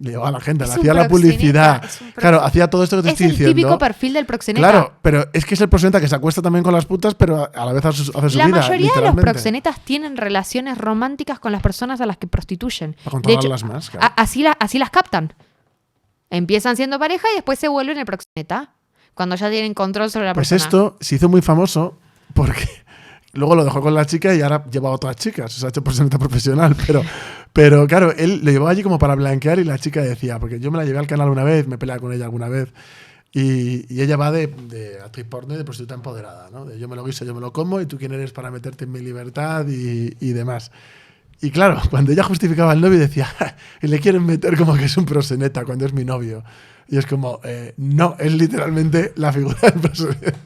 [SPEAKER 1] llevaba a la gente, le hacía la publicidad. Claro, hacía todo esto que te estoy diciendo.
[SPEAKER 2] Es el típico perfil del proxeneta.
[SPEAKER 1] Claro, pero es que es el proxeneta que se acuesta también con las putas, pero a la vez hace su vida.
[SPEAKER 2] La mayoría de los proxenetas tienen relaciones románticas con las personas a las que prostituyen.
[SPEAKER 1] Para controlarlas más, claro.
[SPEAKER 2] Así las captan. Empiezan siendo pareja y después se vuelven el proxeneta. Cuando ya tienen control sobre la persona.
[SPEAKER 1] Pues esto se hizo muy famoso porque luego lo dejó con la chica y ahora lleva a otras chicas. Se ha hecho proxeneta profesional, pero claro, él le llevaba allí como para blanquear y la chica decía, porque yo me la llevé al canal una vez, me peleaba con ella alguna vez, y ella va de actriz porno y de prostituta empoderada, ¿no? De yo me lo guiso, yo me lo como y tú quién eres para meterte en mi libertad y demás. Y claro, cuando ella justificaba al novio decía, y le quieren meter como que es un proxeneta cuando es mi novio. Y es como, no, es literalmente la figura del proxeneta.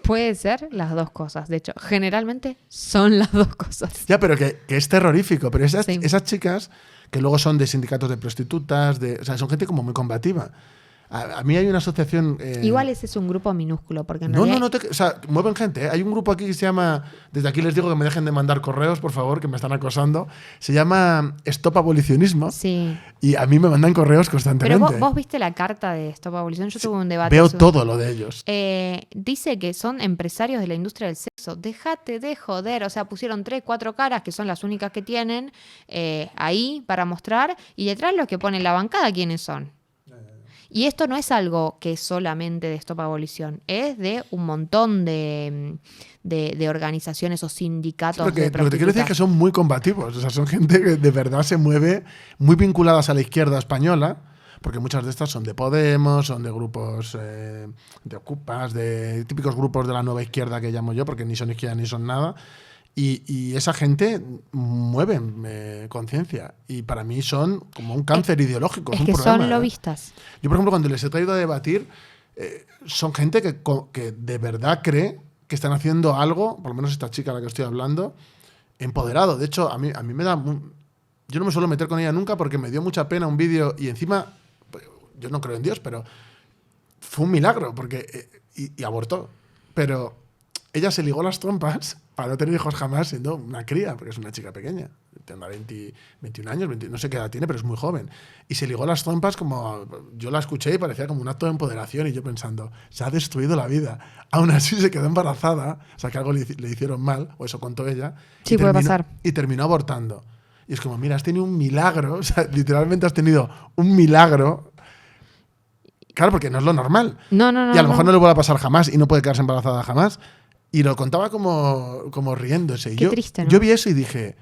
[SPEAKER 2] Puede ser las dos cosas. De hecho, generalmente son las dos cosas.
[SPEAKER 1] Ya, pero que es terrorífico. Pero esas chicas que luego son de sindicatos de prostitutas, o sea, son gente como muy combativa. A mí hay una asociación...
[SPEAKER 2] Igual ese es un grupo minúsculo, porque en
[SPEAKER 1] No,
[SPEAKER 2] realidad...
[SPEAKER 1] o sea, mueven gente, ¿eh? Hay un grupo aquí que se llama... Desde aquí les digo que me dejen de mandar correos, por favor, que me están acosando. Se llama Stop Abolicionismo.
[SPEAKER 2] Sí.
[SPEAKER 1] Y a mí me mandan correos constantemente.
[SPEAKER 2] Pero vos viste la carta de Stop Abolición. Yo tuve un debate.
[SPEAKER 1] Veo todo lo de ellos.
[SPEAKER 2] Dice que son empresarios de la industria del sexo. Déjate de joder. O sea, pusieron 3, 4 caras, que son las únicas que tienen, ahí para mostrar. Y detrás los que ponen la bancada, ¿quiénes son? Y esto no es algo que es solamente de Stop Abolición, es de un montón de organizaciones o sindicatos
[SPEAKER 1] Sí,
[SPEAKER 2] de prostitutas.
[SPEAKER 1] lo que te quiero decir es que son muy combativos, o sea, son gente que de verdad se mueve muy vinculadas a la izquierda española, porque muchas de estas son de Podemos, son de grupos de Ocupas, de típicos grupos de la nueva izquierda que llamo yo, porque ni son izquierda ni son nada. Y esa gente mueve conciencia. Y para mí son como un cáncer ideológico.
[SPEAKER 2] Es
[SPEAKER 1] un
[SPEAKER 2] que
[SPEAKER 1] problema,
[SPEAKER 2] son lobistas.
[SPEAKER 1] Yo, por ejemplo, cuando les he traído a debatir, son gente que de verdad cree que están haciendo algo, por lo menos esta chica a la que estoy hablando, empoderado. De hecho, a mí me da... Yo no me suelo meter con ella nunca porque me dio mucha pena un vídeo y encima, yo no creo en Dios, pero fue un milagro, porque y abortó. Pero ella se ligó las trompas para no tener hijos jamás siendo una cría, porque es una chica pequeña. Tendrá 21 años, 20, no sé qué edad tiene, pero es muy joven. Y se ligó las trompas como... Yo la escuché y parecía como un acto de empoderación, y yo pensando, se ha destruido la vida. Aún así se quedó embarazada, o sea que algo le hicieron mal, o eso contó ella.
[SPEAKER 2] Sí, puede pasar.
[SPEAKER 1] Y terminó abortando. Y es como, mira, has tenido un milagro, o sea, literalmente has tenido un milagro. Claro, porque no es lo normal.
[SPEAKER 2] No.
[SPEAKER 1] Y a lo mejor no le vuelve a pasar jamás y no puede quedarse embarazada jamás. Y lo contaba como riéndose.
[SPEAKER 2] Qué triste, ¿no?
[SPEAKER 1] Yo vi eso y dije...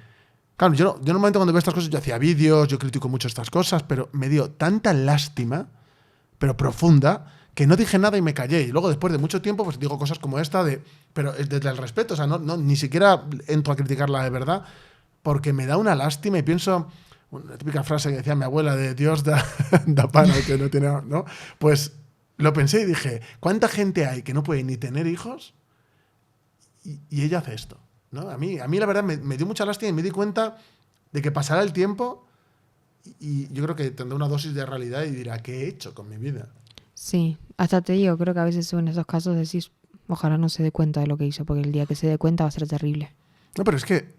[SPEAKER 1] Claro, yo normalmente cuando veo estas cosas, yo hacía vídeos, yo critico mucho estas cosas, pero me dio tanta lástima, pero profunda, que no dije nada y me callé. Y luego, después de mucho tiempo, pues digo cosas como esta, pero desde el respeto. O sea, ni siquiera entro a criticarla de verdad, porque me da una lástima y pienso... Una típica frase que decía mi abuela de Dios da pan al que no tiene... ¿no? Pues lo pensé y dije, ¿cuánta gente hay que no puede ni tener hijos y ella hace esto? ¿No? A mí la verdad me dio mucha lástima y me di cuenta de que pasará el tiempo y yo creo que tendrá una dosis de realidad y dirá, ¿qué he hecho con mi vida?
[SPEAKER 2] Sí, hasta te digo, creo que a veces en esos casos decís, ojalá no se dé cuenta de lo que hizo, porque el día que se dé cuenta va a ser terrible.
[SPEAKER 1] No, pero es que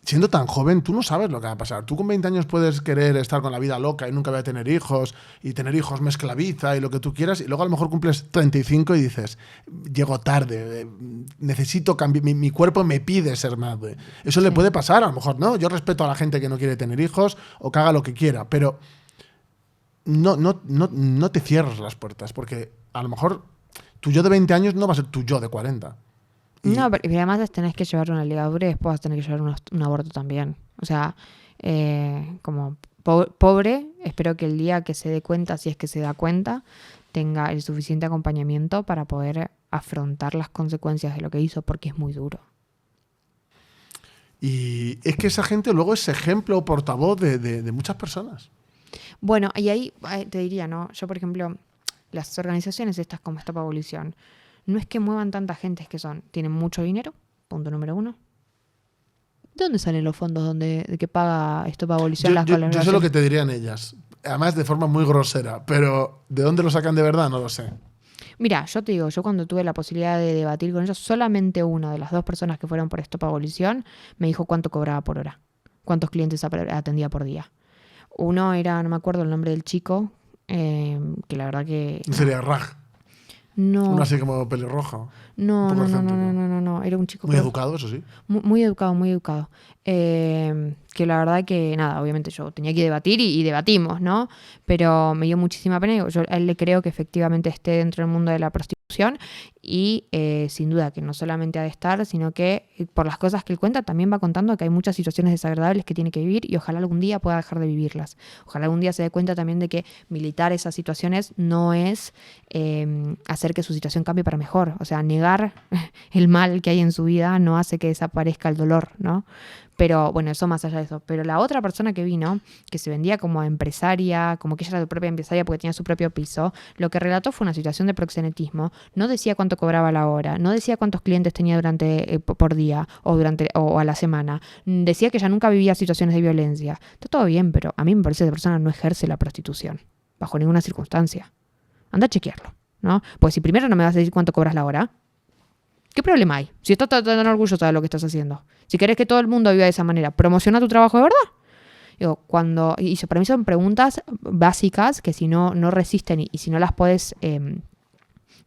[SPEAKER 1] siendo tan joven, tú no sabes lo que va a pasar. Tú con 20 años puedes querer estar con la vida loca y nunca voy a tener hijos, y tener hijos me esclaviza y lo que tú quieras, y luego a lo mejor cumples 35 y dices, llego tarde, necesito cambiar, mi cuerpo me pide ser madre. Eso le puede pasar, a lo mejor no. Yo respeto a la gente que no quiere tener hijos o que haga lo que quiera, pero no te cierres las puertas, porque a lo mejor tu yo de 20 años no va a ser tu yo de 40.
[SPEAKER 2] No, pero además tenés que llevar una ligadura y después vas a tener que llevar un aborto también. O sea, como pobre, espero que el día que se dé cuenta, si es que se da cuenta, tenga el suficiente acompañamiento para poder afrontar las consecuencias de lo que hizo, porque es muy duro.
[SPEAKER 1] Y es que esa gente luego es ejemplo o portavoz de muchas personas.
[SPEAKER 2] Bueno, y ahí te diría, ¿no? Yo, por ejemplo, las organizaciones estas como Stop Abolición, no es que muevan tanta gente, es que tienen mucho dinero, punto número 1. ¿De dónde salen los fondos de que paga Stop Abolición las
[SPEAKER 1] organizaciones? Yo sé lo que te dirían ellas, además de forma muy grosera, pero ¿de dónde lo sacan de verdad? No lo sé.
[SPEAKER 2] Mira, yo te digo, yo cuando tuve la posibilidad de debatir con ellos, solamente una de las 2 personas que fueron por Stop Abolición me dijo cuánto cobraba por hora, cuántos clientes atendía por día. Uno era, no me acuerdo el nombre del chico, que la verdad que...
[SPEAKER 1] Sería Raj.
[SPEAKER 2] No.
[SPEAKER 1] Uno así como pelirrojo.
[SPEAKER 2] No. Era un chico...
[SPEAKER 1] Muy educado, eso sí.
[SPEAKER 2] Muy educado. Que la verdad que, nada, obviamente yo tenía que debatir y debatimos, ¿no? Pero me dio muchísima pena. Yo a él le creo que efectivamente esté dentro del mundo de la prostitución y sin duda que no solamente ha de estar, sino que por las cosas que él cuenta también va contando que hay muchas situaciones desagradables que tiene que vivir y ojalá algún día pueda dejar de vivirlas. Ojalá algún día se dé cuenta también de que militar esas situaciones no es hacer que su situación cambie para mejor. O sea, negar el mal que hay en su vida no hace que desaparezca el dolor, ¿no? Pero bueno, eso más allá de eso. Pero la otra persona que vino, que se vendía como empresaria, como que ella era su propia empresaria porque tenía su propio piso, lo que relató fue una situación de proxenetismo. No decía cuánto cobraba la hora, no decía cuántos clientes tenía por día o a la semana. Decía que ella nunca vivía situaciones de violencia. Está todo bien, pero a mí me parece que esa persona no ejerce la prostitución, bajo ninguna circunstancia. Anda a chequearlo, ¿no? Pues si primero no me vas a decir cuánto cobras la hora, ¿qué problema hay? Si estás tan orgullosa de lo que estás haciendo. Si querés que todo el mundo viva de esa manera, promociona tu trabajo de verdad. Digo, para mí son preguntas básicas que si no resisten y si no las puedes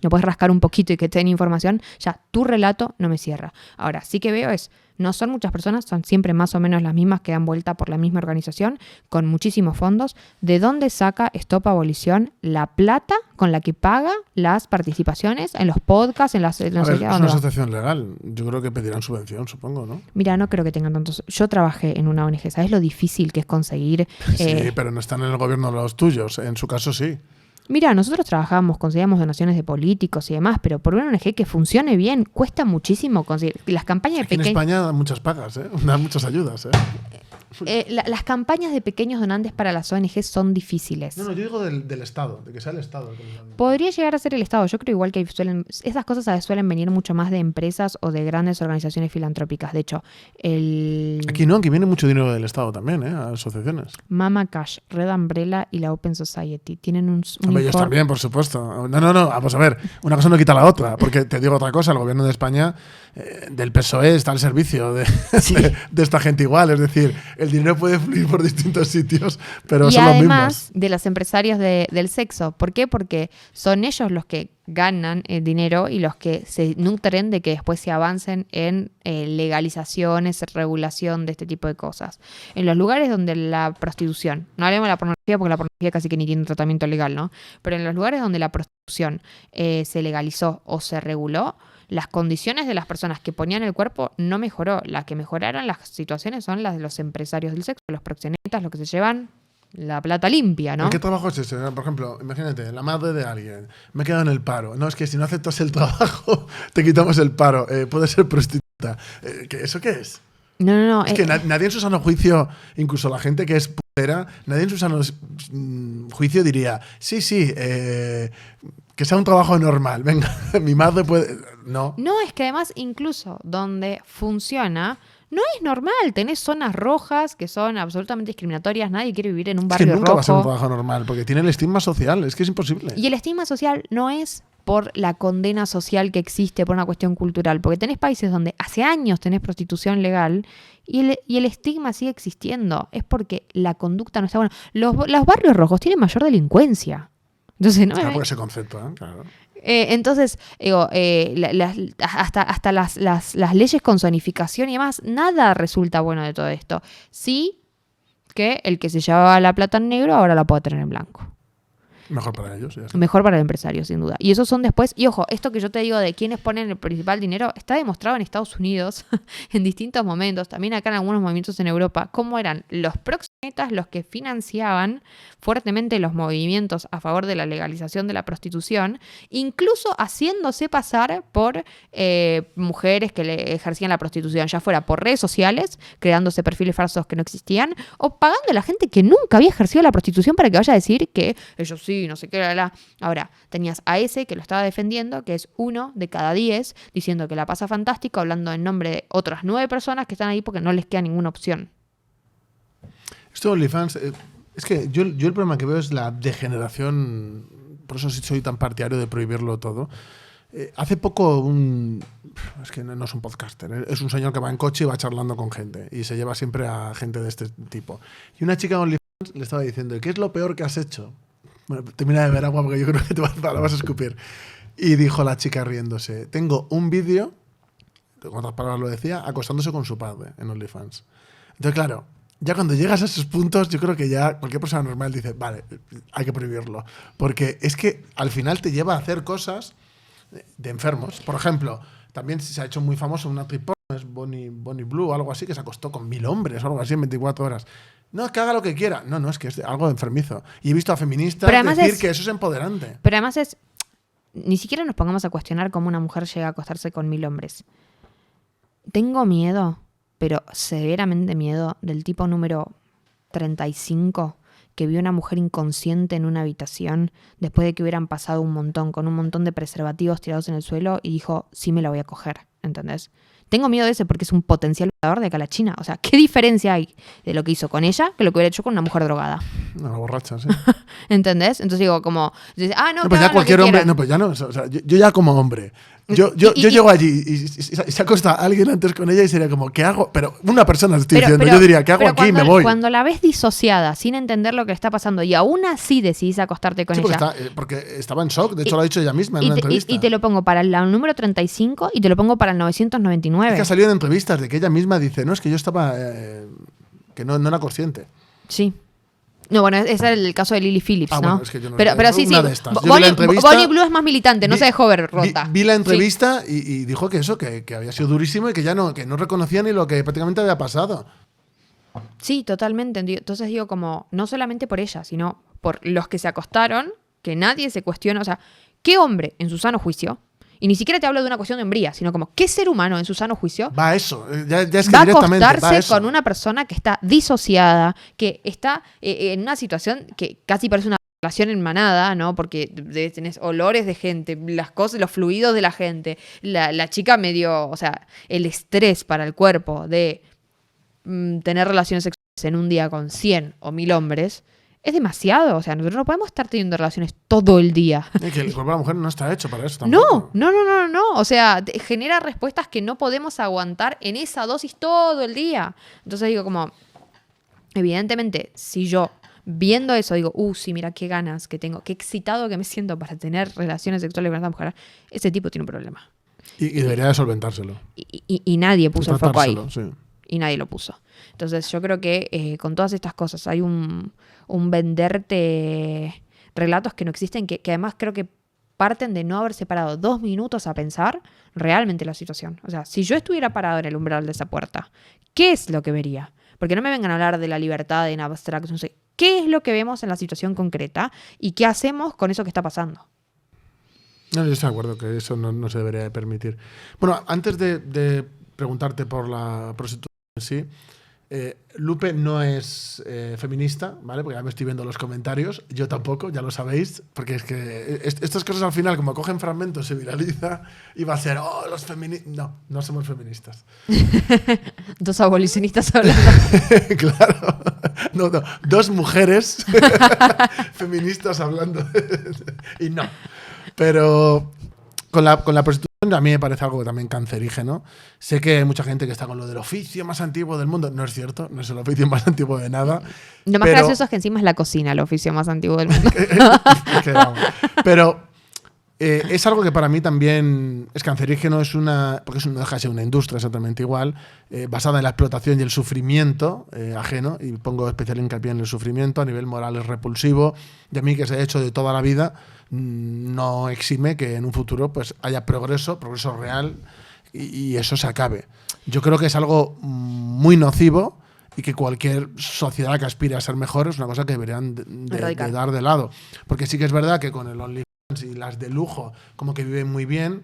[SPEAKER 2] rascar un poquito y que te den información, ya tu relato no me cierra. Ahora, sí que veo no son muchas personas, son siempre más o menos las mismas que dan vuelta por la misma organización, con muchísimos fondos. ¿De dónde saca Stop Abolición la plata con la que paga las participaciones en los podcasts, en las...
[SPEAKER 1] Es una asociación legal. Yo creo que pedirán subvención, supongo, ¿no?
[SPEAKER 2] Mira, no creo que tengan tantos... Yo trabajé en una ONG, ¿sabes lo difícil que es conseguir?
[SPEAKER 1] Sí, pero no están en el gobierno los tuyos. En su caso, sí.
[SPEAKER 2] Mira, nosotros conseguíamos donaciones de políticos y demás, pero por una ONG que funcione bien, cuesta muchísimo conseguir. Las campañas
[SPEAKER 1] Aquí
[SPEAKER 2] pequeñas...
[SPEAKER 1] en España dan muchas pagas, dan muchas ayudas.
[SPEAKER 2] las campañas de pequeños donantes para las ONG son difíciles.
[SPEAKER 1] No, yo digo del Estado, de que sea el Estado.
[SPEAKER 2] Podría llegar a ser el Estado. Yo creo igual que esas cosas a veces suelen venir mucho más de empresas o de grandes organizaciones filantrópicas. De hecho,
[SPEAKER 1] Aquí viene mucho dinero del Estado también, a asociaciones.
[SPEAKER 2] Mama Cash, Red Umbrella y la Open Society tienen un
[SPEAKER 1] Hombre, ellos también, por supuesto. No, vamos a ver, una cosa no quita la otra, porque te digo otra cosa, el gobierno de España, del PSOE, está al servicio de esta gente igual, es decir, el dinero puede fluir por distintos sitios, pero son los mismos. Y además
[SPEAKER 2] de los empresarios del sexo. ¿Por qué? Porque son ellos los que ganan el dinero y los que se nutren de que después se avancen en legalizaciones, regulación de este tipo de cosas. En los lugares donde la prostitución, no hablemos de la pornografía porque la pornografía casi que ni tiene un tratamiento legal, ¿no? Pero en los lugares donde la prostitución se legalizó o se reguló, las condiciones de las personas que ponían el cuerpo no mejoró. Las que mejoraron las situaciones son las de los empresarios del sexo, los proxenetas, los que se llevan la plata limpia, ¿no?
[SPEAKER 1] ¿Qué trabajo es ese? Por ejemplo, imagínate, la madre de alguien, me he quedado en el paro. No, es que si no aceptas el trabajo, te quitamos el paro. Puedes ser prostituta. ¿Eso qué es?
[SPEAKER 2] No.
[SPEAKER 1] Es que nadie en su sano juicio, incluso la gente que es putera, nadie en su sano juicio diría, sí, que sea un trabajo normal. Venga, mi madre puede... No.
[SPEAKER 2] No, es que además incluso donde funciona... No es normal, tenés zonas rojas que son absolutamente discriminatorias, nadie quiere vivir en un barrio rojo.
[SPEAKER 1] Es que nunca va a ser un trabajo normal, porque tiene el estigma social, es que es imposible.
[SPEAKER 2] Y el estigma social no es por la condena social que existe, por una cuestión cultural, porque tenés países donde hace años tenés prostitución legal y el estigma sigue existiendo, es porque la conducta no está buena. Los barrios rojos tienen mayor delincuencia. Entonces, no
[SPEAKER 1] por ese concepto, claro.
[SPEAKER 2] Entonces, hasta las leyes con zonificación y demás, nada resulta bueno de todo esto. Sí que el que se llevaba la plata en negro ahora la puede tener en blanco.
[SPEAKER 1] Mejor para ellos. Sí.
[SPEAKER 2] Mejor para el empresario, sin duda. Y esos son después... Y ojo, esto que yo te digo de quiénes ponen el principal dinero está demostrado en Estados Unidos en distintos momentos, también acá en algunos movimientos en Europa, cómo eran los proxenetas los que financiaban fuertemente los movimientos a favor de la legalización de la prostitución, incluso haciéndose pasar por mujeres que le ejercían la prostitución, ya fuera por redes sociales, creándose perfiles falsos que no existían, o pagando a la gente que nunca había ejercido la prostitución para que vaya a decir que ellos sí, no sé qué, Ahora, tenías a ese que lo estaba defendiendo, que es 1 de cada 10, diciendo que la pasa fantástico, hablando en nombre de otras 9 personas que están ahí porque no les queda ninguna opción.
[SPEAKER 1] Esto de OnlyFans, es que yo el problema que veo es la degeneración, por eso soy tan partidario de prohibirlo todo. Hace poco es que no es un podcaster, es un señor que va en coche y va charlando con gente y se lleva siempre a gente de este tipo. Y una chica de OnlyFans le estaba diciendo, ¿qué es lo peor que has hecho? Bueno, termina de beber agua porque yo creo que te la vas a escupir. Y dijo la chica riéndose, tengo un vídeo, con otras palabras lo decía, acostándose con su padre en OnlyFans. Entonces, claro, ya cuando llegas a esos puntos, yo creo que ya cualquier persona normal dice, vale, hay que prohibirlo. Porque es que al final te lleva a hacer cosas de enfermos. Por ejemplo, también se ha hecho muy famoso una actriz porno, es Bonnie Blue o algo así, que se acostó con 1000 hombres o algo así en 24 horas. No, es que haga lo que quiera. No, es que es algo enfermizo. Y he visto a feministas decir que eso es empoderante.
[SPEAKER 2] Pero además ni siquiera nos pongamos a cuestionar cómo una mujer llega a acostarse con 1000 hombres. Tengo miedo, pero severamente miedo, del tipo número 35 que vio una mujer inconsciente en una habitación después de que hubieran pasado con un montón de preservativos tirados en el suelo y dijo, sí me la voy a coger, ¿entendés? Tengo miedo de ese porque es un potencial violador de Calachina. O sea, ¿qué diferencia hay de lo que hizo con ella que lo que hubiera hecho con una mujer drogada?
[SPEAKER 1] Una borracha, sí.
[SPEAKER 2] ¿Entendés? Entonces digo, como...
[SPEAKER 1] No, pues ya cualquier hombre... No, pues ya no. O sea, yo ya como hombre... Yo llego allí y se acosta alguien antes con ella y sería como, ¿qué hago? Pero una persona te estoy diciendo, yo diría, ¿qué hago aquí? Me voy.
[SPEAKER 2] Cuando la ves disociada, sin entender lo que está pasando y aún así decidís acostarte con ella.
[SPEAKER 1] Porque estaba en shock, de hecho lo ha dicho ella misma en una entrevista.
[SPEAKER 2] Y te lo pongo para el número 35 y te lo pongo para el 999.
[SPEAKER 1] Es que ha salido en entrevistas de que ella misma dice, no, es que yo estaba... que no era consciente.
[SPEAKER 2] Sí. No, bueno, ese es el caso de Lily Phillips, ¿no?
[SPEAKER 1] Bueno, es que yo no
[SPEAKER 2] pero sí. Bonnie Blue es más militante, no se dejó ver rota.
[SPEAKER 1] Vi la entrevista y dijo que eso, que había sido durísimo y que ya no reconocía ni lo que prácticamente había pasado.
[SPEAKER 2] Sí, totalmente. Entonces digo, como, no solamente por ella, sino por los que se acostaron, que nadie se cuestiona. O sea, ¿qué hombre en su sano juicio Y ni siquiera te hablo de una cuestión de hombría, sino como, ¿qué ser humano en su sano juicio
[SPEAKER 1] Va a eso. Ya es que
[SPEAKER 2] va a
[SPEAKER 1] directamente va a
[SPEAKER 2] acostarse
[SPEAKER 1] eso.
[SPEAKER 2] con una persona que está disociada, que está en una situación que casi parece una relación en manada, ¿no? Porque tenés olores de gente, las cosas, los fluidos de la gente, la chica medio, o sea, el estrés para el cuerpo de tener relaciones sexuales en un día con 100 o 1000 hombres, es demasiado. O sea, nosotros no podemos estar teniendo relaciones todo el día.
[SPEAKER 1] Que el cuerpo de la mujer no está hecho para eso tampoco.
[SPEAKER 2] No. O sea, genera respuestas que no podemos aguantar en esa dosis todo el día. Entonces digo como, evidentemente, si yo viendo eso digo, sí, mira qué ganas que tengo, qué excitado que me siento para tener relaciones sexuales con esta mujer, ese tipo tiene un problema.
[SPEAKER 1] Y debería de solventárselo.
[SPEAKER 2] Y nadie puso el foco ahí.
[SPEAKER 1] Sí.
[SPEAKER 2] Y nadie lo puso. Entonces yo creo que con todas estas cosas hay un venderte relatos que no existen, que además creo que parten de no haber separado 2 minutos a pensar realmente la situación. O sea, si yo estuviera parado en el umbral de esa puerta, ¿qué es lo que vería? Porque no me vengan a hablar de la libertad en abstracto, no sé. ¿Qué es lo que vemos en la situación concreta? ¿Y qué hacemos con eso que está pasando?
[SPEAKER 1] No, yo estoy de acuerdo que eso no se debería de permitir. Bueno, antes de preguntarte por la prostitución en sí, Lupe no es feminista, ¿vale? Porque ya me estoy viendo los comentarios. Yo tampoco, ya lo sabéis. Porque es que estas cosas al final, como cogen fragmentos, se viraliza y va a ser, los feministas. No somos feministas.
[SPEAKER 2] 2 abolicionistas hablando.
[SPEAKER 1] Claro. No. 2 mujeres feministas hablando. Y no. Pero con la prostitución a mí me parece algo también cancerígeno. Sé que hay mucha gente que está con lo del oficio más antiguo del mundo. No es cierto, no es el oficio más antiguo de nada.
[SPEAKER 2] Lo más gracioso es que encima es la cocina, el oficio más antiguo del mundo.
[SPEAKER 1] Pero es algo que para mí también es cancerígeno, porque no deja de ser una industria exactamente igual, basada en la explotación y el sufrimiento ajeno, y pongo especial hincapié en el sufrimiento, a nivel moral es repulsivo, y a mí que se ha hecho de toda la vida, no exime que en un futuro pues haya progreso real, y eso se acabe. Yo creo que es algo muy nocivo y que cualquier sociedad que aspire a ser mejor es una cosa que deberían de dar de lado. Porque sí que es verdad que con el OnlyFans y las de lujo como que viven muy bien,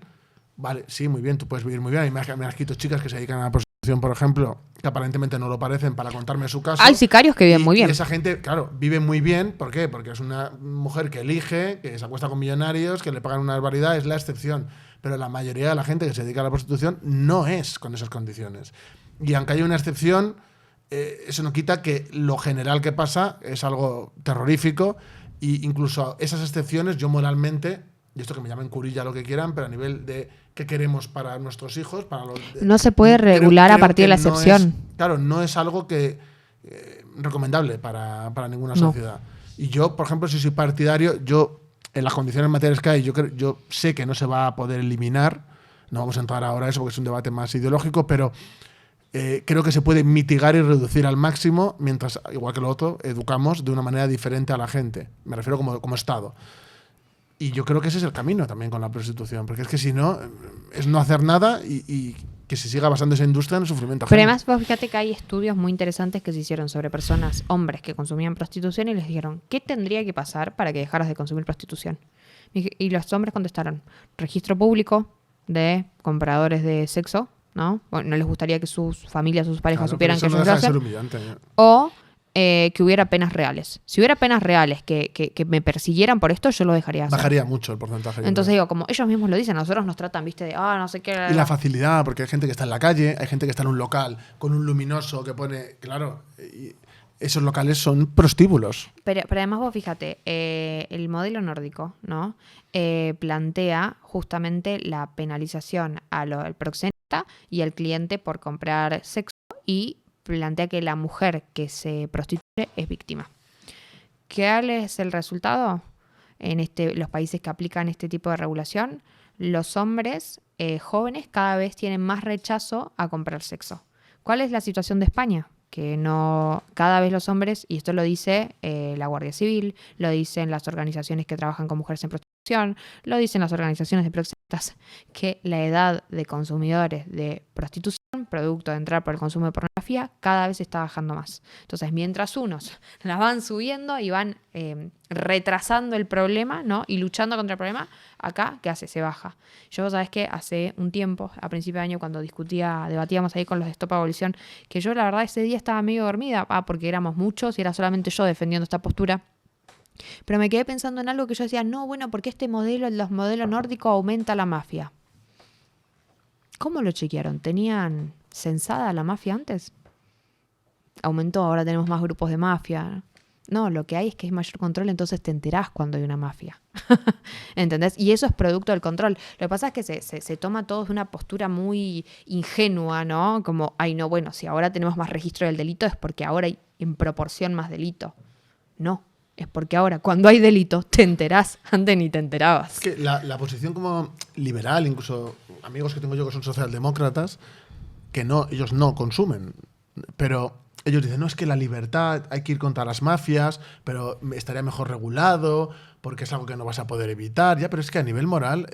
[SPEAKER 1] vale, sí, muy bien, tú puedes vivir muy bien. Y me has escrito chicas que se dedican a la prostitución, por ejemplo, que aparentemente no lo parecen, para contarme su caso.
[SPEAKER 2] Hay sicarios que viven muy bien.
[SPEAKER 1] Y esa gente, claro, vive muy bien. ¿Por qué? Porque es una mujer que elige, que se acuesta con millonarios, que le pagan una barbaridad, es la excepción. Pero la mayoría de la gente que se dedica a la prostitución no es con esas condiciones. Y aunque haya una excepción, eso no quita que lo general que pasa es algo terrorífico. Y incluso esas excepciones, yo moralmente, y esto que me llamen curilla lo que quieran, pero a nivel de qué queremos para nuestros hijos,
[SPEAKER 2] no se puede regular a partir de la excepción.
[SPEAKER 1] Claro, no es algo que recomendable para ninguna sociedad. Y yo, por ejemplo, si soy partidario, yo en las condiciones materiales que hay, yo sé que no se va a poder eliminar. No vamos a entrar ahora a eso porque es un debate más ideológico, pero creo que se puede mitigar y reducir al máximo mientras, igual que lo otro, educamos de una manera diferente a la gente. Me refiero como Estado. Y yo creo que ese es el camino también con la prostitución, porque es que si no, es no hacer nada y que se siga basando esa industria en el sufrimiento ajeno.
[SPEAKER 2] Pero además, vos fíjate que hay estudios muy interesantes que se hicieron sobre personas, hombres que consumían prostitución, y les dijeron, ¿qué tendría que pasar para que dejaras de consumir prostitución? Y los hombres contestaron, registro público de compradores de sexo, ¿no? Bueno, no les gustaría que sus familias, sus parejas supieran que ellos lo hacen. O que hubiera penas reales. Si hubiera penas reales que me persiguieran por esto, yo lo dejaría hacer.
[SPEAKER 1] Bajaría mucho el porcentaje.
[SPEAKER 2] Entonces digo, como ellos mismos lo dicen, a nosotros nos tratan, viste, de, no sé qué.
[SPEAKER 1] Y la facilidad, porque hay gente que está en la calle, hay gente que está en un local con un luminoso que pone, claro, y esos locales son prostíbulos.
[SPEAKER 2] Pero además vos fíjate, el modelo nórdico, ¿no? Plantea justamente la penalización al proxeneta y al cliente por comprar sexo, y plantea que la mujer que se prostituye es víctima. ¿Cuál es el resultado? En los países que aplican este tipo de regulación, los hombres jóvenes cada vez tienen más rechazo a comprar sexo. ¿Cuál es la situación de España? Que no, cada vez los hombres, y esto lo dice la Guardia Civil, lo dicen las organizaciones que trabajan con mujeres en prostitución, lo dicen las organizaciones de proxenetas, que la edad de consumidores de prostitución, producto de entrar por el consumo de pornografía, cada vez está bajando más. Entonces, mientras unos la van subiendo y van retrasando el problema, ¿no? Y luchando contra el problema, acá, ¿qué hace? Se baja. Yo, ¿sabes qué? Hace un tiempo, a principio de año, cuando debatíamos ahí con los de Stop Abolición, que yo, la verdad, ese día estaba medio dormida, porque éramos muchos y era solamente yo defendiendo esta postura. Pero me quedé pensando en algo que yo decía, no, bueno, porque los modelos nórdicos aumenta la mafia. ¿Cómo lo chequearon? ¿Tenían censada la mafia antes? Aumentó, ahora tenemos más grupos de mafia. No, lo que hay es que hay mayor control, entonces te enterás cuando hay una mafia. ¿Entendés? Y eso es producto del control. Lo que pasa es que se toma todo de una postura muy ingenua, ¿no? Como, ay, no, bueno, si ahora tenemos más registro del delito es porque ahora hay en proporción más delito. No, es porque ahora cuando hay delito te enterás, antes ni te enterabas.
[SPEAKER 1] Es que la posición como liberal, incluso amigos que tengo yo que son socialdemócratas, que no, ellos no consumen, pero ellos dicen, no, es que la libertad, hay que ir contra las mafias, pero estaría mejor regulado, porque es algo que no vas a poder evitar. Ya, pero es que a nivel moral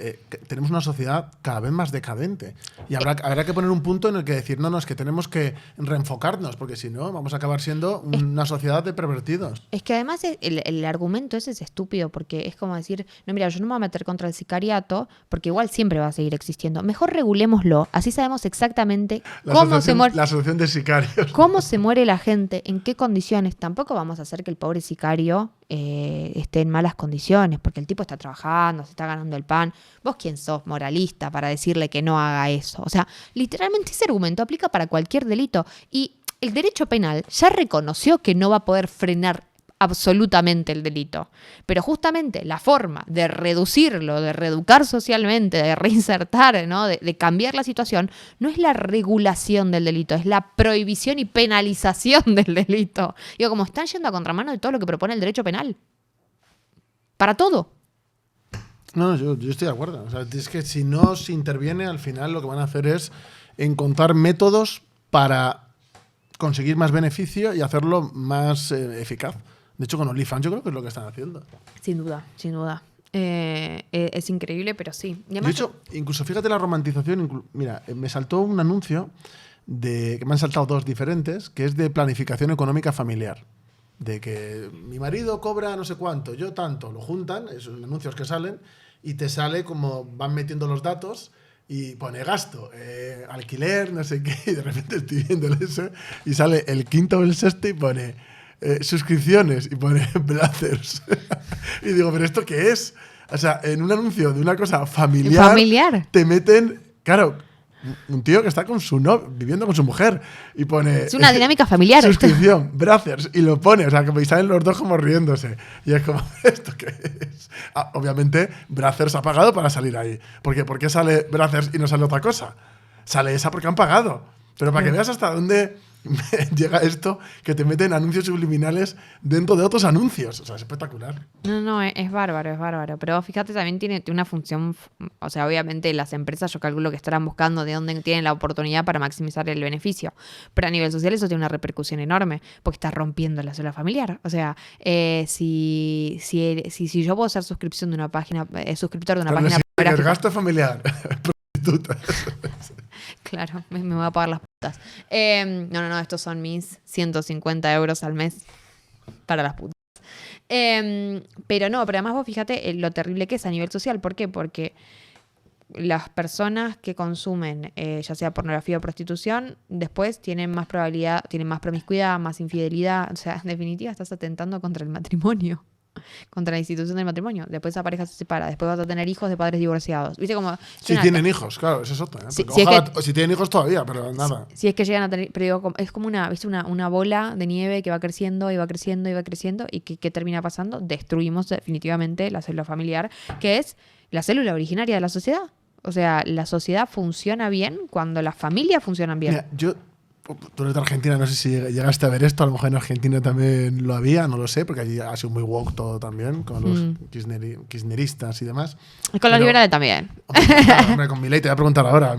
[SPEAKER 1] tenemos una sociedad cada vez más decadente. Y habrá que poner un punto en el que decir, no, es que tenemos que reenfocarnos, porque si no, vamos a acabar siendo una sociedad de pervertidos.
[SPEAKER 2] Es que además el argumento ese es estúpido, porque es como decir, no, mira, yo no me voy a meter contra el sicariato, porque igual siempre va a seguir existiendo. Mejor regulémoslo, así sabemos exactamente cómo se muere.
[SPEAKER 1] La asociación de sicarios.
[SPEAKER 2] Cómo se muere la gente, en qué condiciones. Tampoco vamos a hacer que el pobre sicario esté en malas condiciones, porque el tipo está trabajando, se está ganando el pan. ¿Vos quién sos, moralista, para decirle que no haga eso? O sea, literalmente ese argumento aplica para cualquier delito. Y el derecho penal ya reconoció que no va a poder frenar absolutamente el delito. Pero justamente la forma de reducirlo, de reeducar socialmente, de reinsertar, ¿no? de cambiar la situación, no es la regulación del delito, es la prohibición y penalización del delito. Digo, como están yendo a contramano de todo lo que propone el derecho penal. Para todo.
[SPEAKER 1] No, yo estoy de acuerdo. O sea, es que si no se interviene, al final lo que van a hacer es encontrar métodos para conseguir más beneficio y hacerlo más eficaz. De hecho, con OnlyFans yo creo que es lo que están haciendo.
[SPEAKER 2] Sin duda, sin duda. Es increíble, pero sí.
[SPEAKER 1] De hecho, incluso fíjate la romantización. Mira, me saltó un anuncio que me han saltado dos diferentes, que es de planificación económica familiar. De que mi marido cobra no sé cuánto, yo tanto. Lo juntan, esos anuncios que salen, y te sale como van metiendo los datos y pone gasto, alquiler, no sé qué, y de repente estoy viendo eso y sale el quinto o el sexto y pone suscripciones y pone Brazzers. Y digo, ¿pero esto qué es? O sea, en un anuncio de una cosa familiar. Te meten, claro, un tío que está con viviendo con su mujer y pone...
[SPEAKER 2] Es una dinámica familiar.
[SPEAKER 1] Suscripción, Brazzers, y lo pone, o sea, que salen los dos como riéndose. Y es como, ¿esto qué es? Obviamente, Brazzers ha pagado para salir ahí. ¿Por qué sale Brazzers y no sale otra cosa? Sale esa porque han pagado. Pero para que veas hasta dónde llega esto, que te meten anuncios subliminales dentro de otros anuncios. O sea, es espectacular.
[SPEAKER 2] No, es bárbaro, es bárbaro. Pero fíjate, también tiene una función, o sea, obviamente las empresas yo calculo que estarán buscando de dónde tienen la oportunidad para maximizar el beneficio. Pero a nivel social eso tiene una repercusión enorme, porque está rompiendo la célula familiar. O sea, si yo puedo ser suscriptor de una página
[SPEAKER 1] pornográfica. El gasto familiar. Prostitutas.
[SPEAKER 2] Claro, me voy a pagar las putas. No, estos son mis 150 euros al mes para las putas. Pero además vos fíjate lo terrible que es a nivel social. ¿Por qué? Porque las personas que consumen, ya sea pornografía o prostitución, después tienen más probabilidad, tienen más promiscuidad, más infidelidad. O sea, en definitiva estás atentando contra el matrimonio. Contra la institución del matrimonio. Después esa pareja se separa. Después vas a tener hijos de padres divorciados. ¿Viste cómo?
[SPEAKER 1] Si tienen hijos, claro, eso es otra. Si tienen hijos todavía, pero nada.
[SPEAKER 2] Si es que llegan a tener. Pero digo, es como una bola de nieve que va creciendo y va creciendo y va creciendo. ¿Y qué termina pasando? Destruimos definitivamente la célula familiar, que es la célula originaria de la sociedad. O sea, la sociedad funciona bien cuando las familias funcionan bien.
[SPEAKER 1] Mira, yo Tú eres de Argentina, no sé si llegaste a ver esto, a lo mejor en Argentina también lo había, no lo sé, porque allí ha sido muy woke todo también, con los kirchneristas y demás.
[SPEAKER 2] Y con los liberales también.
[SPEAKER 1] Claro, hombre, con Milei te voy a preguntar ahora.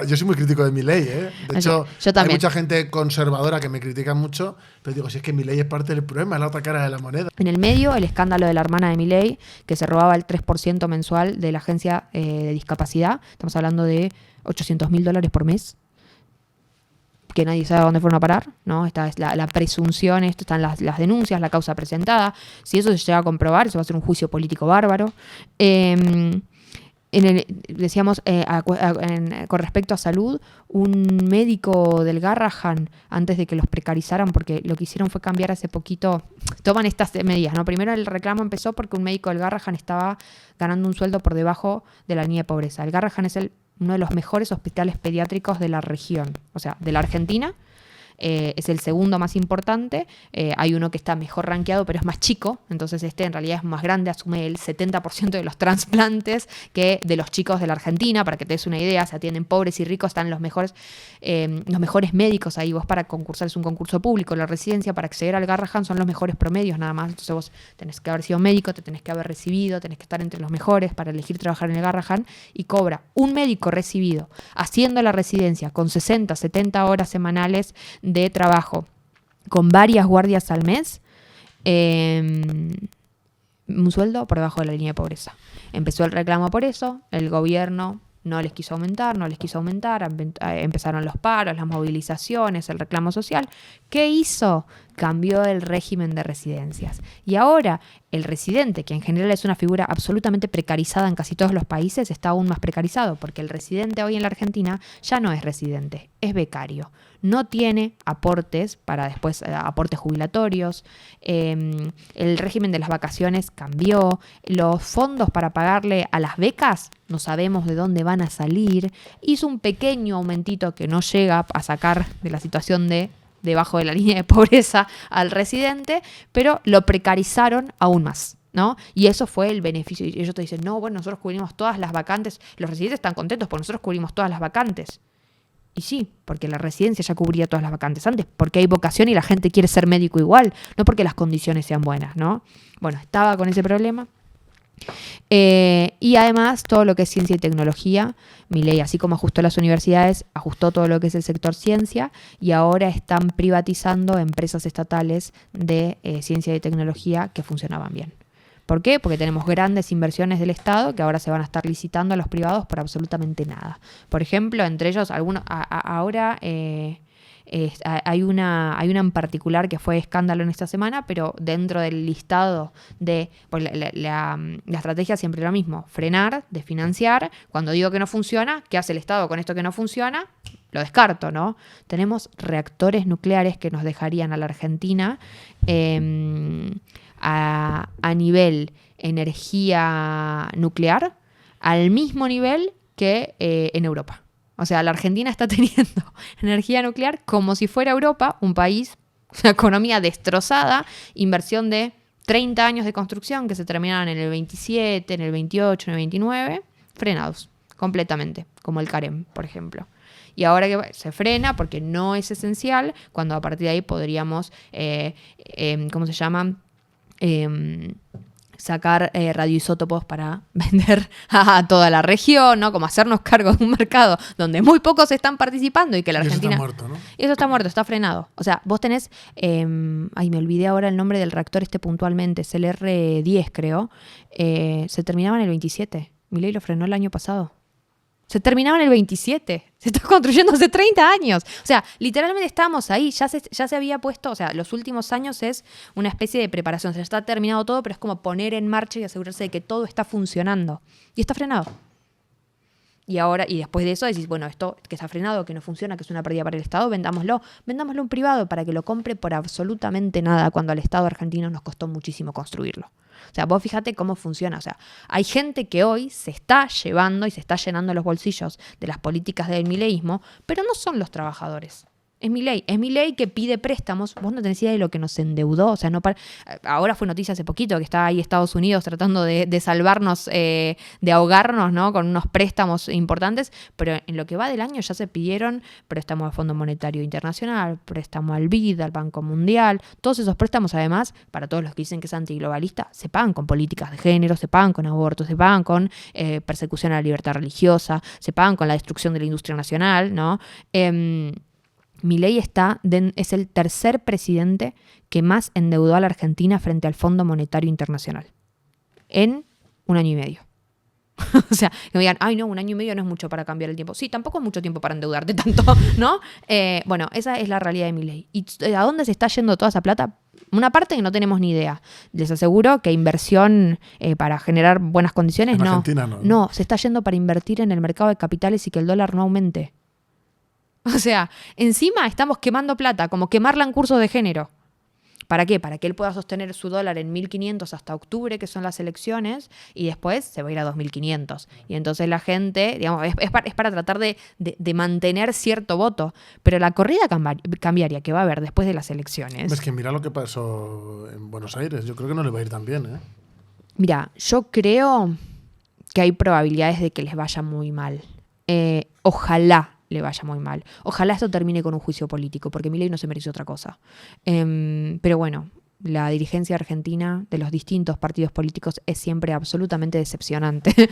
[SPEAKER 1] yo soy muy crítico de Milei, ¿eh? De hecho,
[SPEAKER 2] yo también.
[SPEAKER 1] hay mucha gente conservadora que me critica mucho, pero digo, si es que Milei es parte del problema, es la otra cara de la moneda.
[SPEAKER 2] En el medio, el escándalo de la hermana de Milei, que se robaba el 3% mensual de la agencia de discapacidad. Estamos hablando de $800.000 por mes, que nadie sabe a dónde fueron a parar, ¿no? Esta es la presunción, esto están las denuncias, la causa presentada. Si eso se llega a comprobar, eso va a ser un juicio político bárbaro. Decíamos, con respecto a salud, un médico del Garrahan, antes de que los precarizaran, porque lo que hicieron fue cambiar hace poquito, toman estas medidas, ¿no? Primero el reclamo empezó porque un médico del Garrahan estaba ganando un sueldo por debajo de la línea de pobreza. El Garrahan es uno de los mejores hospitales pediátricos de la región, o sea, de la Argentina. Es el segundo más importante. Hay uno que está mejor rankeado, pero es más chico. Entonces en realidad es más grande, asume el 70% de los trasplantes que de los chicos de la Argentina. Para que te des una idea, se atienden pobres y ricos, están los mejores médicos ahí. Vos para concursar, es un concurso público, la residencia, para acceder al Garrahan son los mejores promedios nada más. Entonces vos tenés que haber sido médico, te tenés que haber recibido, tenés que estar entre los mejores para elegir trabajar en el Garrahan, y cobra un médico recibido haciendo la residencia con 60, 70 horas semanales de trabajo, con varias guardias al mes, un sueldo por debajo de la línea de pobreza. Empezó el reclamo por eso, el gobierno no les quiso aumentar, empezaron los paros, las movilizaciones, el reclamo social. ¿Qué hizo? Cambió el régimen de residencias. Y ahora el residente, que en general es una figura absolutamente precarizada en casi todos los países, está aún más precarizado, porque el residente hoy en la Argentina ya no es residente, es becario. No tiene aportes para después, aportes jubilatorios. El régimen de las vacaciones cambió. Los fondos para pagarle a las becas no sabemos de dónde van a salir. Hizo un pequeño aumentito que no llega a sacar de la situación de debajo de la línea de pobreza al residente, pero lo precarizaron aún más, ¿no? Y eso fue el beneficio. Y ellos te dicen, no, bueno, nosotros cubrimos todas las vacantes. Los residentes están contentos porque nosotros cubrimos todas las vacantes. Y sí, porque la residencia ya cubría todas las vacantes antes, porque hay vocación y la gente quiere ser médico igual, no porque las condiciones sean buenas, ¿no? Bueno, estaba con ese problema. Y además todo lo que es ciencia y tecnología, Milei, así como ajustó las universidades, ajustó todo lo que es el sector ciencia, y ahora están privatizando empresas estatales de ciencia y tecnología que funcionaban bien. ¿Por qué? Porque tenemos grandes inversiones del Estado que ahora se van a estar licitando a los privados por absolutamente nada. Por ejemplo, entre ellos, ahora hay una en particular que fue escándalo en esta semana, pero dentro del listado de... La estrategia siempre es lo mismo, frenar, desfinanciar. Cuando digo que no funciona, ¿qué hace el Estado con esto que no funciona? Lo descarto, ¿no? Tenemos reactores nucleares que nos dejarían a la Argentina a nivel energía nuclear al mismo nivel que en Europa. O sea, la Argentina está teniendo energía nuclear como si fuera Europa, un país, una economía destrozada, inversión de 30 años de construcción que se terminaron en el 27, en el 28, en el 29, frenados completamente, como el Carem, por ejemplo. Y ahora que se frena porque no es esencial, cuando a partir de ahí podríamos, ¿cómo se llama? Sacar radioisótopos para vender a toda la región, ¿no? Como hacernos cargo de un mercado donde muy pocos están participando y que la Argentina...
[SPEAKER 1] Eso está muerto, ¿no?
[SPEAKER 2] Eso está muerto, está frenado. O sea, vos tenés... me olvidé ahora el nombre del reactor puntualmente, es el R10, creo. Se terminaba en el 27. Milei lo frenó el año pasado. Se terminaba en el 27. Se está construyendo hace 30 años. O sea, literalmente estábamos ahí. Ya se había puesto, o sea, los últimos años es una especie de preparación. O sea, está terminado todo, pero es como poner en marcha y asegurarse de que todo está funcionando. Y está frenado. Y ahora, y después de eso decís, bueno, esto que está frenado, que no funciona, que es una pérdida para el Estado, vendámoslo a un privado para que lo compre por absolutamente nada, cuando al Estado argentino nos costó muchísimo construirlo. O sea, vos fíjate cómo funciona. O sea, hay gente que hoy se está llevando y se está llenando los bolsillos de las políticas del mileísmo, pero no son los trabajadores. Es Milei que pide préstamos. Vos no tenés idea de lo que nos endeudó. O sea, ahora fue noticia hace poquito que está ahí Estados Unidos tratando de salvarnos, de ahogarnos, ¿no? Con unos préstamos importantes. Pero en lo que va del año ya se pidieron préstamos al Fondo Monetario Internacional, préstamo al BID, al Banco Mundial. Todos esos préstamos, además, para todos los que dicen que es antiglobalista, se pagan con políticas de género, se pagan con abortos, se pagan con persecución a la libertad religiosa, se pagan con la destrucción de la industria nacional, ¿no? Milei es el tercer presidente que más endeudó a la Argentina frente al Fondo Monetario Internacional en 1 año y medio. O sea, que me digan, ay no, 1 año y medio no es mucho para cambiar el tiempo. Sí, tampoco es mucho tiempo para endeudarte tanto, ¿no? Bueno, esa es la realidad de Milei. ¿Y a dónde se está yendo toda esa plata? Una parte que no tenemos ni idea. Les aseguro que inversión para generar buenas condiciones,
[SPEAKER 1] en
[SPEAKER 2] no.
[SPEAKER 1] Argentina no.
[SPEAKER 2] No, se está yendo para invertir en el mercado de capitales y que el dólar no aumente. O sea, encima estamos quemando plata, como quemarla en cursos de género. ¿Para qué? Para que él pueda sostener su dólar en 1.500 hasta octubre, que son las elecciones, y después se va a ir a 2.500. Y entonces la gente, digamos, es para tratar de mantener cierto voto. Pero la corrida cambiaria que va a haber después de las elecciones...
[SPEAKER 1] Es que mira lo que pasó en Buenos Aires. Yo creo que no le va a ir tan bien, ¿eh?
[SPEAKER 2] Mira, yo creo que hay probabilidades de que les vaya muy mal. Ojalá le vaya muy mal. Ojalá esto termine con un juicio político, porque Milei no se mereció otra cosa. Pero bueno, la dirigencia argentina de los distintos partidos políticos es siempre absolutamente decepcionante.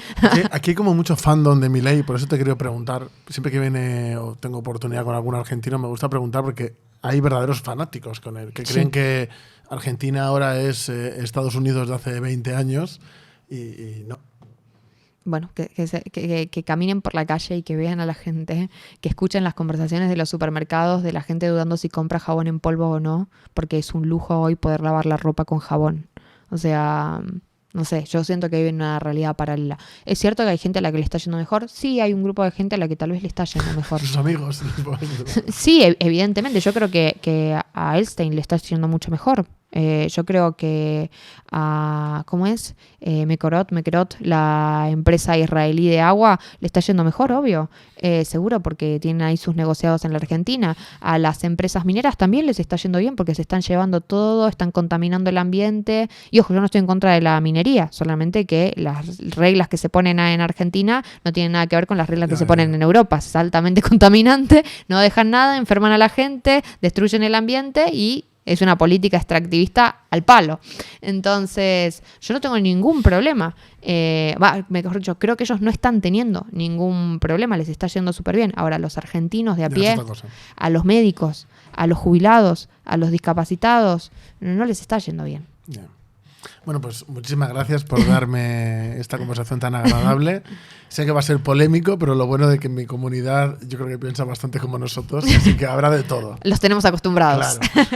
[SPEAKER 1] Aquí hay como mucho fandom de Milei, por eso te quería preguntar, siempre que viene o tengo oportunidad con algún argentino, me gusta preguntar porque hay verdaderos fanáticos con él, que creen que Argentina ahora es Estados Unidos de hace 20 años y no.
[SPEAKER 2] Bueno, que caminen por la calle y que vean a la gente, que escuchen las conversaciones de los supermercados, de la gente dudando si compra jabón en polvo o no, porque es un lujo hoy poder lavar la ropa con jabón. O sea, no sé, yo siento que vive en una realidad paralela. ¿Es cierto que hay gente a la que le está yendo mejor? Sí, hay un grupo de gente a la que tal vez le está yendo mejor.
[SPEAKER 1] Sus amigos.
[SPEAKER 2] Sí, evidentemente. Yo creo que a Elstein le está yendo mucho mejor. Yo creo que a, ¿cómo es? Mekorot, la empresa israelí de agua, le está yendo mejor, obvio. Seguro, porque tienen ahí sus negociados en la Argentina. A las empresas mineras también les está yendo bien porque se están llevando todo, están contaminando el ambiente. Y ojo, yo no estoy en contra de la minería, solamente que las reglas que se ponen en Argentina no tienen nada que ver con las reglas que se ponen en Europa. Es altamente contaminante, no dejan nada, enferman a la gente, destruyen el ambiente y es una política extractivista al palo. Entonces, yo no tengo ningún problema. Mejor dicho, creo que ellos no están teniendo ningún problema. Les está yendo súper bien. Ahora, los argentinos de a pie, a los médicos, a los jubilados, a los discapacitados, no les está yendo bien.
[SPEAKER 1] Yeah. Bueno, pues muchísimas gracias por darme esta conversación tan agradable. Sé que va a ser polémico, pero lo bueno de que en mi comunidad yo creo que piensa bastante como nosotros, así que habrá de todo.
[SPEAKER 2] Los tenemos acostumbrados.
[SPEAKER 1] Claro.